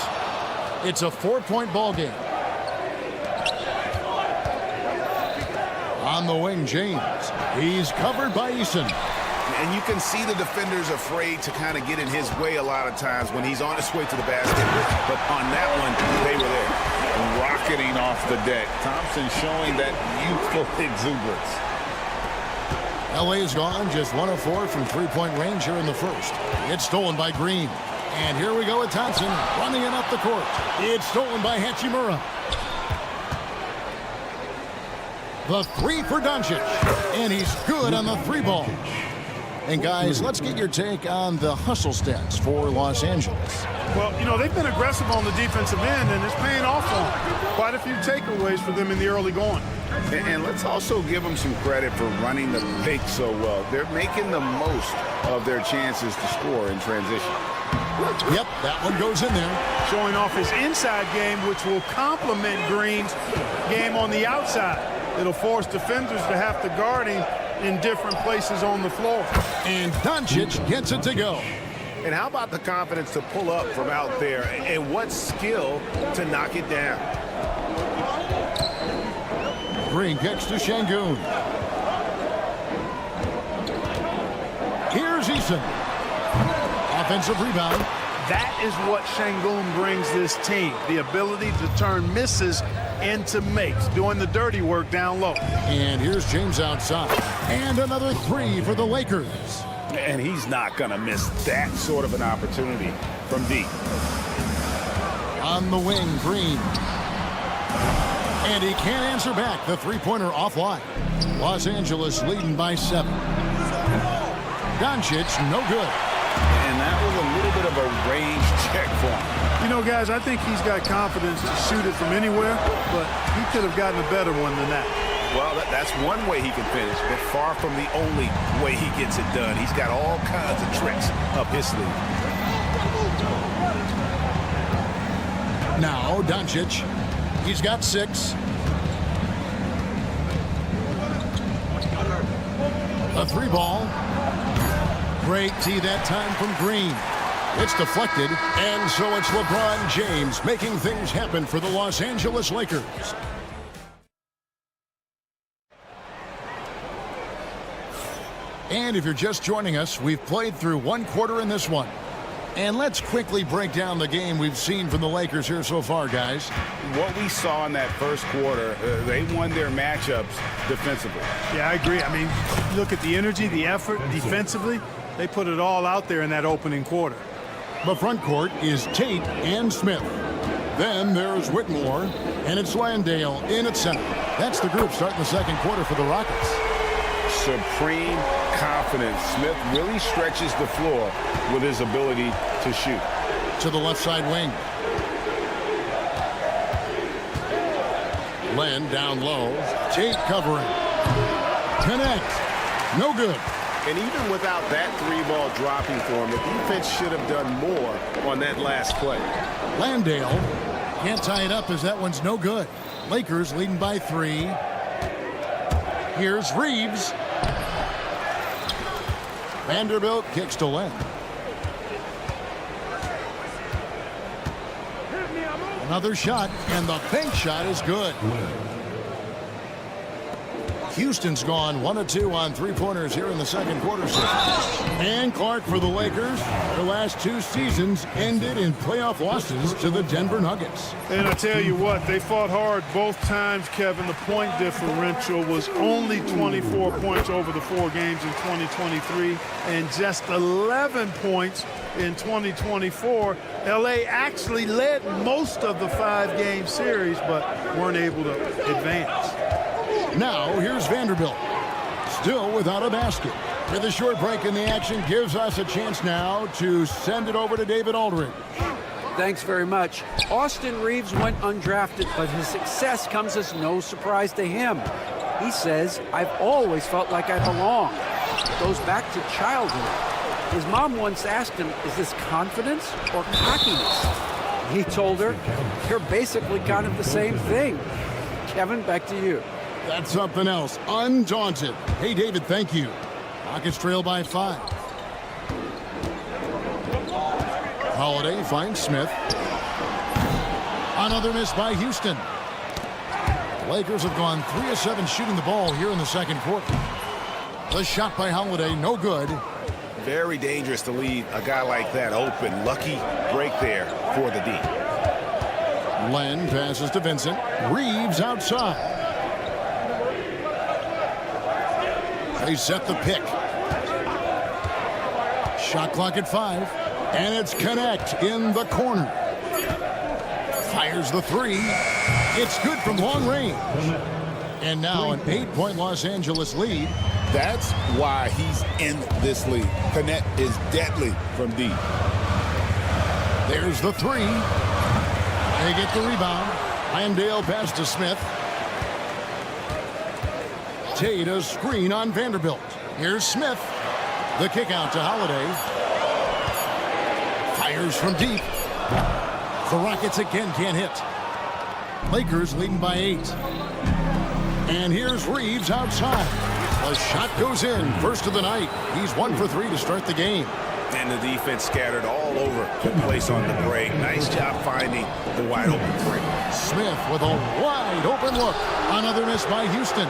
Speaker 1: It's a 4-point ball game. On the wing, James. He's covered by Eason.
Speaker 2: And you can see the defenders afraid to kind of get in his way a lot of times when he's on his way to the basket. But on that one, they were there. Rocketing off the deck. Thompson showing that youthful exuberance.
Speaker 1: LA's gone just 1 of 4 from three-point range here in the first. It's stolen by Green. And here we go with Thompson running it up the court. It's stolen by Hachimura. The 3 for Doncic. And he's good on the 3 ball. And guys, let's get your take on the hustle stats for Los Angeles.
Speaker 8: Well, you know, they've been aggressive on the defensive end, and it's paying off for them. Quite a few takeaways for them in the early going.
Speaker 2: And let's also give them some credit for running the pick so well. They're making the most of their chances to score in transition.
Speaker 1: Yep, that one goes in there.
Speaker 8: Showing off his inside game, which will complement Green's game on the outside. It'll force defenders to have to guard him in different places on the floor.
Speaker 1: And Doncic gets it to go.
Speaker 12: And how about the confidence to pull up from out there, and what skill to knock it down.
Speaker 1: Green kicks to Şengün. Here's Eason. Offensive rebound.
Speaker 8: That is what Şengün brings this team, the ability to turn misses into makes, doing the dirty work down low.
Speaker 1: And here's James outside. And another 3 for the Lakers.
Speaker 2: And he's not going to miss that sort of an opportunity from deep.
Speaker 1: On the wing, Green. And he can't answer back. The three-pointer offline. Los Angeles leading by 7. Doncic, no good.
Speaker 2: And that was a little bit of a range check for him.
Speaker 8: You know, guys, I think he's got confidence to shoot it from anywhere, but he could have gotten a better one than that.
Speaker 4: Well, that's one way he can finish, but far from the only way he gets it done. He's got all kinds of tricks up his sleeve.
Speaker 1: Now, Doncic. He's got 6. A 3-ball. Great tee that time from Green. It's deflected, and so it's LeBron James making things happen for the Los Angeles Lakers. And if you're just joining us, we've played through 1 quarter in this one. And let's quickly break down the game we've seen from the Lakers here so far, guys.
Speaker 4: What we saw in that first quarter, they won their matchups defensively.
Speaker 8: Yeah, I agree. I mean, look at the energy, the effort defensively. They put it all out there in that opening quarter.
Speaker 1: The front court is Tate and Smith. Then there's Whitmore, and it's Landale in at center. That's the group starting the second quarter for the Rockets.
Speaker 4: Supreme confidence. Smith really stretches the floor with his ability to shoot.
Speaker 1: To the left side wing. Len down low. Tate covering. Connect. No good.
Speaker 12: And even without that 3-ball dropping for him, the defense should have done more on that last play.
Speaker 1: Landale can't tie it up as that one's no good. Lakers leading by 3. Here's Reeves. Vanderbilt kicks to Len. Another shot, and the bank shot is good. Houston's gone 1 of 2 on 3-pointers here in the second quarter. And Clark for the Lakers. Their last 2 seasons ended in playoff losses to the Denver Nuggets.
Speaker 8: And I tell you what, they fought hard both times, Kevin. The point differential was only 24 points over the 4 games in 2023 and just 11 points in 2024. LA actually led most of the 5-game series, but weren't able to advance.
Speaker 1: Now, here's Vanderbilt. Still without a basket. With a short break in the action, gives us a chance now to send it over to David Aldridge.
Speaker 5: Thanks very much. Austin Reeves went undrafted, but his success comes as no surprise to him. He says, "I've always felt like I belong." It goes back to childhood. His mom once asked him, "Is this confidence or cockiness?" He told her, "You're basically kind of the same thing." Kevin, back to you.
Speaker 1: That's something else. Undaunted. Hey, David, thank you. Rockets trail by 5. Holiday finds Smith. Another miss by Houston. The Lakers have gone 3 of 7 shooting the ball here in the second quarter. The shot by Holiday, no good.
Speaker 4: Very dangerous to leave a guy like that open. Lucky break there for the D.
Speaker 1: Len passes to Vincent. Reeves outside. They set the pick. Shot clock at 5. And it's Connect in the corner. Fires the 3. It's good from long range. And now an 8-point Los Angeles lead.
Speaker 2: That's why he's in this league. Connect is deadly from deep.
Speaker 1: There's the 3. They get the rebound. Landale pass to Smith. Tate a screen on Vanderbilt. Here's Smith. The kick out to Holiday. Fires from deep. The Rockets again can't hit. Lakers leading by 8. And here's Reeves outside. The shot goes in. First of the night. He's 1 for 3 to start the game.
Speaker 4: And the defense scattered all over the place on the break. Nice job finding the wide open 3.
Speaker 1: Smith with a wide open look. Another miss by Houston.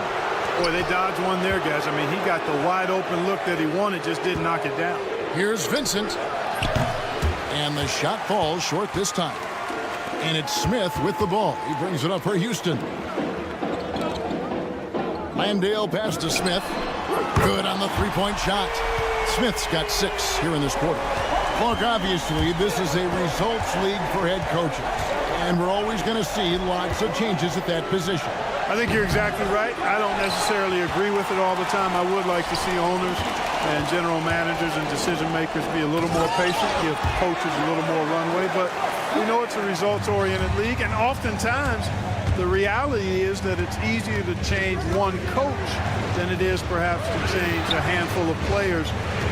Speaker 8: Boy, they dodged one there, guys. I mean, he got the wide open look that he wanted, just didn't knock it down.
Speaker 1: Here's Vincent. And the shot falls short this time. And it's Smith with the ball. He brings it up for Houston. Landale pass to Smith. Good on the 3-point shot. Smith's got 6 here in this quarter. Clark, obviously, this is a results league for head coaches. And we're always going to see lots of changes at that position.
Speaker 8: I think you're exactly right. I don't necessarily agree with it all the time. I would like to see owners and general managers and decision makers be a little more patient, give coaches a little more runway. But We know it's a results-oriented league, and oftentimes the reality is that it's easier to change one coach than it is perhaps to change a handful of players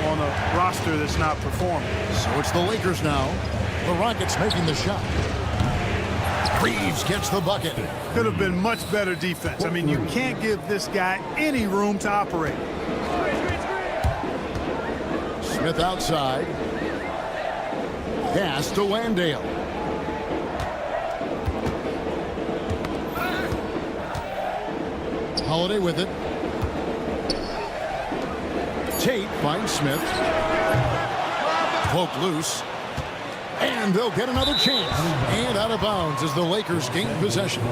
Speaker 8: on a roster that's not performing.
Speaker 1: So it's the Lakers now. The Rockets making the shot. Reeves gets the bucket.
Speaker 8: Could have been much better defense. I mean, you can't give this guy any room to operate.
Speaker 1: Smith outside. Pass to Landale. Holiday with it. Tate finds Smith. Poke loose. And they'll get another chance. And out of bounds as the Lakers gain possession.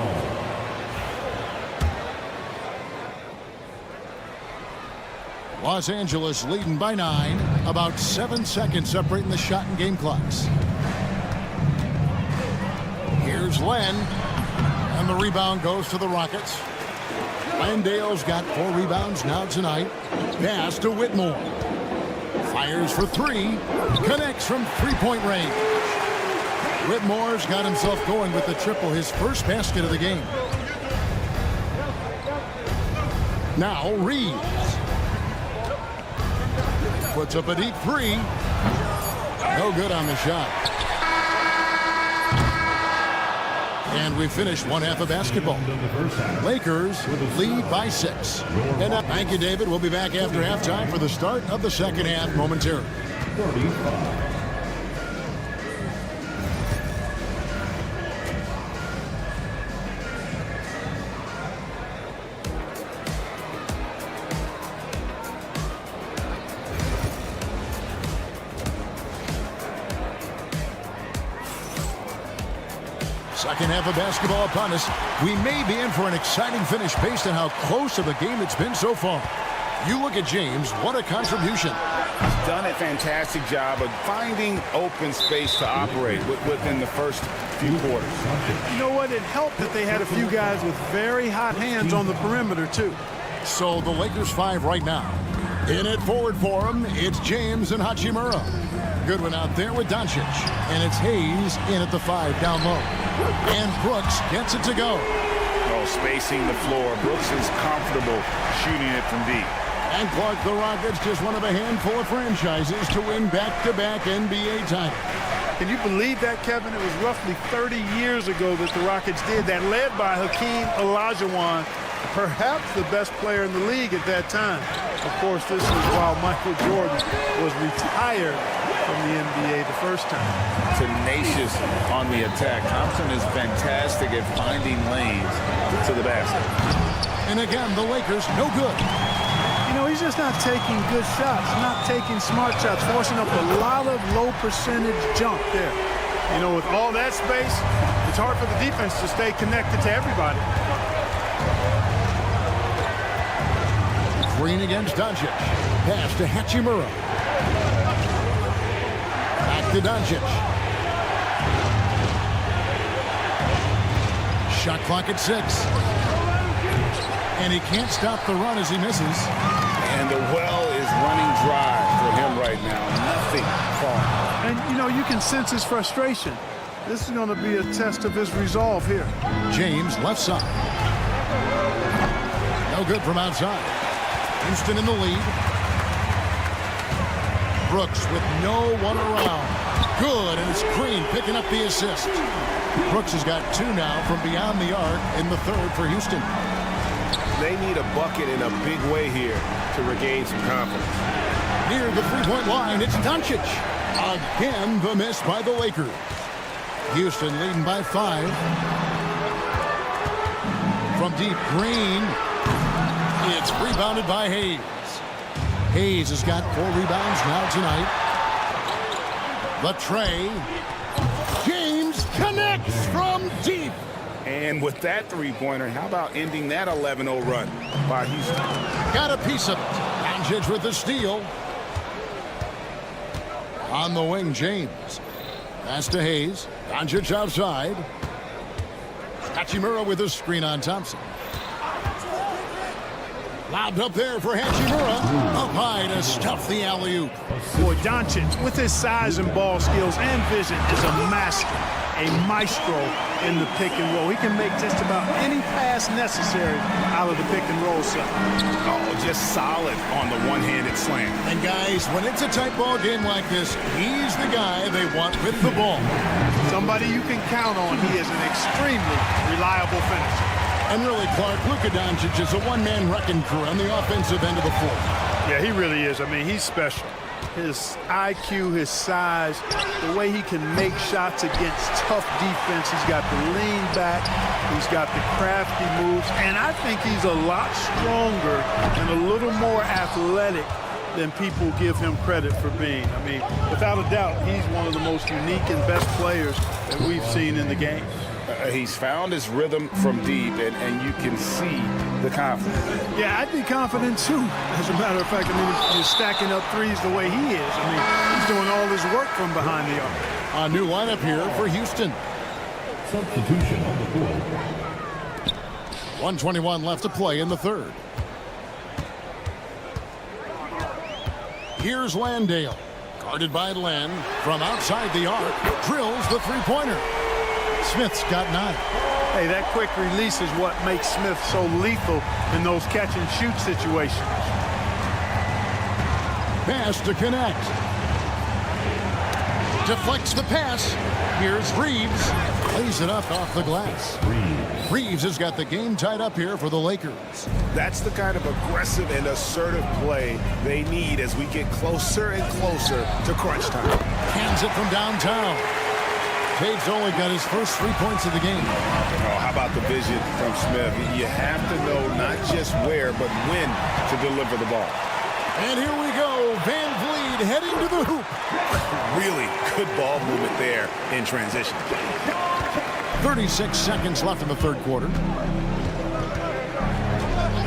Speaker 1: Los Angeles leading by 9. About 7 seconds separating the shot and game clocks. Here's Len. And the rebound goes to the Rockets. Landale's got 4 rebounds now tonight. Pass to Whitmore. Fires for 3. Connects from three-point range. Whitmore's got himself going with the triple, his first basket of the game. Now Reeves. Puts up a deep 3. No good on the shot. And we finished one half of basketball. Lakers lead by 6. And thank you, David. We'll be back after halftime for the start of the second half momentarily. Second half of basketball upon us. We may be in for an exciting finish based on how close of a game it's been so far. You look at James, what a contribution.
Speaker 2: He's done a fantastic job of finding open space to operate within the first few quarters.
Speaker 8: You know what? It helped that they had a few guys with very hot hands on the perimeter, too.
Speaker 1: So the Lakers 5 right now. In it forward for him, it's James and Hachimura. Good one out there with Doncic. And it's Hayes in at the 5 down low. And Brooks gets it to go.
Speaker 2: Oh, spacing the floor. Brooks is comfortable shooting it from deep.
Speaker 1: And Clark, the Rockets, just one of a handful of franchises to win back-to-back NBA titles.
Speaker 8: Can you believe that, Kevin? It was roughly 30 years ago that the Rockets did that, led by Hakeem Olajuwon, perhaps the best player in the league at that time. Of course, this is while Michael Jordan was retired from the NBA the first time.
Speaker 2: Tenacious on the attack. Thompson is fantastic at finding lanes to the basket.
Speaker 1: And again, the Lakers, no good.
Speaker 8: You know, he's just not taking good shots, not taking smart shots, forcing up a lot of low percentage jump there. You know, with all that space, it's hard for the defense to stay connected to everybody.
Speaker 1: Green against Doncic. Pass to Hachimura. Back to Doncic. Shot clock at 6. And he can't stop the run as he misses.
Speaker 2: And the well is running dry for him right now. Nothing falling.
Speaker 8: And, you know, you can sense his frustration. This is going to be a test of his resolve here.
Speaker 1: James, left side. No good from outside. Houston in the lead. Brooks with no one around. Good, and it's Green picking up the assist. Brooks has got 2 now from beyond the arc in the 3rd for Houston.
Speaker 12: They need a bucket in a big way here to regain some confidence.
Speaker 1: Near the 3-point line, it's Doncic. Again, the miss by the Lakers. Houston leading by 5. From deep, Green. It's rebounded by Hayes. Hayes has got 4 rebounds now tonight. The tray. James connects from deep.
Speaker 2: And with that 3-pointer, how about ending that 11-0 run by Houston?
Speaker 1: Got a piece of it. Doncic with the steal. On the wing, James. Pass to Hayes. Doncic outside. Hachimura with a screen on Thompson. Lobbed up there for Hachimura. Up high to stuff the alley-oop.
Speaker 8: Boy, Doncic, with his size and ball skills and vision, is a master. a maestro in the pick and roll. He can make just about any pass necessary out of the pick and roll set.
Speaker 4: Oh, just solid on the one-handed slant.
Speaker 1: And guys, when it's a tight ball game like this, he's the guy they want with the ball.
Speaker 8: Somebody you can count on. He is an extremely reliable finisher.
Speaker 1: And really, Clark, Luka Doncic is a one-man wrecking crew on the offensive end of the floor.
Speaker 8: Yeah, he really is. I mean, he's special. His IQ, his size, the way he can make shots against tough defense. He's got the lean back. He's got the crafty moves. And I think he's a lot stronger and a little more athletic than people give him credit for being. I mean, without a doubt, he's one of the most unique and best players that we've seen in the game.
Speaker 2: He's found his rhythm from deep, and you can see the confidence.
Speaker 8: Yeah, I'd be confident too. As a matter of fact, I mean, if you're stacking up threes the way he is, I mean, he's doing all his work from behind the arc.
Speaker 1: A new lineup here for Houston.
Speaker 6: Substitution on the board.
Speaker 1: 1:21 left to play in the third. Here's Landale. Guarded by Len. From outside the arc, drills the three-pointer. Smith's got 9.
Speaker 8: Hey, that quick release is what makes Smith so lethal in those catch-and-shoot situations.
Speaker 1: Pass to connect. Deflects the pass. Here's Reeves. Plays it up off the glass. Reeves has got the game tied up here for the Lakers.
Speaker 4: That's the kind of aggressive and assertive play they need as we get closer and closer to crunch time.
Speaker 1: Hands it from downtown. Tate's only got his first 3 points of the game.
Speaker 2: Oh, how about the vision from Smith? You have to know not just where, but when to deliver the ball.
Speaker 1: And here we go. Van Vliet heading to the hoop.
Speaker 4: Really good ball movement there in transition.
Speaker 1: 36 seconds left in the third quarter.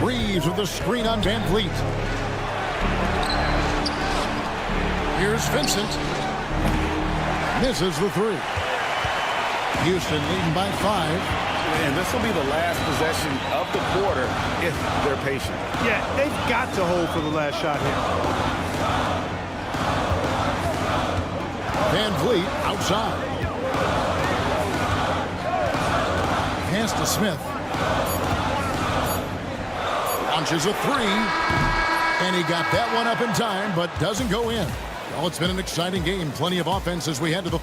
Speaker 1: Reeves with the screen on Van Vliet. Here's Vincent. Misses the three. Houston leading by 5.
Speaker 2: And this will be the last possession of the quarter if they're patient.
Speaker 8: Yeah, they've got to hold for the last shot here.
Speaker 1: Van Vliet outside. Pass to Smith. Launches a 3. And he got that one up in time, but doesn't go in. Well, it's been an exciting game. Plenty of offense as we head to the...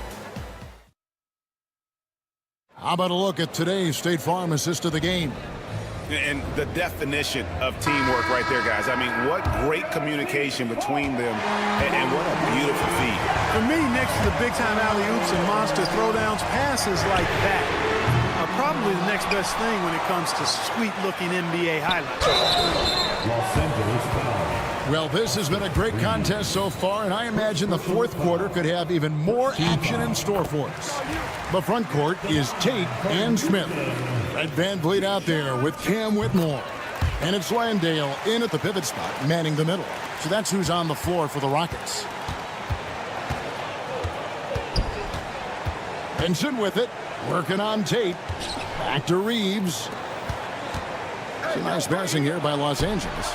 Speaker 1: How about a look at today's State Farm assist of the game?
Speaker 4: And the definition of teamwork right there, guys. I mean, what great communication between them, and what a beautiful feed.
Speaker 8: For me, next to the big-time alley-oops and monster throwdowns, passes like that are probably the next best thing when it comes to sweet-looking NBA highlights.
Speaker 6: Los Angeles foul.
Speaker 1: Well, this has been a great contest so far, and I imagine the fourth quarter could have even more action in store for us. The front court is Tate and Smith. Fred Van Vliet out there with Cam Whitmore. And it's Landale in at the pivot spot, manning the middle. So that's who's on the floor for the Rockets. Vincent with it, working on Tate. Back to Reeves. Some nice passing here by Los Angeles.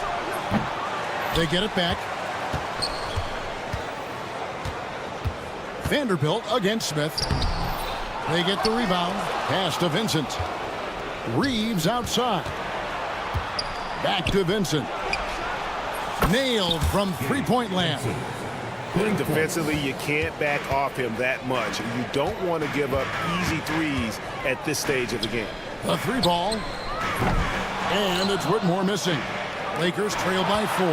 Speaker 1: They get it back. Vanderbilt against Smith. They get the rebound. Pass to Vincent. Reeves outside. Back to Vincent. Nailed from three-point land.
Speaker 4: Defensively, you can't back off him that much. You don't want to give up easy threes at this stage of the game.
Speaker 1: The three ball. And it's Whitmore missing. Lakers trail by 4.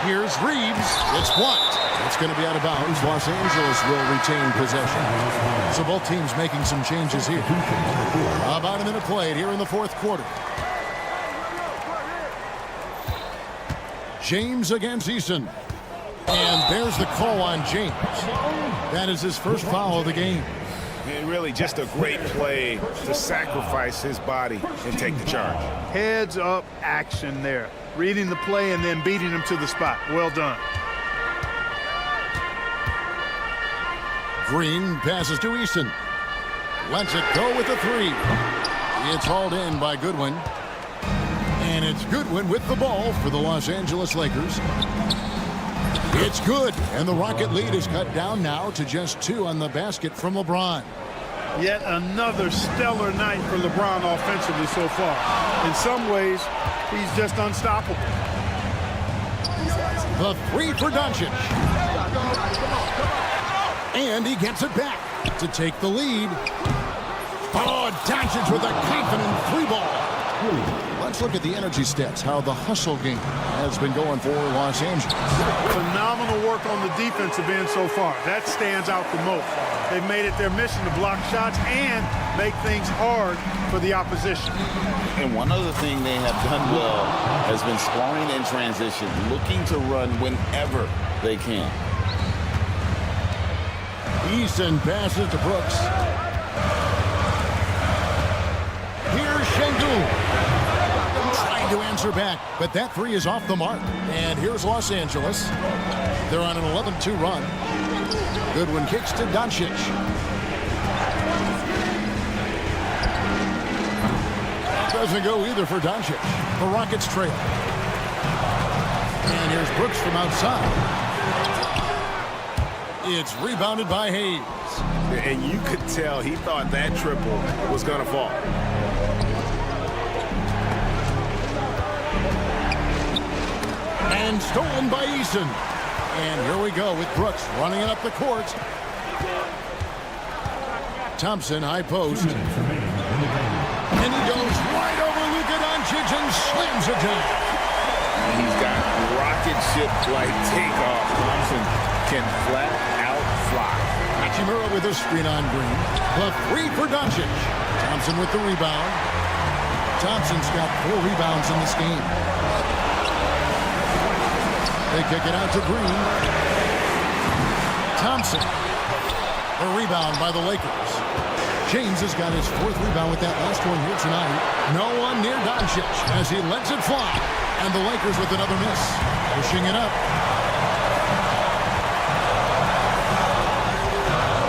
Speaker 1: Here's Reeves. It's blocked. It's going to be out of bounds. Los Angeles will retain possession. So both teams making some changes here. About a minute played here in the fourth quarter. James against Eason. And there's the call on James. That is his first foul of the game.
Speaker 4: And really just a great play to sacrifice his body and take the charge.
Speaker 8: Heads up action there. Reading the play and then beating him to the spot. Well done.
Speaker 1: Green passes to Eason. Lets it go with the 3. It's hauled in by Goodwin. And it's Goodwin with the ball for the Los Angeles Lakers. It's good, and the Rocket lead is cut down now to just 2 on the basket from LeBron.
Speaker 8: Yet another stellar night for LeBron offensively so far. In some ways, he's just unstoppable.
Speaker 1: The three for Doncic. And he gets it back to take the lead. Oh, Doncic with a confident three ball. Let's look at the energy stats, how the hustle game has been going for Los Angeles.
Speaker 8: Phenomenal work on the defensive end so far. That stands out the most. They've made it their mission to block shots and make things hard for the opposition.
Speaker 2: And one other thing they have done well has been scoring in transition, looking to run whenever they can.
Speaker 1: Easton passes to Brooks. Here's Şengün. Trying to answer back, but that three is off the mark. And here's Los Angeles. They're on an 11-2 run. Goodwin kicks to Doncic. Doesn't go either for Doncic. The Rockets trail. And here's Brooks from outside. It's rebounded by Hayes.
Speaker 12: And you could tell he thought that triple was going to fall.
Speaker 1: And stolen by Easton. And here we go with Brooks running it up the court. Thompson, high post. And he goes right over Luka Doncic and slams it down.
Speaker 2: He's got rocket ship-like takeoff. Thompson can flat out fly.
Speaker 1: Hachimura with a screen on Green. The three for Doncic. Thompson with the rebound. Thompson's got 4 rebounds in this game. They kick it out to Green. Thompson. A rebound by the Lakers. James has got his 4th rebound with that last one here tonight. No one near Doncic as he lets it fly. And the Lakers with another miss. Pushing it up.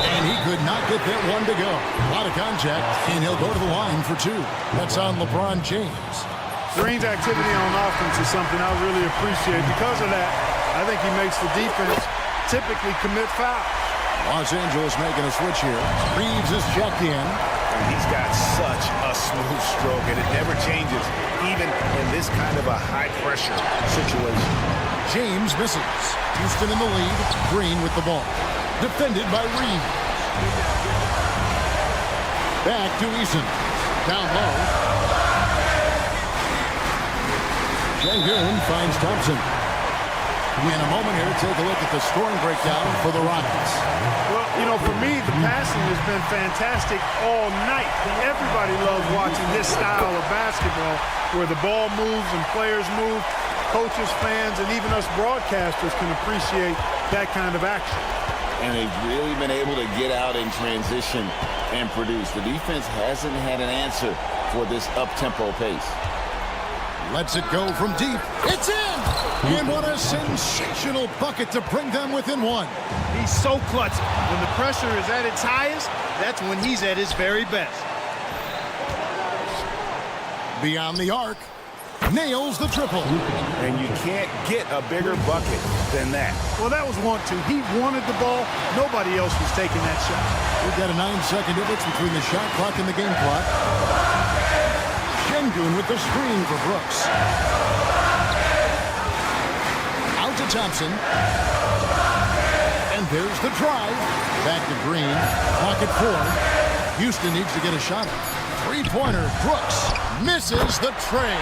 Speaker 1: And he could not get that one to go. A lot of contact, and he'll go to the line for 2. That's on LeBron James.
Speaker 8: Green's activity on offense is something I really appreciate. Because of that, I think he makes the defense typically commit fouls.
Speaker 1: Los Angeles making a switch here. Reeves is checked in.
Speaker 12: And he's got such a smooth stroke, and it never changes, even in this kind of a high-pressure situation.
Speaker 1: James misses. Houston in the lead. Green with the ball. Defended by Reeves. Back to Eason. Down low. Şengün finds Thompson. In a moment here, take a look at the scoring breakdown for the Rockets.
Speaker 8: Well, you know, for me, the passing has been fantastic all night. Everybody loves watching this style of basketball where the ball moves and players move. Coaches, fans, and even us broadcasters can appreciate that kind of action.
Speaker 2: And they've really been able to get out in transition and produce. The defense hasn't had an answer for this up-tempo pace.
Speaker 1: Lets it go from deep. It's in! And what a sensational bucket to bring them within 1.
Speaker 9: He's so clutch. When the pressure is at its highest, that's when he's at his very best.
Speaker 1: Beyond the arc. Nails the triple.
Speaker 12: And you can't get a bigger bucket than that.
Speaker 8: Well, that was 1-2. He wanted the ball. Nobody else was taking that shot.
Speaker 1: We've got a 9-second difference between the shot clock and the game clock. Şengün with the screen for Brooks. Out to Thompson. And there's the drive. Back to Green. Clock at 4. Houston needs to get a shot. 3-pointer. Brooks misses the tray.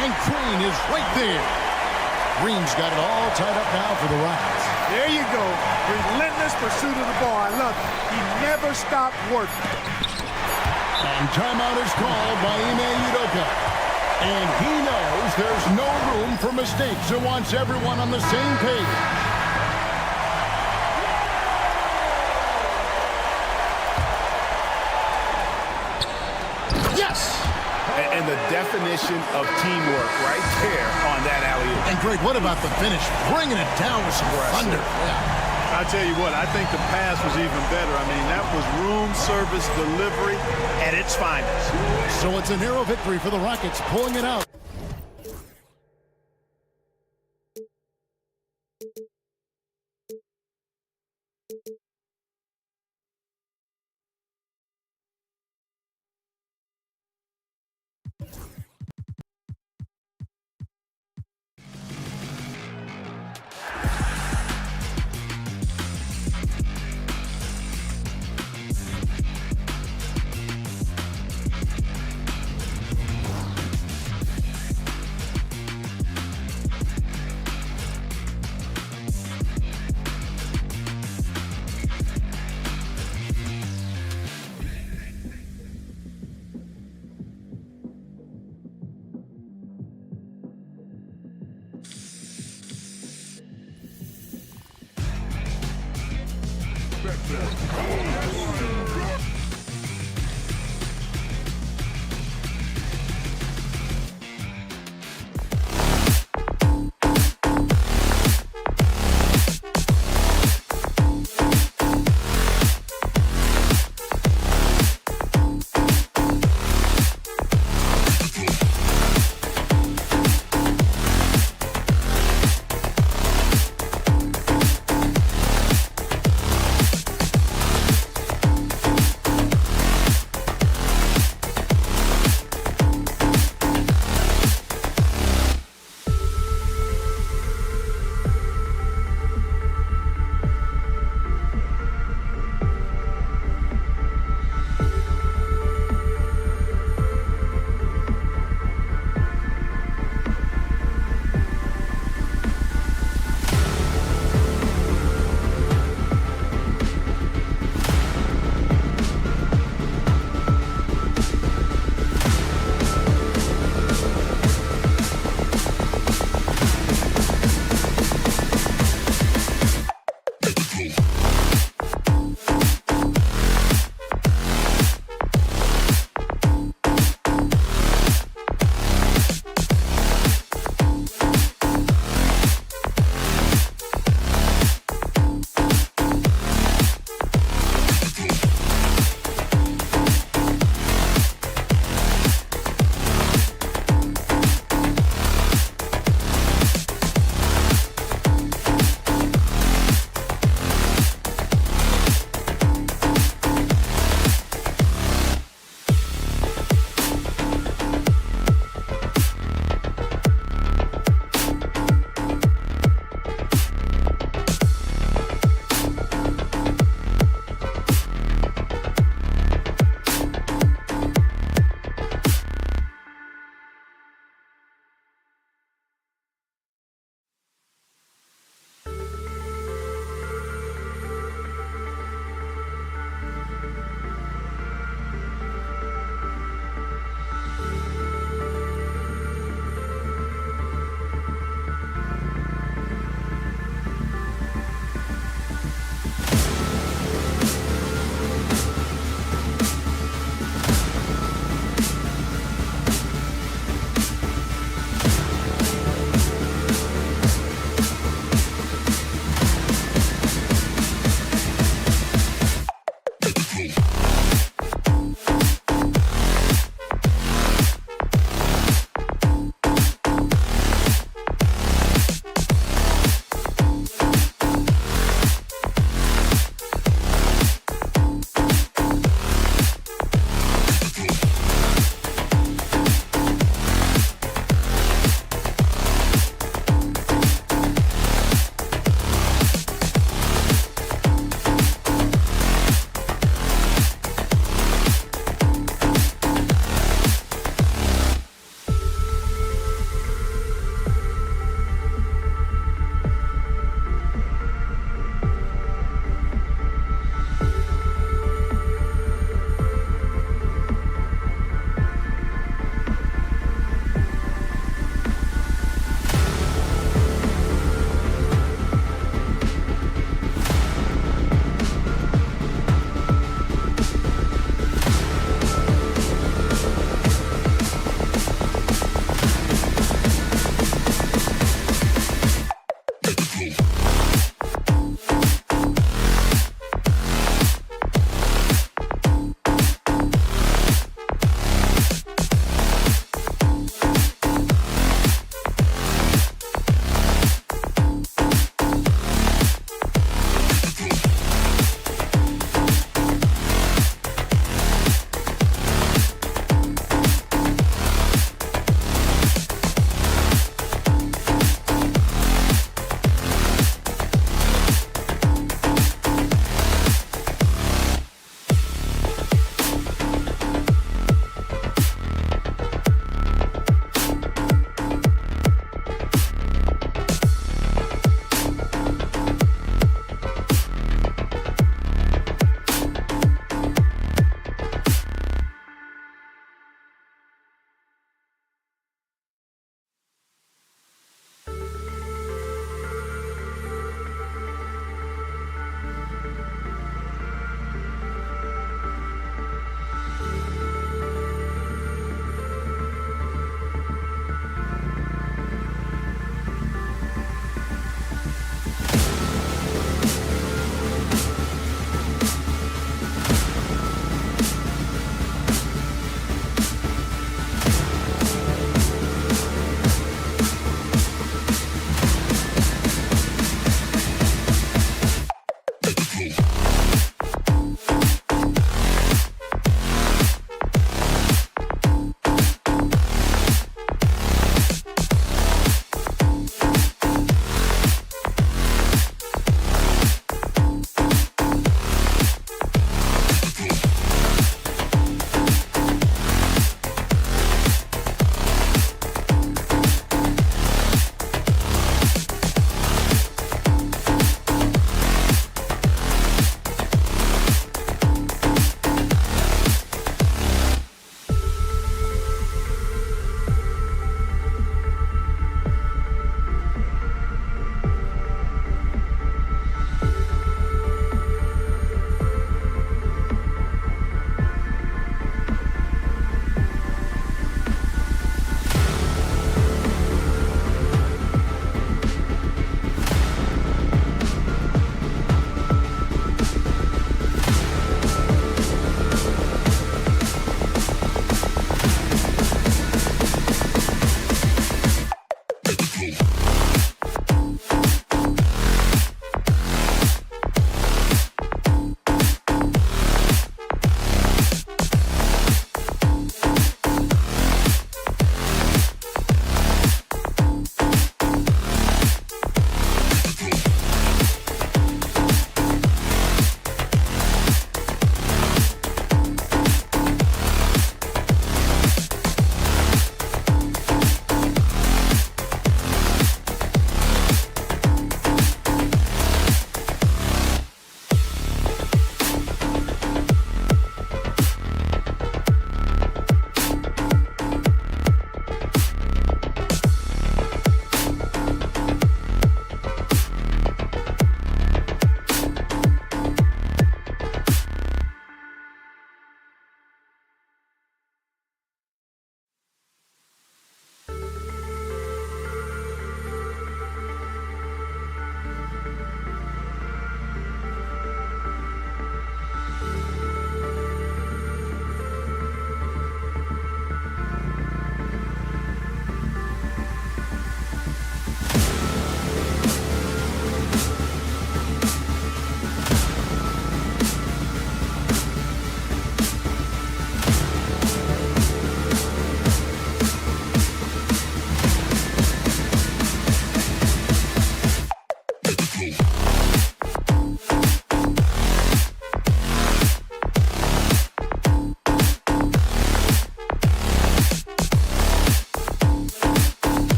Speaker 1: And Green is right there. Green's got it all tied up now for the Rockets.
Speaker 8: There you go. Relentless pursuit of the ball. I love it. He never stopped working.
Speaker 1: And timeout is called by Udoka. And he knows there's no room for mistakes and wants everyone on the same page. Yes!
Speaker 12: And the definition of teamwork right there on that alley-oop.
Speaker 1: And Greg, what about the finish? Bringing it down with some thunder. Yeah.
Speaker 8: I tell you what, I think the pass was even better. I mean, that was room service delivery at its finest.
Speaker 1: So it's a narrow victory for the Rockets, pulling it out.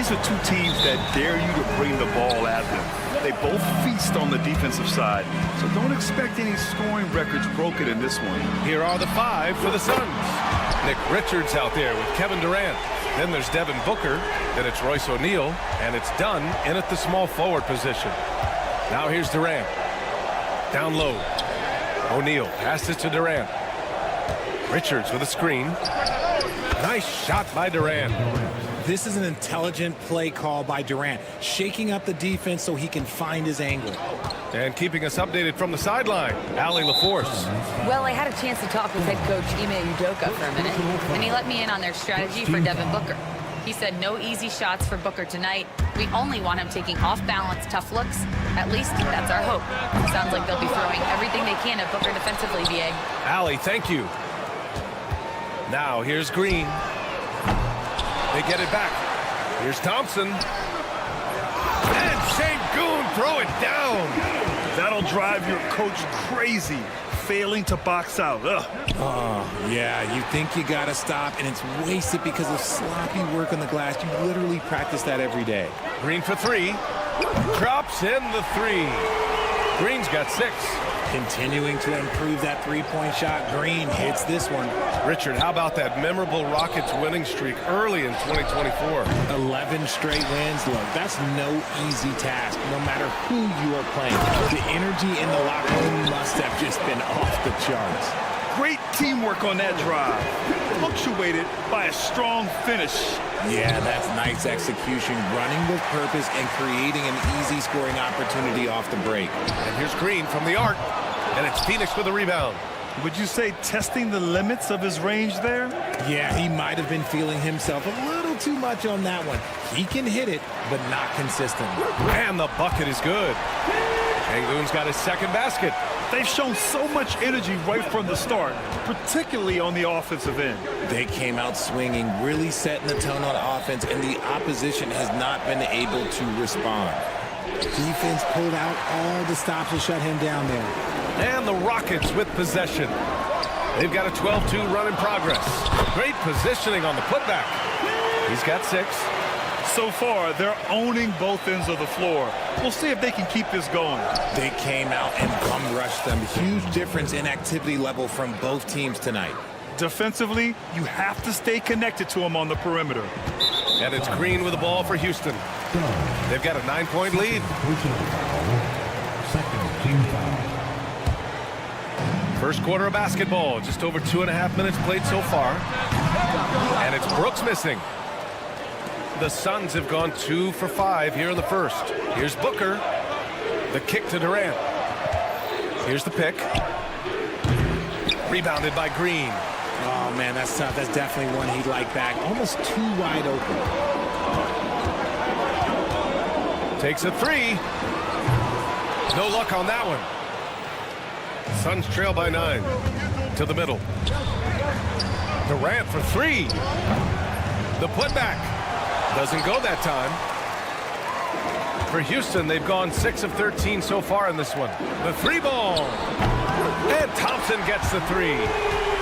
Speaker 9: These are two teams that dare you to bring the ball at them. They both feast on the defensive side, so don't expect any scoring records broken in this one.
Speaker 7: Here are the five for the Suns. Nick Richards out there with Kevin Durant. Then there's Devin Booker. Then it's Royce O'Neal. And it's Dunn in at the small forward position. Now here's Durant. Down low. O'Neal passes to Durant. Richards with a screen. Nice shot by Durant.
Speaker 11: This is an intelligent play call by Durant, shaking up the defense so he can find his angle.
Speaker 7: And keeping us updated from the sideline, Allie LaForce.
Speaker 10: Well, I had a chance to talk with head coach Ime Udoka for a minute, and he let me in on their strategy for Devin Booker. He said no easy shots for Booker tonight. We only want him taking off-balance tough looks. At least that's our hope. It sounds like they'll be throwing everything they can at Booker defensively, VA.
Speaker 7: Allie, thank you. Now here's Green. They get it back. Here's Thompson. And Sengun throw it down.
Speaker 9: That'll drive your coach crazy. failing to box out. Ugh.
Speaker 11: Oh, yeah, you think you got to stop, and it's wasted because of sloppy work on the glass. You literally practice that every day.
Speaker 7: Green for three. Drops in the three. Green's got 6.
Speaker 11: Continuing to improve that three-point shot. Green hits this one.
Speaker 7: Richard, how about that memorable Rockets winning streak early in 2024?
Speaker 11: 11 straight wins. Look, that's no easy task, no matter who you are playing. The energy in the locker room must have just been off the charts.
Speaker 9: Great teamwork on that drive. Punctuated by a strong finish.
Speaker 11: Yeah, that's nice execution, running with purpose and creating an easy scoring opportunity off the break.
Speaker 7: And here's Green from the arc, and it's Phoenix with a rebound.
Speaker 9: Would you say testing the limits of his range there?
Speaker 11: Yeah, he might have been feeling himself a little too much on that one. He can hit it, but not consistently.
Speaker 7: And the bucket is good. Şengün's got his second basket.
Speaker 9: They've shown so much energy right from the start, particularly on the offensive end.
Speaker 11: They came out swinging, really setting the tone on offense, and the opposition has not been able to respond. Defense pulled out all the stops to shut him down there.
Speaker 7: And the Rockets with possession. They've got a 12-2 run in progress. Great positioning on the putback. He's got 6.
Speaker 9: So far, they're owning both ends of the floor. We'll see if they can keep this going.
Speaker 11: They came out and bum-rushed them. Huge difference in activity level from both teams tonight.
Speaker 9: Defensively, you have to stay connected to them on the perimeter.
Speaker 7: And it's Green with the ball for Houston. They've got a 9-point lead.
Speaker 6: Second team foul.
Speaker 7: First quarter of basketball. Just over 2.5 minutes played so far. And it's Brooks missing. The Suns have gone 2 for 5 here in the first. Here's Booker. The kick to Durant. Here's the pick. Rebounded by Green.
Speaker 11: Oh, man, that's tough. That's definitely one he'd like back. Almost too wide open.
Speaker 7: Takes a 3. No luck on that one. Suns trail by 9. To the middle. Durant for 3. The putback. Doesn't go that time. For Houston, they've gone 6 of 13 so far in this one. The 3 ball. And Thompson gets the 3.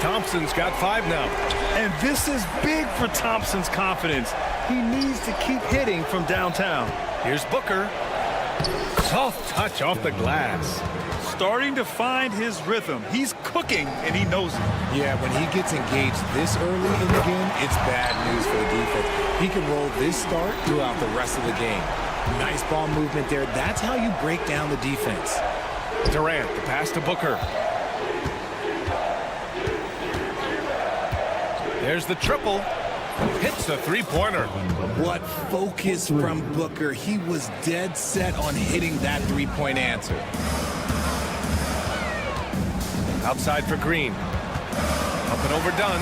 Speaker 7: Thompson's got 5 now.
Speaker 9: And this is big for Thompson's confidence. He needs to keep hitting from downtown.
Speaker 7: Here's Booker. Soft touch off the glass.
Speaker 9: Starting to find his rhythm. He's cooking, and he knows it.
Speaker 11: Yeah, when he gets engaged this early in the game, it's bad news for the defense. He can roll this start throughout the rest of the game. Nice ball movement there. That's how you break down the defense.
Speaker 7: Durant, the pass to Booker. There's the triple. Hits the 3-pointer.
Speaker 11: What focus from Booker. He was dead set on hitting that 3-point answer.
Speaker 7: Outside for Green. Up and overdone.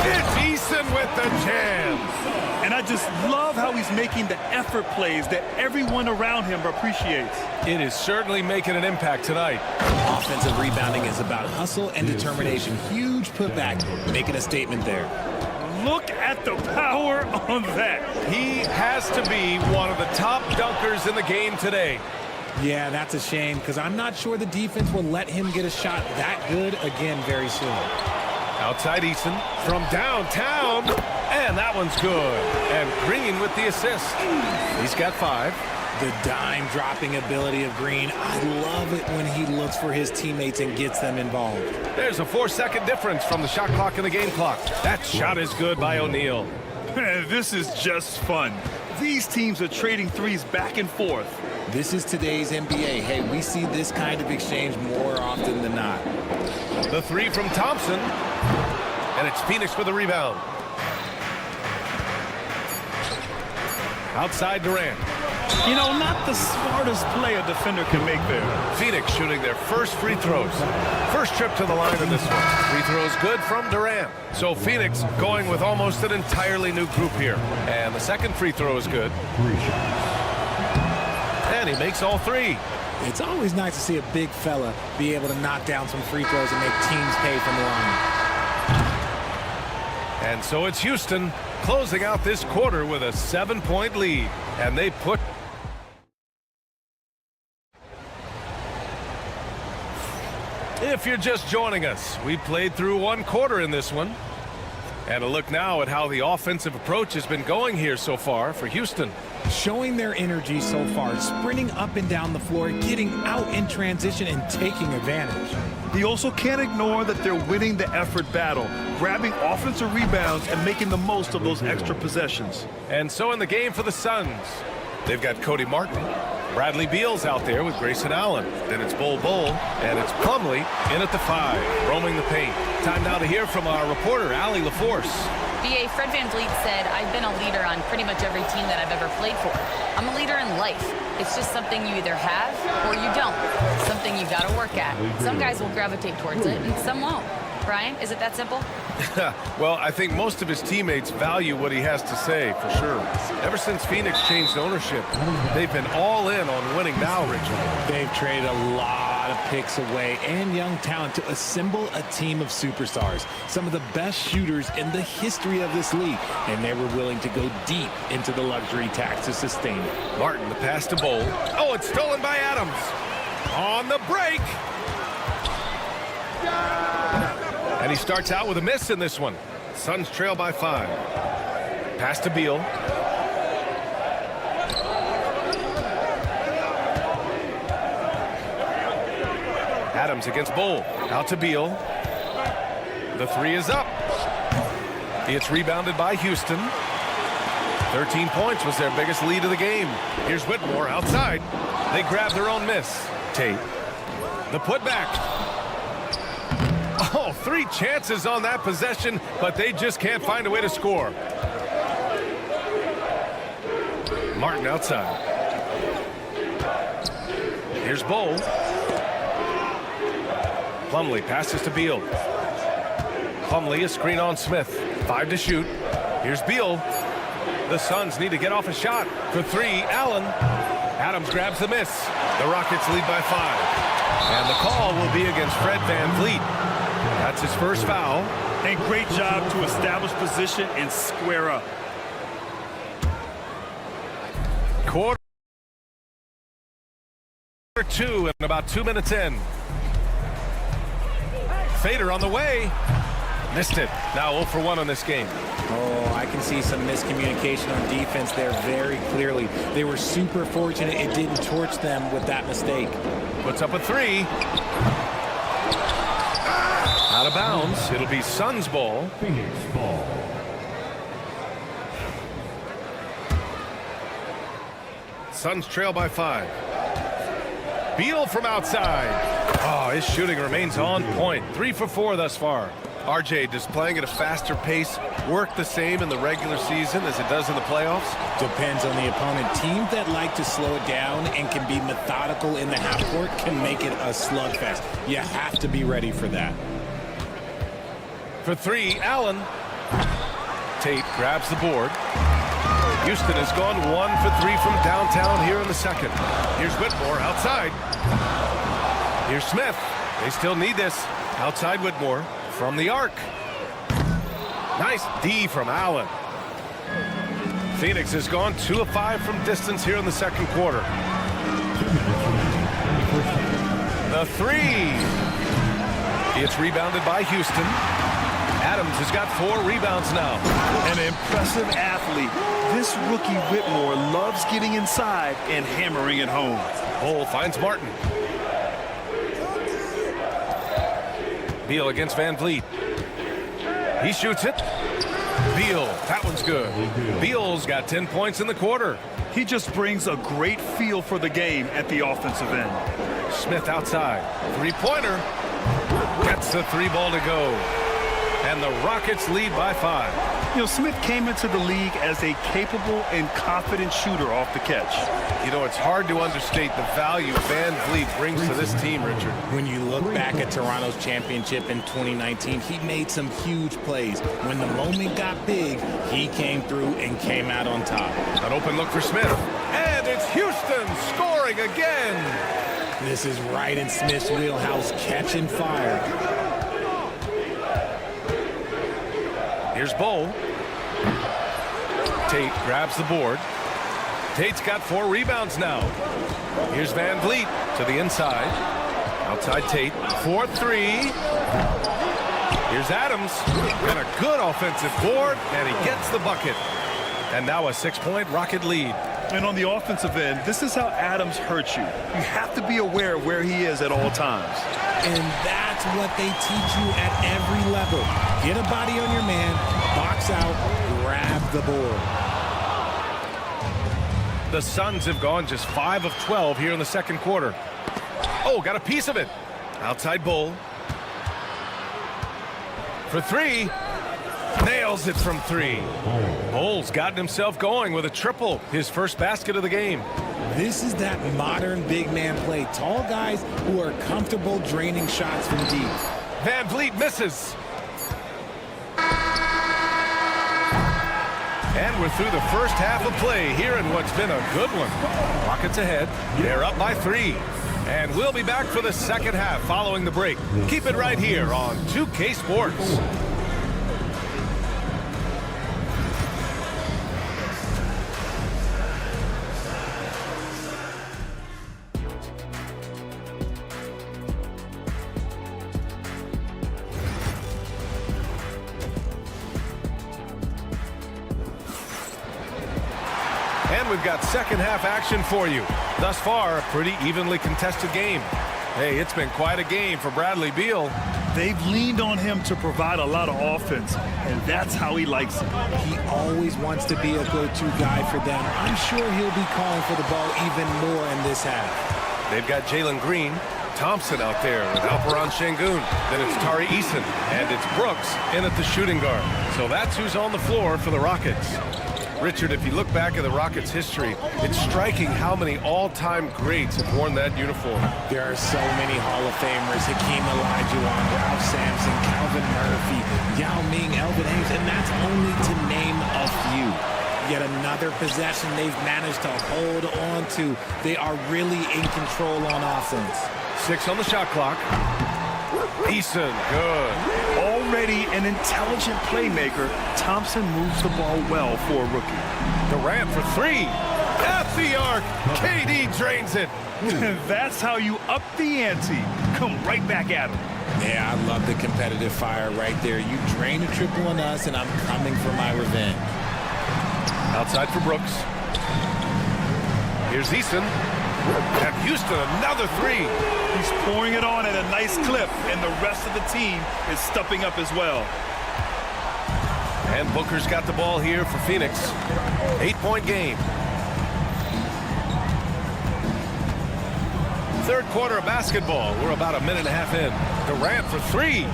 Speaker 7: It's Eason with the jam.
Speaker 9: And I just love how he's making the effort plays that everyone around him appreciates.
Speaker 7: It is certainly making an impact tonight.
Speaker 11: Offensive rebounding is about hustle and determination. Huge putback, making a statement there.
Speaker 9: Look at the power on that.
Speaker 7: He has to be one of the top dunkers in the game today.
Speaker 11: Yeah, that's a shame because I'm not sure the defense will let him get a shot that good again very soon.
Speaker 7: Outside Eason from downtown, and that one's good. And Green with the assist. He's got 5.
Speaker 11: The dime dropping ability of Green. I love it when he looks for his teammates and gets them involved.
Speaker 7: There's a 4-second difference from the shot clock and the game clock. That shot is good by O'Neal.
Speaker 9: This is just fun. These teams are trading threes back and forth.
Speaker 11: This is today's NBA. Hey, we see this kind of exchange more often than not.
Speaker 7: The 3 from Thompson. And it's Phoenix with a rebound. Outside Durant.
Speaker 9: You know, not the smartest play a defender can make there.
Speaker 7: Phoenix shooting their first free throws. First trip to the line in this one. Free throws good from Durant. So Phoenix going with almost an entirely new group here. And the second free throw is good. And he makes all 3.
Speaker 11: It's always nice to see a big fella be able to knock down some free throws and make teams pay from the line.
Speaker 7: And so it's Houston closing out this quarter with a 7-point lead. And they put If you're just joining us, we played through one quarter in this one. And a look now at how the offensive approach has been going here so far for Houston.
Speaker 11: Showing their energy so far, sprinting up and down the floor, getting out in transition and taking advantage.
Speaker 9: He also can't ignore that they're winning the effort battle, grabbing offensive rebounds and making the most of those extra possessions.
Speaker 7: And so in the game for the Suns, they've got Cody Martin. Bradley Beal's out there with Grayson Allen. Then it's Bol Bol, and it's Plumlee in at the 5, roaming the paint. Time now to hear from our reporter, Allie LaForce.
Speaker 10: BA, Fred VanVleet said, I've been a leader on pretty much every team that I've ever played for. I'm a leader in life. It's just something you either have or you don't. Something you got to work at. Some guys will gravitate towards it, and some won't. Brian, is it that simple?
Speaker 7: Well, I think most of his teammates value what he has to say, for sure. Ever since Phoenix changed ownership, they've been all in on winning now, Richard.
Speaker 11: They've traded a lot of picks away and young talent to assemble a team of superstars. Some of the best shooters in the history of this league, and they were willing to go deep into the luxury tax to sustain it.
Speaker 7: Martin, the pass to Bol. Oh, it's stolen by Adams. On the break. And he starts out with a miss in this one. Suns trail by 5. Pass to Beal. Adams against Bol. Out to Beal. The 3 is up. It's rebounded by Houston. 13 points was their biggest lead of the game. Here's Whitmore outside. They grab their own miss. Tate. The putback. Oh, 3 chances on that possession, but they just can't find a way to score. Martin outside. Here's Bol. Plumlee passes to Beal. Plumlee, a screen on Smith. 5 to shoot. Here's Beal. The Suns need to get off a shot. For 3, Allen. Adams grabs the miss. The Rockets lead by 5. And the call will be against Fred VanVleet. That's his first foul.
Speaker 9: And great job to establish position and square up.
Speaker 7: Quarter 2 and about 2 minutes in. Fader on the way. Missed it. Now 0 for 1 on this game.
Speaker 11: Oh, I can see some miscommunication on defense there very clearly. They were super fortunate it didn't torch them with that mistake.
Speaker 7: Puts up a 3. Out of bounds. It'll be Suns ball.
Speaker 6: Phoenix ball.
Speaker 7: Suns trail by 5. Beal from outside. Oh, his shooting remains on point. 3 for 4 thus far. RJ, does playing at a faster pace work the same in the regular season as it does in the playoffs?
Speaker 11: Depends on the opponent. Teams that like to slow it down and can be methodical in the half court can make it a slugfest. You have to be ready for that.
Speaker 7: For 3, Allen. Tate grabs the board. Houston has gone 1 for 3 from downtown here in the second. Here's Whitmore outside. Here's Smith. They still need this. Outside Whitmore from the arc. Nice D from Allen. Phoenix has gone 2 of 5 from distance here in the second quarter. The 3. It's rebounded by Houston. Adams has got 4 rebounds now.
Speaker 9: An impressive athlete. This rookie Whitmore loves getting inside and hammering it home.
Speaker 7: Bol finds Martin. Beal against VanVleet. He shoots it. Beal, that one's good. Beal's got 10 points in the quarter.
Speaker 9: He just brings a great feel for the game at the offensive end.
Speaker 7: Smith outside. 3-pointer. Gets the 3 ball to go. And the Rockets lead by 5.
Speaker 9: You know, Smith came into the league as a capable and confident shooter off the catch.
Speaker 7: You know, it's hard to understate the value VanVleet brings to this team, Richard.
Speaker 11: When you look back at Toronto's championship in 2019, he made some huge plays. When the moment got big, he came through and came out on top.
Speaker 7: An open look for Smith. And it's Houston scoring again.
Speaker 11: This is right in Smith's wheelhouse, catching fire.
Speaker 7: Here's Bol. Tate grabs the board. Tate's got 4 rebounds now. Here's VanVleet to the inside. Outside Tate for three. Here's Adams, and a good offensive board, and he gets the bucket. And now a 6-point Rocket lead.
Speaker 9: And on the offensive end, this is how Adams hurts you. You have to be aware of where he is at all times.
Speaker 11: And that's what they teach you at every level. Get a body on your man, box out, grab the board.
Speaker 7: The Suns have gone just 5 of 12 here in the second quarter. Oh, got a piece of it. Outside Bull. For three. Nails it from three. Bull's gotten himself going with a triple, his first basket of the game.
Speaker 11: This is that modern big man play. Tall guys who are comfortable draining shots from deep.
Speaker 7: Van Vliet misses. And we're through the first half of play here in what's been a good one. Rockets ahead. They're up by 3. And we'll be back for the second half following the break. Keep it right here on 2K Sports. And we've got second half action for you. Thus far, a pretty evenly contested game. Hey, it's been quite a game for Bradley Beal.
Speaker 9: They've leaned on him to provide a lot of offense, and that's how he likes it.
Speaker 11: He always wants to be a go-to guy for them. I'm sure he'll be calling for the ball even more in this half.
Speaker 7: They've got Jalen Green, Thompson out there with Alperon Şengün. Then it's Tari Eason, and it's Brooks in at the shooting guard. So that's who's on the floor for the Rockets. Richard, if you look back at the Rockets' history, it's striking how many all-time greats have worn that uniform.
Speaker 11: There are so many Hall of Famers: Hakeem Olajuwon, Ralph Sampson, Calvin Murphy, Yao Ming, Elvin Hayes, and that's only to name a few. Yet another possession they've managed to hold on to. They are really in control on offense.
Speaker 7: 6 on the shot clock. Eason, good.
Speaker 9: Already an intelligent playmaker, Thompson moves the ball well for a rookie.
Speaker 7: Durant for 3. At the arc. KD drains it.
Speaker 9: That's how you up the ante. Come right back at him.
Speaker 11: Yeah, I love the competitive fire right there. You drain a triple on us, and I'm coming for my revenge.
Speaker 7: Outside for Brooks. Here's Eason. And Houston, another 3.
Speaker 9: He's pouring it on at a nice clip, and the rest of the team is stepping up as well.
Speaker 7: And Booker's got the ball here for Phoenix. 8-point game. Third quarter of basketball. We're about a minute and a half in. Durant for 3.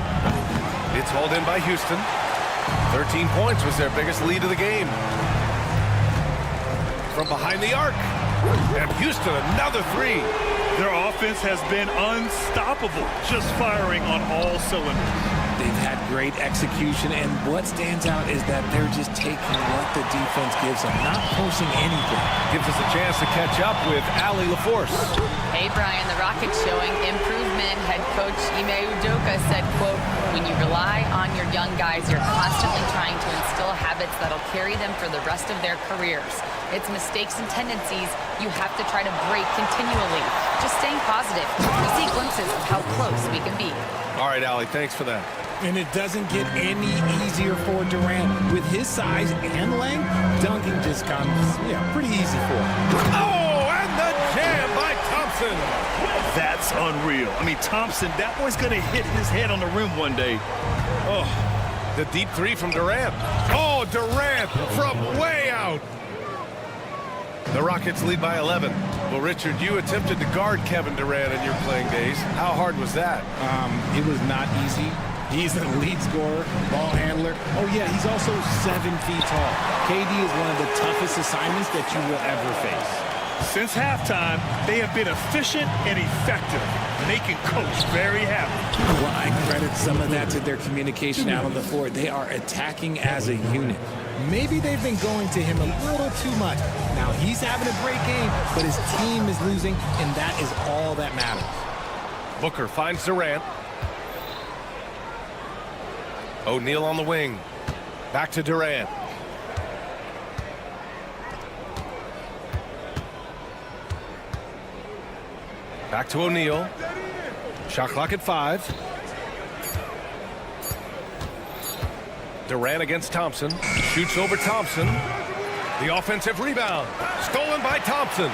Speaker 7: It's hauled in by Houston. 13 points was their biggest lead of the game. From behind the arc. And Houston, another 3.
Speaker 9: Their offense has been unstoppable, just firing on all cylinders.
Speaker 11: They've had great execution, and what stands out is that they're just taking what the defense gives them, not forcing anything.
Speaker 7: Gives us a chance to catch up with Allie LaForce.
Speaker 10: Hey, Brian, the Rockets showing improvement. Head coach Ime Udoka said, quote, when you rely on your young guys, you're constantly trying to instill habits that'll carry them for the rest of their careers. It's mistakes and tendencies you have to try to break continually. Just staying positive. We see glimpses of how close we can be.
Speaker 7: All right, Allie, thanks for that.
Speaker 11: And it doesn't get any easier for Durant. With his size and length, dunking just comes, pretty easy for him.
Speaker 7: Oh, and the jam by Thompson.
Speaker 9: That's unreal. I mean, Thompson, that boy's going to hit his head on the rim one day.
Speaker 7: Oh, the deep 3 from Durant. Oh, Durant from way out. The Rockets lead by 11. Well, Richard, you attempted to guard Kevin Durant in your playing days. How hard was that?
Speaker 11: It was not easy. He's the lead scorer, ball handler. Oh, yeah, he's also 7 feet tall. KD is one of the toughest assignments that you will ever face.
Speaker 9: Since halftime, they have been efficient and effective, making Coach very happy.
Speaker 11: Well, I credit some of that to their communication out on the floor. They are attacking as a unit. Maybe they've been going to him a little too much. Now, he's having a great game, but his team is losing, and that is all that matters.
Speaker 7: Booker finds Durant. O'Neal on the wing. Back to Durant. Back to O'Neal. Shot clock at 5. Durant against Thompson. Shoots over Thompson. The offensive rebound. Stolen by Thompson.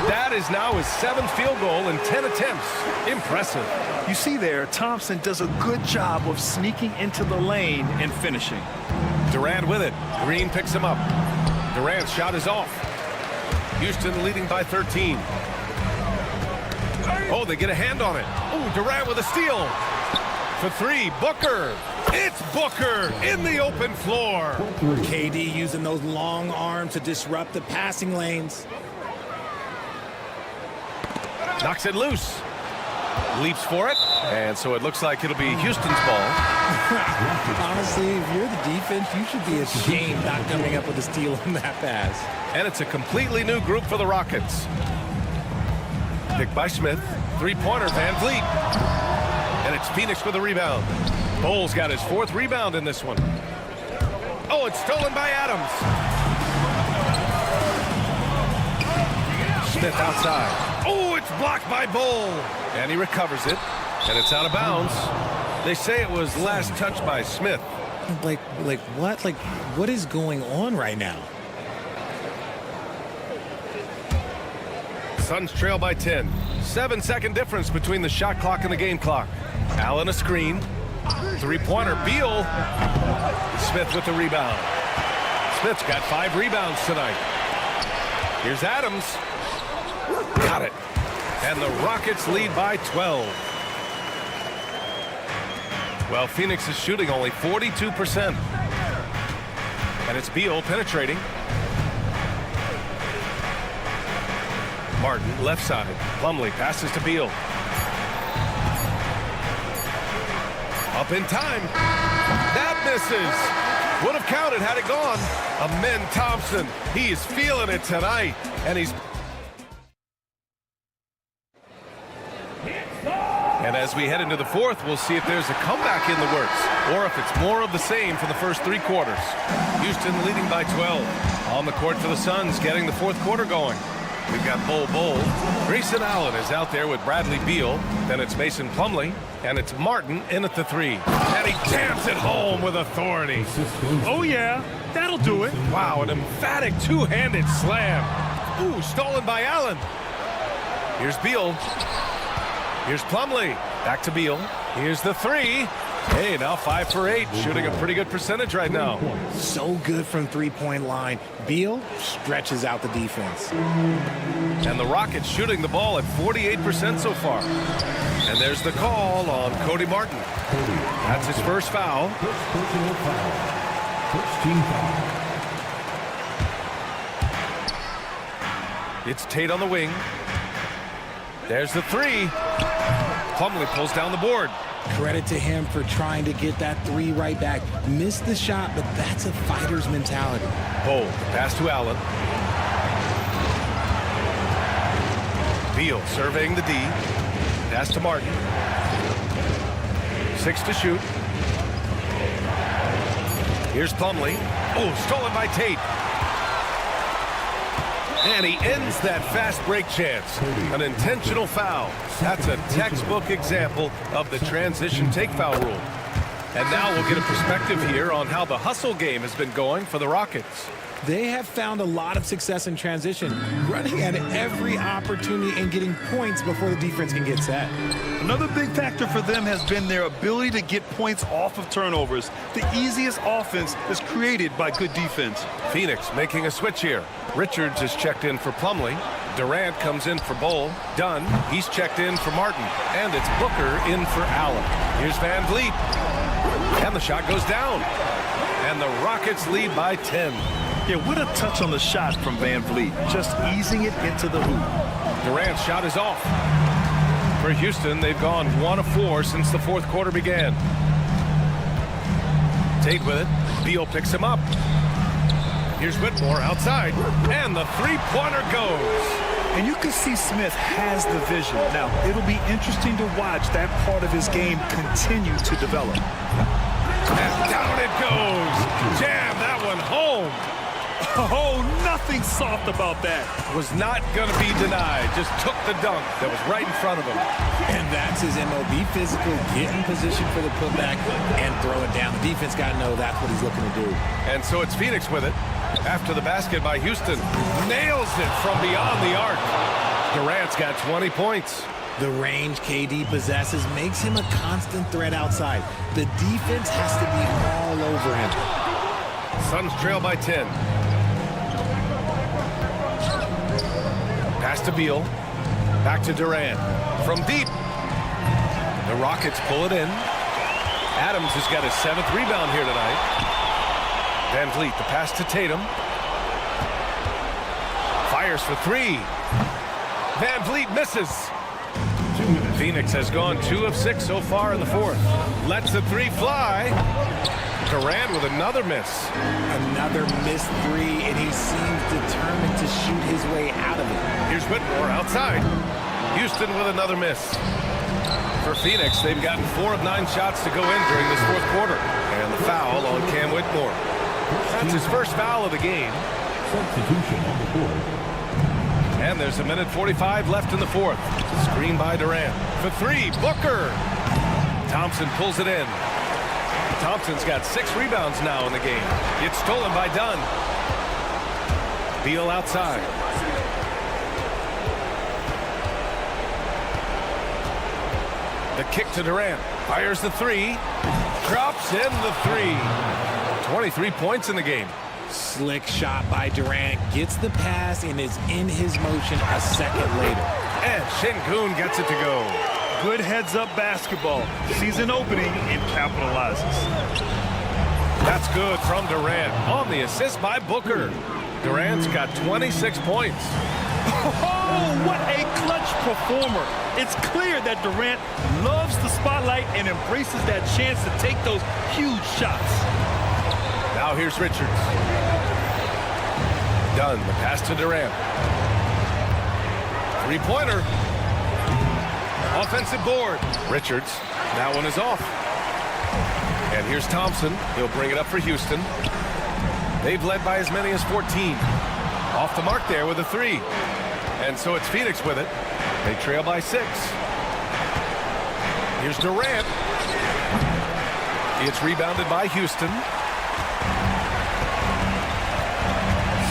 Speaker 7: That is now his 7th field goal in 10 attempts. Impressive.
Speaker 9: You see there, Thompson does a good job of sneaking into the lane and finishing.
Speaker 7: Durant with it. Green picks him up. Durant's shot is off. Houston leading by 13. Oh, they get a hand on it. Oh, Durant with a steal. For 3, Booker. It's Booker in the open floor.
Speaker 11: KD using those long arms to disrupt the passing lanes.
Speaker 7: Knocks it loose. Leaps for it. And so it looks like it'll be Houston's ball.
Speaker 11: Honestly, if you're the defense, you should be ashamed not coming up with a steal on that pass.
Speaker 7: And it's a completely new group for the Rockets. Picked by Smith. 3-pointer, Van Vliet. And it's Phoenix with a rebound. Bowles got his 4th rebound in this one. Oh, it's stolen by Adams. Smith outside. Oh, it's blocked by Bowles. And he recovers it. And it's out of bounds. They say it was last touched by Smith.
Speaker 11: Like what? Like, what is going on right now?
Speaker 7: Suns trail by 10. 7-second difference between the shot clock and the game clock. Allen a screen. 3-pointer, Beal. Smith with the rebound. Smith's got 5 rebounds tonight. Here's Adams. Got it. And the Rockets lead by 12. Well, Phoenix is shooting only 42%. And it's Beal penetrating. Martin, left side. Plumlee passes to Beal. Up in time. That misses. Would have counted had it gone. Amen Thompson. He is feeling it tonight. And he's... And as we head into the 4th, we'll see if there's a comeback in the works or if it's more of the same for the first 3 quarters. Houston leading by 12. On the court for the Suns, getting the 4th quarter going. We've got Bol. Grayson Allen is out there with Bradley Beal. Then it's Mason Plumlee. And it's Martin in at the 3. And he jams it home with authority.
Speaker 9: Oh, yeah. That'll do it.
Speaker 7: Wow, an emphatic 2-handed slam. Ooh, stolen by Allen. Here's Beal. Here's Plumlee. Back to Beal. Here's the 3. Hey, now 5 for 8. Shooting a pretty good percentage right now.
Speaker 11: So good from 3-point line. Beal stretches out the defense.
Speaker 7: And the Rockets shooting the ball at 48% so far. And there's the call on Cody Martin. That's his first foul.
Speaker 6: Personal foul. First team foul.
Speaker 7: It's Tate on the wing. There's the 3. Plumlee pulls down the board.
Speaker 11: Credit to him for trying to get that 3 right back. Missed the shot, but that's a fighter's mentality.
Speaker 7: Bol, pass to Allen. Beal surveying the D. Pass to Martin. 6 to shoot. Here's Plumlee. Oh, stolen by Tate. And he ends that fast break chance. An intentional foul. That's a textbook example of the transition take foul rule. And now we'll get a perspective here on how the hustle game has been going for the Rockets.
Speaker 11: They have found a lot of success in transition, running at every opportunity and getting points before the defense can get set.
Speaker 9: Another big factor for them has been their ability to get points off of turnovers. The easiest offense is created by good defense.
Speaker 7: Phoenix making a switch here. Richards is checked in for Plumlee. Durant comes in for Bol. Dunn, he's checked in for Martin. And it's Booker in for Allen. Here's Van Vliet. And the shot goes down. And the Rockets lead by 10.
Speaker 9: Yeah, what a touch on the shot from Van Vliet. Just easing it into the hoop.
Speaker 7: Durant's shot is off. For Houston, they've gone 1 of 4 since the 4th quarter began. Tate with it. Beal picks him up. Here's Whitmore outside. And the 3-pointer goes.
Speaker 9: And you can see Smith has the vision. Now, it'll be interesting to watch that part of his game continue to develop.
Speaker 7: And down it goes. Jam that one home.
Speaker 9: Oh, nothing soft about that.
Speaker 7: Was not going to be denied. Just took the dunk that was right in front of him.
Speaker 11: And that's his MO. Be physical, get in position for the putback, and throw it down. The defense got to know that's what he's looking to do.
Speaker 7: And so it's Phoenix with it. After the basket by Houston. Nails it from beyond the arc. Durant's got 20 points.
Speaker 11: The range KD possesses makes him a constant threat outside. The defense has to be all over him.
Speaker 7: Suns trail by 10. Pass to Beal. Back to Durant. From deep. The Rockets pull it in. Adams has got his 7th rebound here tonight. Van Vliet, the pass to Tatum. Fires for 3. Van Vliet misses. Phoenix has gone 2 of 6 so far in the 4th. Lets the 3 fly. Durant with another miss.
Speaker 11: Another missed 3, and he seems determined to shoot his way out of it.
Speaker 7: Here's Whitmore outside. Houston with another miss. For Phoenix, they've gotten 4 of 9 shots to go in during this 4th quarter. And the foul on Cam Whitmore. That's his first foul of the game.
Speaker 6: Substitution on the board.
Speaker 7: And there's 1:45 left in the 4th. Screen by Durant. For 3, Booker. Thompson pulls it in. Thompson's got 6 rebounds now in the game. It's stolen by Dunn. Beal outside. The kick to Durant. Fires the 3. Drops in the 3. 23 points in the game.
Speaker 11: Slick shot by Durant. Gets the pass and is in his motion a second later.
Speaker 7: And Şengün gets it to go.
Speaker 9: Good heads-up basketball. Sees an opening and capitalizes.
Speaker 7: That's good from Durant. On the assist by Booker. Durant's got 26 points.
Speaker 9: Oh, what a clutch performer. It's clear that Durant loves the spotlight and embraces that chance to take those huge shots.
Speaker 7: Now here's Richards. Dunn, the pass to Durant. 3-pointer. Offensive board. Richards, that one is off. And here's Thompson. He'll bring it up for Houston. They've led by as many as 14. Off the mark there with a 3. And so it's Phoenix with it. They trail by 6. Here's Durant. It's rebounded by Houston.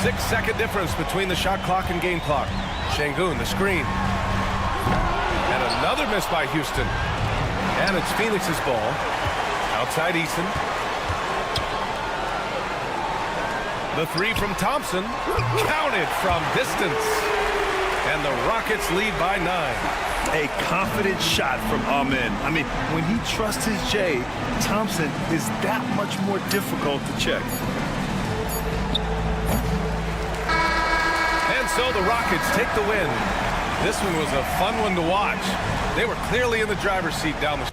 Speaker 7: 6-second difference between the shot clock and game clock. Şengün, the screen. And another miss by Houston. And it's Phoenix's ball. Outside Eason. The 3 from Thompson. Counted from distance. And the Rockets lead by 9.
Speaker 9: A confident shot from Amen. I mean, when he trusts his J, Thompson is that much more difficult to check.
Speaker 7: And so the Rockets take the win. This one was a fun one to watch. They were clearly in the driver's seat down the